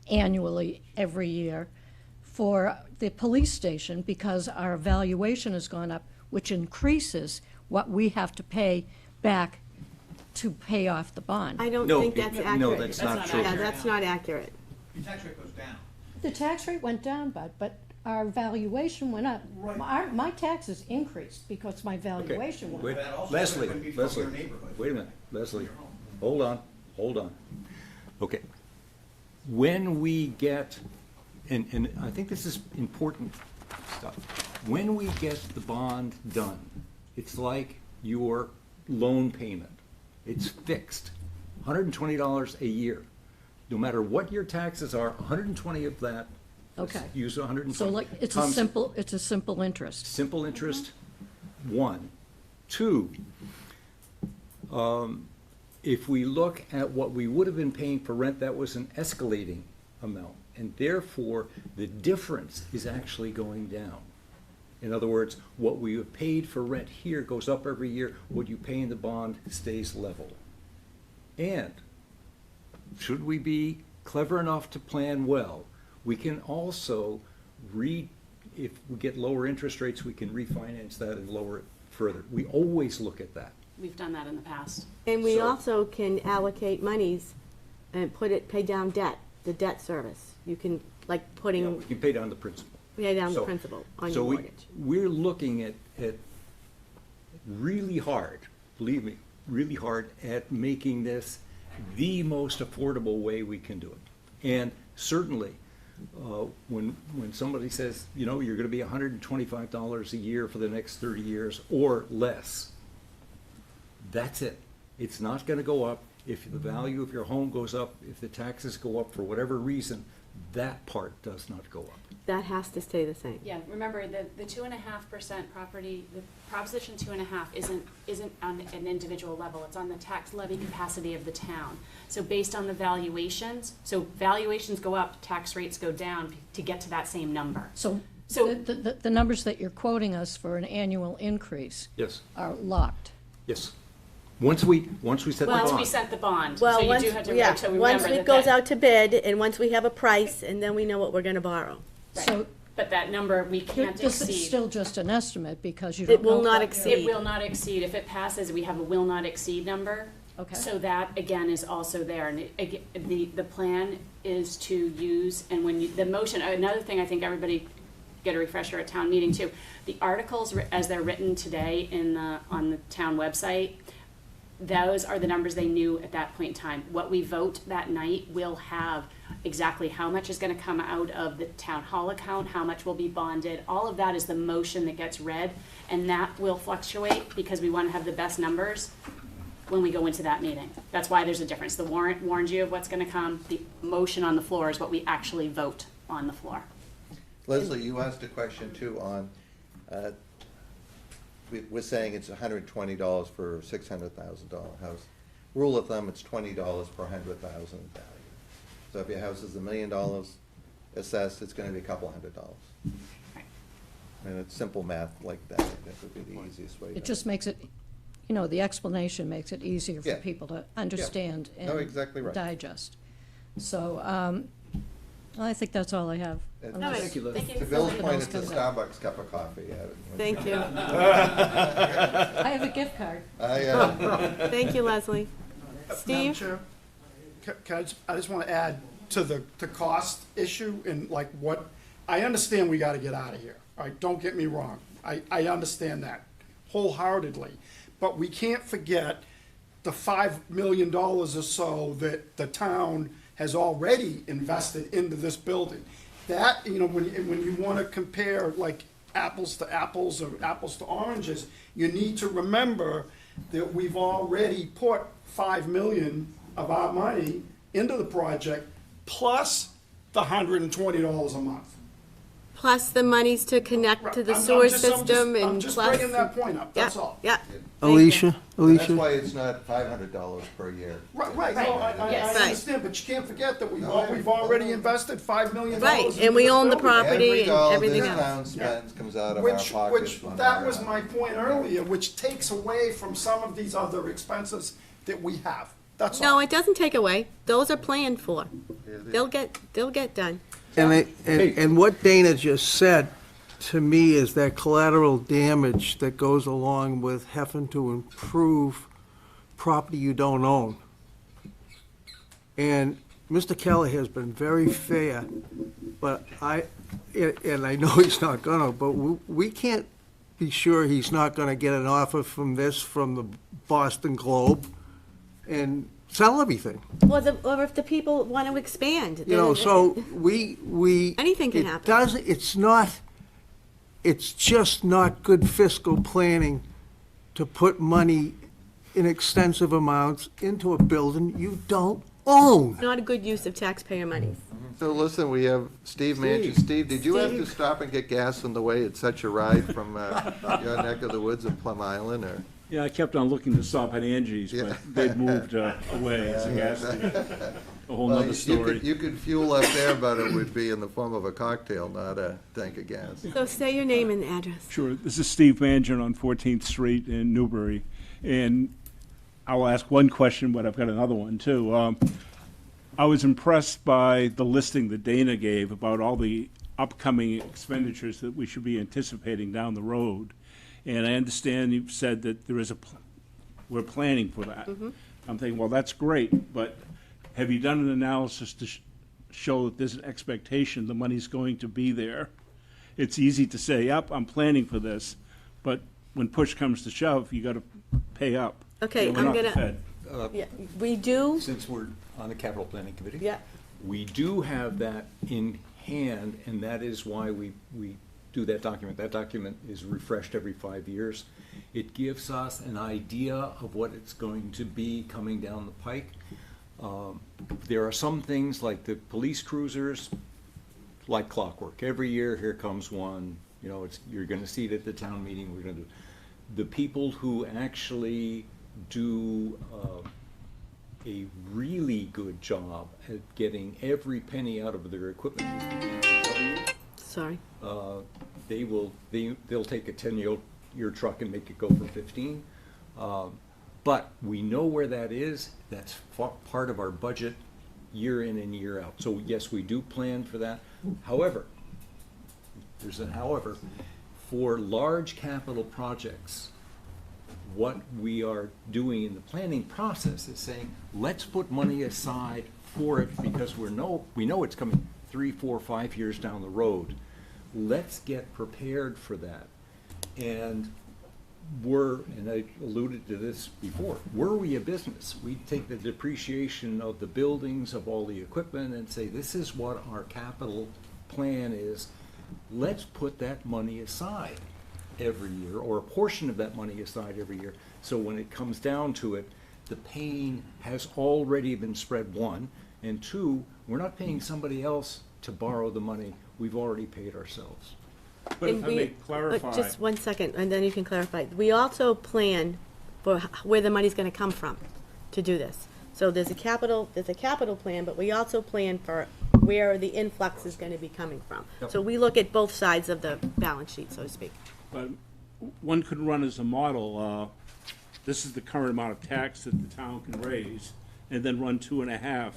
annually every year for the police station because our valuation has gone up, which increases what we have to pay back to pay off the bond. I don't No, think that's accurate. no, that's not true. Yeah, that's not accurate. Your tax rate goes down. The tax rate went down, Bud, but our valuation went up. My taxes increased because my valuation went Wait, up. Leslie, wait a minute, Leslie, hold on. Okay. When we get, and I think this is important stuff, when we get the bond done, it's like your loan payment. It's fixed, $120 a year. No matter what your taxes are, 120 of that, Okay. use 120. So like, it's a comes- simple interest. Simple interest, one. Two, if we look at what we would have been paying for rent, that was an escalating amount. And therefore, the difference is actually going down. In other words, what we have paid for rent here goes up every year. What you pay in the bond stays level. And should we be clever enough to plan well, we can also if we get lower interest rates, we can refinance that and lower it further. We always look at that. We've done that in the past. And we also can allocate monies and pay down debt, the debt service. You can, like Yeah, putting, we can pay down the principal. pay down the So- principal on so your we- mortgage. We're looking at really hard, believe me, really hard at making this the most affordable way we can do it. And certainly, when somebody says, you know, you're gonna be $125 a year for the next 30 years or less, that's it. It's not gonna go up. If the value of your home goes up, if the taxes go up for whatever reason, that part does not go up. That has to stay the same. Yeah, remember, the 2.5% property, the Proposition 2.5 isn't on an individual level, it's on the tax levy capacity of the town. So based on the valuations, so valuations go up, tax rates go down to get to that same number. So So- the numbers that you're quoting us for an annual increase Yes. are locked. Yes. Once we set the bond. Once we set the bond, Well, so you once, do have to yeah, remember once that it goes that- out to bid, and once we have a price, and then we know what we're gonna borrow. So But that number, we can't this is exceed. still just an estimate because you don't It know. will not what- exceed. It will not exceed. If it passes, we have a will not exceed number. Okay. So that, again, is also there. And the plan is to use, and when you, the motion, another thing I think everybody get a refresher at town meeting too. The articles, as they're written today on the town website, those are the numbers they knew at that point in time. What we vote that night will have exactly how much is gonna come out of the town hall account, how much will be bonded. All of that is the motion that gets read, and that will fluctuate because we wanna have the best numbers when we go into that meeting. That's why there's a difference. The warrant warns you of what's gonna come. The motion on the floor is what we actually vote on the floor. Leslie, you asked a question too on, we're saying it's $120 for a $600,000 house. Rule of thumb, it's $20 per 100,000 value. So if your house is $1 million assessed, it's gonna be a couple $100. And it's simple math like that. That would be the easiest way. It just makes it, you know, the explanation makes it easier for Yeah. people to understand No, and exactly right. digest. So, I think that's all I have. Unless- Thank you, Leslie. To Bill's Something point, else it's a comes up. Starbucks cup of coffee. Thank you. I have a gift card. Thank you, Leslie. Madam Steve? Chair, I just want to add to the cost issue and like what, I understand we got to get out of here. All right, don't get me wrong. I understand that wholeheartedly. But we can't forget the $5 million or so that the town has already invested into this building. That, you know, when you want to compare like apples to apples or apples to oranges, you need to remember that we've already put $5 million of our money into the project, plus the $120 a month. Plus the monies to connect to the I'm sewer just- system I'm and just plus. bringing that point up, that's Yeah, all. Yeah. Alicia, That's why it's not $500 per year. Right, no, I Yes. understand, but you can't forget that we've already invested $5 million. Right, into and we this own the building. property Every and dollar everything this else. town spends comes out of our Which, pockets. when that we're, was my point earlier, which takes away from some of these other expenses that we have. That's all. No, it doesn't take away. Those are planned for. They'll get done. And what Dana just said to me is that collateral damage that goes along with having to improve property you don't own. And Mr. Kelly has been very fair, but and I know he's not gonna, but we can't be sure he's not gonna get an offer from the Boston Globe and sell everything. Or if the people want to expand. You know, then- so we. Anything can it happen. doesn't, it's just not good fiscal planning to put money in extensive amounts into a building you don't own. Not a good use of taxpayer money. So listen, we have Steve Manchin. Steve, did you have to stop and get gas on the way? It's such a ride from your neck of the woods of Plum Island, or? Yeah, I kept on looking to stop at Angie's, but they'd moved away. It's a gas station. A whole Well, nother story. You could fuel up there, but it would be in the form of a cocktail, not a tank of gas. So say your name and address. Sure. This is Steve Mangin on 14th Street in Newbury. And I'll ask one question, but I've got another one, too. I was impressed by the listing that Dana gave about all the upcoming expenditures that we should be anticipating down the road. And I understand you've said that there is we're planning for that. I'm thinking, well, that's great, but have you done an analysis to show that there's an expectation the money's going to be there? It's easy to say, yep, I'm planning for this, but when push comes to shove, you gotta pay up. Okay, We're I'm not the gonna, Fed. yeah, we do, Since we're on the capital planning committee. yeah, We do have that in hand, and that is why we do that document. That document is refreshed every 5 years. It gives us an idea of what it's going to be coming down the pike. There are some things like the police cruisers, like clockwork. Every year, here comes one. You know, you're going to see it at the town meeting. We're going to do. The people who actually do a really good job at getting every penny out of their equipment is the DPW. Sorry. They'll take a 10-year truck and make it go for 15. But we know where that is. That's part of our budget year in and year out. So yes, we do plan for that. However, there's a however, for large capital projects, what we are doing in the planning process is saying, let's put money aside for it because we know it's coming 3, 4, 5 years down the road. Let's get prepared for that. And I alluded to this before, were we a business, we'd take the depreciation of the buildings, of all the equipment, and say, this is what our capital plan is. Let's put that money aside every year, or a portion of that money aside every year. So when it comes down to it, the pain has already been spread, one, and two, we're not paying somebody else to borrow the money. We've already paid ourselves. But if And I may clarify. Just 1 second, and then you can clarify. We also plan for where the money's gonna come from to do this. So there's a capital plan, but we also plan for where the influx is gonna be coming from. Yep. So we look at both sides of the balance sheet, so to speak. But one could run as a model, this is the current amount of tax that the town can raise, and then run 2.5,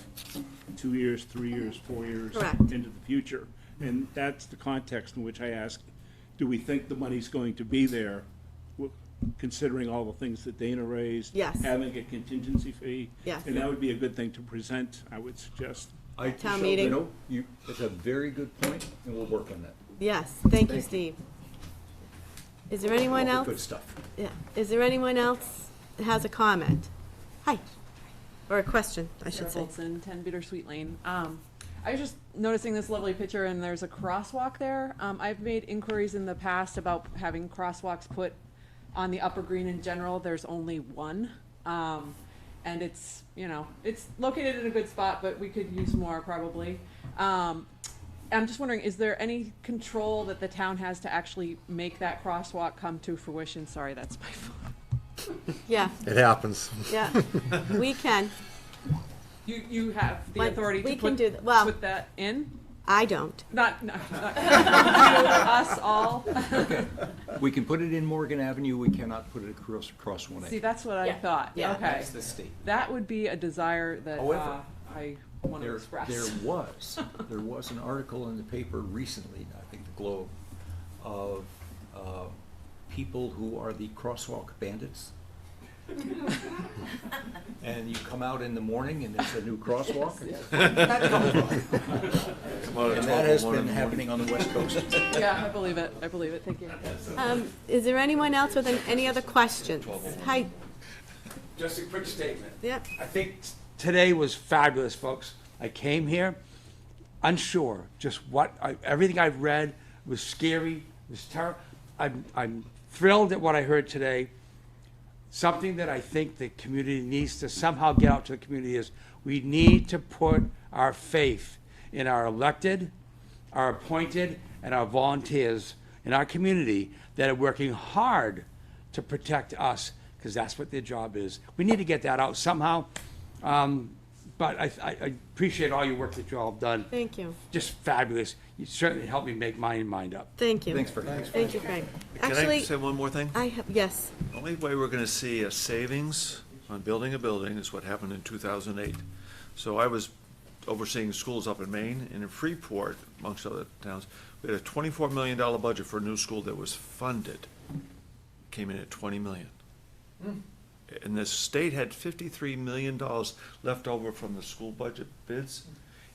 2 years, 3 years, 4 years Correct. into the future. And that's the context in which I ask, do we think the money's going to be there, considering all the things that Dana raised? Yes. Having a contingency fee? Yes. And that would be a good thing to present, I would suggest. Town meeting. It's a very good point, and we'll work on that. Yes, thank you, Steve. Is there anyone All the else? good stuff. Yeah, is there anyone else that has a comment? Hi, or a question, I should say. Sarah Bolton, 10 Bittersweet Lane. I was just noticing this lovely picture, and there's a crosswalk there. I've made inquiries in the past about having crosswalks put on the Upper Green in general. There's only one. And it's, it's located in a good spot, but we could use more probably. I'm just wondering, is there any control that the town has to actually make that crosswalk come to fruition? Sorry, that's my phone. Yeah. It happens. Yeah, we can. You have the Like, authority we to can put, do that. Well, put that in? I don't. Not you, us all. We can put it in Morgan Avenue, we cannot put it across 1A. See, that's what I thought. Yeah. Okay. That's the state. That would be a desire that However, I want to express. There was an article in the paper recently, I think the Globe, of people who are the crosswalk bandits. And you come out in the morning and there's a new crosswalk. And that has been happening on the West Coast. Yeah, I believe it. Thank you. Is there anyone else with any other questions? Hi, Just a quick statement. Yep. I think today was fabulous, folks. I came here unsure, just everything I've read was scary, was terrible. I'm thrilled at what I heard today. Something that I think the community needs to somehow get out to the community is we need to put our faith in our elected, our appointed, and our volunteers in our community that are working hard to protect us, because that's what their job is. We need to get that out somehow. But I appreciate all your work that you all have done. thank you. Just fabulous. You certainly helped me make my mind up. Thank you. Thanks, Frank. Thank you, Frank. Can I Actually, say one more thing? yes, Only way we're gonna see a savings on building a building is what happened in 2008. So I was overseeing schools up in Maine and in Freeport, amongst other towns. We had a $24 million budget for a new school that was funded. Came in at $20 million. And the state had $53 million left over from the school budget bids,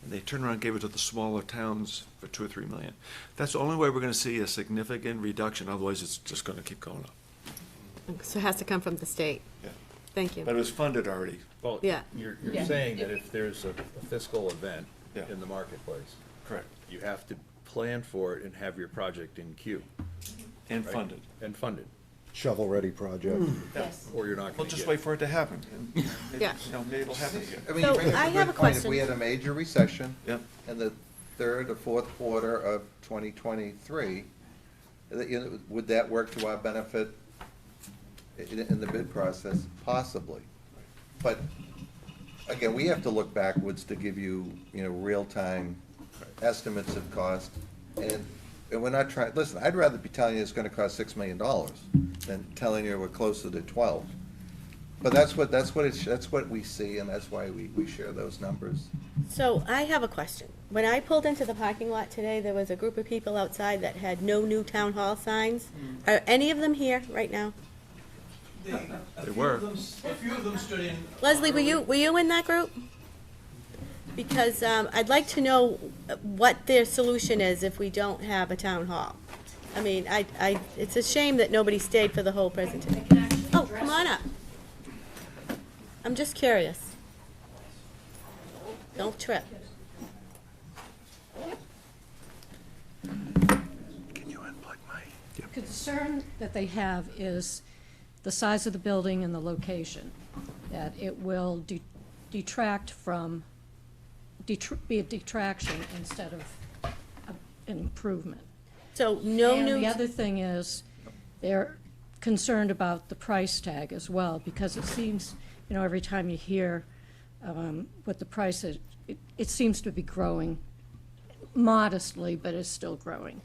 and they turned around and gave it to the smaller towns for $2 or $3 million. That's the only way we're gonna see a significant reduction, otherwise it's just gonna keep going up. so it has to come from the state. Yeah. Thank you. But it was funded already. Well, Yeah. you're Yeah. saying that if there's a fiscal event Yeah. in the marketplace, Correct. You have to plan for it and have your project in queue. And right? funded. And funded. Shovel-ready project. Yes. Or you're not We'll gonna just get wait for it to happen. And maybe, Yeah. you know, maybe it'll happen again. I mean, So, you bring up I a have good a point. If question. we had a major recession Yep. in the third or fourth quarter of 2023, would that work to our benefit in the bid process? Possibly. But again, we have to look backwards to give you, real-time estimates of cost. And we're not trying, listen, I'd rather be telling you it's gonna cost $6 million than telling you we're closer to 12. But that's what we see, and that's why we share those numbers. So I have a question. When I pulled into the parking lot today, there was a group of people outside that had no new town hall signs. Are any of them here right now? They were. A few of them stood in. Leslie, were you in that group? Because I'd like to know what their solution is if we don't have a town hall. I mean, it's a shame that nobody stayed for the whole presentation. Oh, come on up. I'm just curious. Don't trip. Concern that they have is the size of the building and the location, that it will detract from, be a detraction instead of an improvement. So no And new. the other thing is, they're concerned about the price tag as well, because it seems, every time you hear what the price is, it seems to be growing modestly, but it's still growing.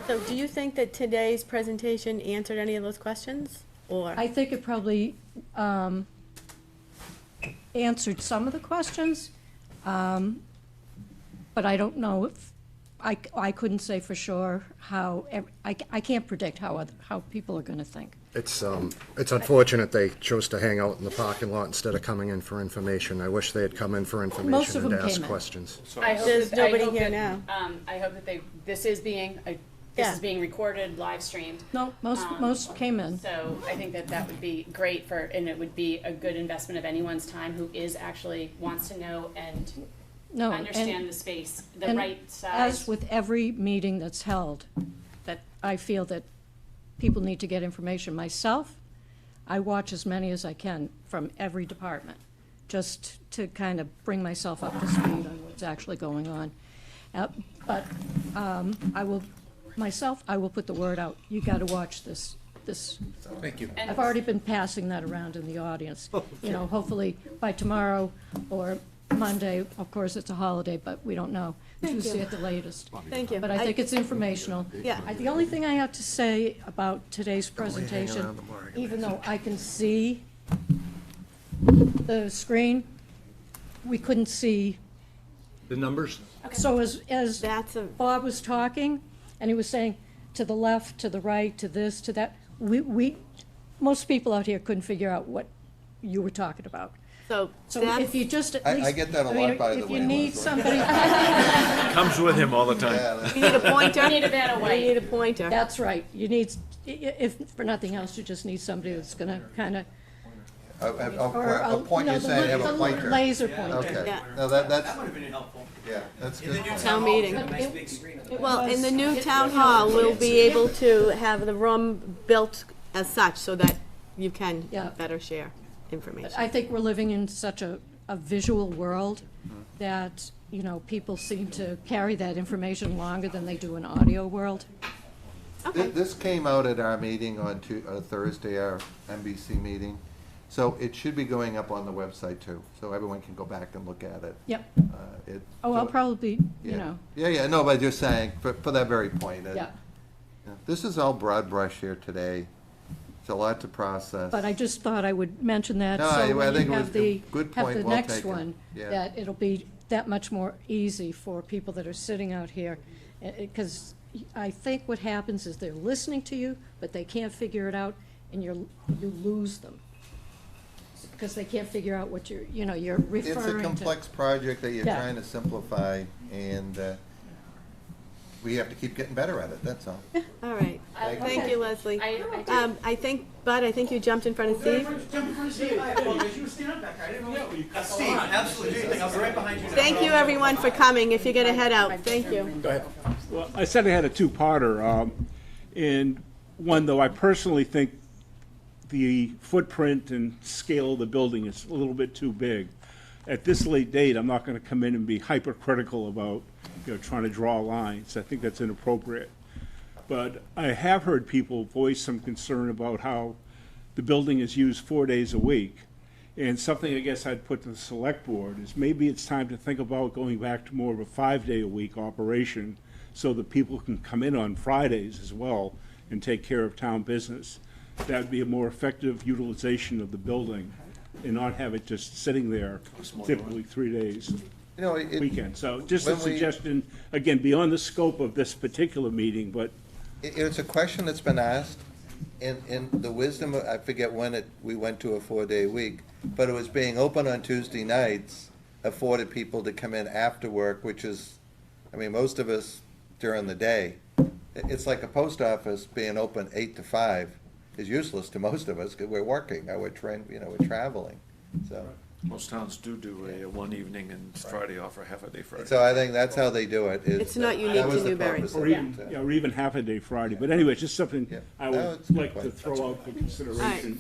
So do you think that today's presentation answered any of those questions, or? I think it probably answered some of the questions, but I don't know if, I couldn't say for sure how, I can't predict how people are gonna think. It's unfortunate they chose to hang out in the parking lot instead of coming in for information. I wish they had come in for Most information of and them asked came in. questions. I hope There's that- I nobody hope here that, now. I hope that this is being recorded, live streamed. No, most came in. So I think that would be great and it would be a good investment of anyone's time who wants to know and No, understand and- the space, the and right size. As with every meeting that's held, that I feel that people need to get information. Myself, I watch as many as I can from every department, just to kind of bring myself up to speed on what's actually going on. But I will put the word out. You got to watch this. Thank you. I've already been passing that around in the audience. Hopefully by tomorrow or Monday, of course, it's a holiday, but we don't know. Thank you. Tuesday at the latest. Thank you. But I think it's informational. Yeah. The only thing I have to say about today's presentation, even though I can see the screen, we couldn't see. The numbers? So as That's a, Bob was talking, and he was saying to the left, to the right, to this, to that, most people out here couldn't figure out what you were talking about. so So that's. if you just at I least. get that a mean, lot, by the If way, you need Leslie. somebody. Comes with him all the time. You need a pointer? You need a better way. You need a pointer. That's right. You need, if for nothing else, you just need somebody that's gonna kind of. A point, you're saying have a pointer? Laser pointer. Okay, Yeah. no, that's, That would have been helpful. yeah, that's In the good. new Town meeting. hall, a nice big screen. Well, in the new town hall, we'll be able to have the room built as such so that you can Yeah. better share information. I think we're living in such a visual world that, people seem to carry that information longer than they do an audio world. Okay. This came out at our meeting on Thursday, our NBC meeting. So it should be going up on the website too, so everyone can go back and look at it. Yep. Oh, I'll probably, Yeah, no, but just saying, for that very point. Yeah. This is all broad brush here today. It's a lot to process. But I just thought I would mention that, No, so I when think you it have was the, a good have point, the well next taken. one, Yeah. that it'll be that much more easy for people that are sitting out here. Because I think what happens is they're listening to you, but they can't figure it out, and you lose them. Because they can't figure out what you're referring to. It's a complex project that you're Yeah. trying to simplify, and we have to keep getting better at it, that's all. All right. Thank you, Leslie. I I think, Bud, I think you jumped in front of Steve. I apologize, you were standing up back there, I didn't know. Steve, absolutely, do your thing, I'll be right behind you now. Thank you, everyone, for coming. If you're gonna head out, thank you. Go ahead. Well, I said I had a two-parter, and one, though, I personally think the footprint and scale of the building is a little bit too big. At this late date, I'm not gonna come in and be hypercritical about, trying to draw lines. I think that's inappropriate. But I have heard people voice some concern about how the building is used 4 days a week. And something I guess I'd put to the select board is maybe it's time to think about going back to more of a 5-day-a-week operation so that people can come in on Fridays as well and take care of town business. That'd be a more effective utilization of the building and not have it just sitting there typically 3 days weekend. So just a suggestion, again, beyond the scope of this particular meeting, but It's a question that's been asked, in the wisdom, I forget when we went to a 4-day week, but it was being open on Tuesday nights afforded people to come in after work, which is, I mean, most of us during the day. It's like a post office being open 8 to 5 is useless to most of us, because we're working, or we're traveling, so. Most towns do a one evening and Friday off or half a day Friday. So I think that's how they do it. It's not unique to Newbury. or even half a day Friday. But anyway, it's just something I No, would it's a good like to point. throw out for All right, consideration.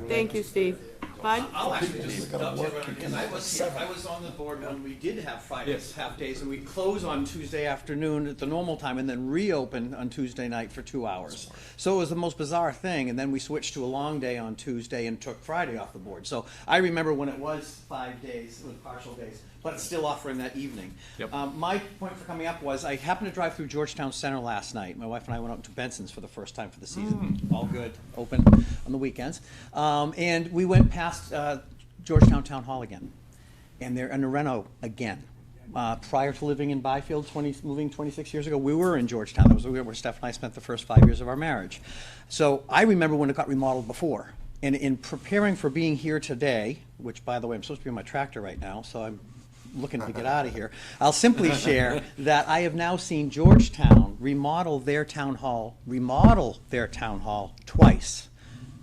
thank you, Steve. Bud? I'll actually just because I was on the board when we did have Fridays, half days, and we close on Tuesday afternoon at the normal time and then reopen on Tuesday night for 2 hours. So it was the most bizarre thing, and then we switched to a long day on Tuesday and took Friday off the board. So I remember when it was 5 days, with partial days, but still offering that evening. Yep. My point for coming up was I happened to drive through Georgetown Center last night. My wife and I went out to Benson's for the first time for the season. All good, open on the weekends. And we went past Georgetown Town Hall again. And they're in a reno again. Prior to living in Byfield, moving 26 years ago, we were in Georgetown. That was where Steph and I spent the first 5 years of our marriage. So I remember when it got remodeled before. And in preparing for being here today, which, by the way, I'm supposed to be on my tractor right now, so I'm looking to get out of here, I'll simply share that I have now seen Georgetown remodel their town hall twice.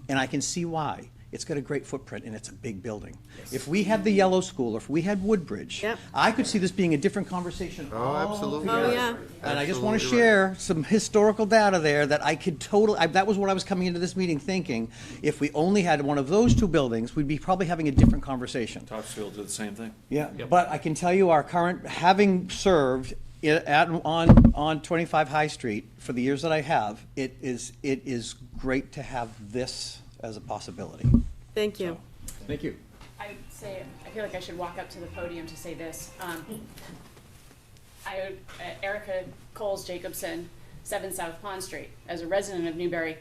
And I can see why. It's got a great footprint and it's a big building. If we had the Yellow School, if we had Woodbridge, I could see this being a different conversation. Oh, absolutely. Oh, yeah. And I just want to Absolutely share some historical data there that I could that was what I was coming into this meeting thinking. If we only had one of those two buildings, we'd be probably having a different conversation. Topsfield did the same thing. Yeah, but I can tell you our current, having served on 25 High Street for the years that I have, it is great to have this as a possibility. Thank you. Thank you. I feel like I should walk up to the podium to say this. Erica Coles Jacobson, 7 South Pond Street. As a resident of Newbury,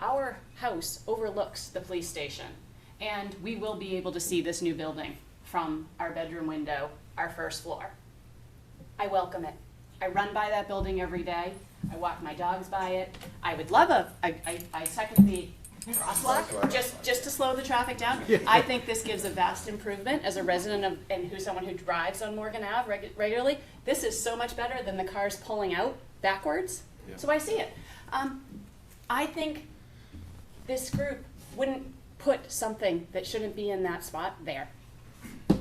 our house overlooks the police station, and we will be able to see this new building from our bedroom window, our first floor. I welcome it. I run by that building every day. I walk my dogs by it. I would love I second the crosswalk, just to slow the traffic down. I think this gives a vast improvement as a resident of, and someone who drives on Morgan Ave regularly. This is so much better than the cars pulling out backwards. So I see it. I think this group wouldn't put something that shouldn't be in that spot there.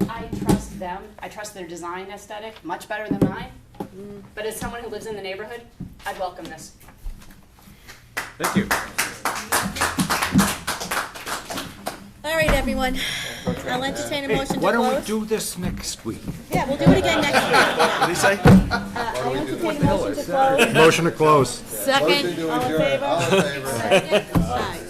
I trust them. I trust their design aesthetic much better than mine. But as someone who lives in the neighborhood, I'd welcome this. Thank you. All right, everyone. I'll entertain a motion to close. Why don't we do this next week? Yeah, we'll do it again next week. What did he say? I'll entertain a motion to close. Motion to close. Second, all in favor? All in favor? Second, aye.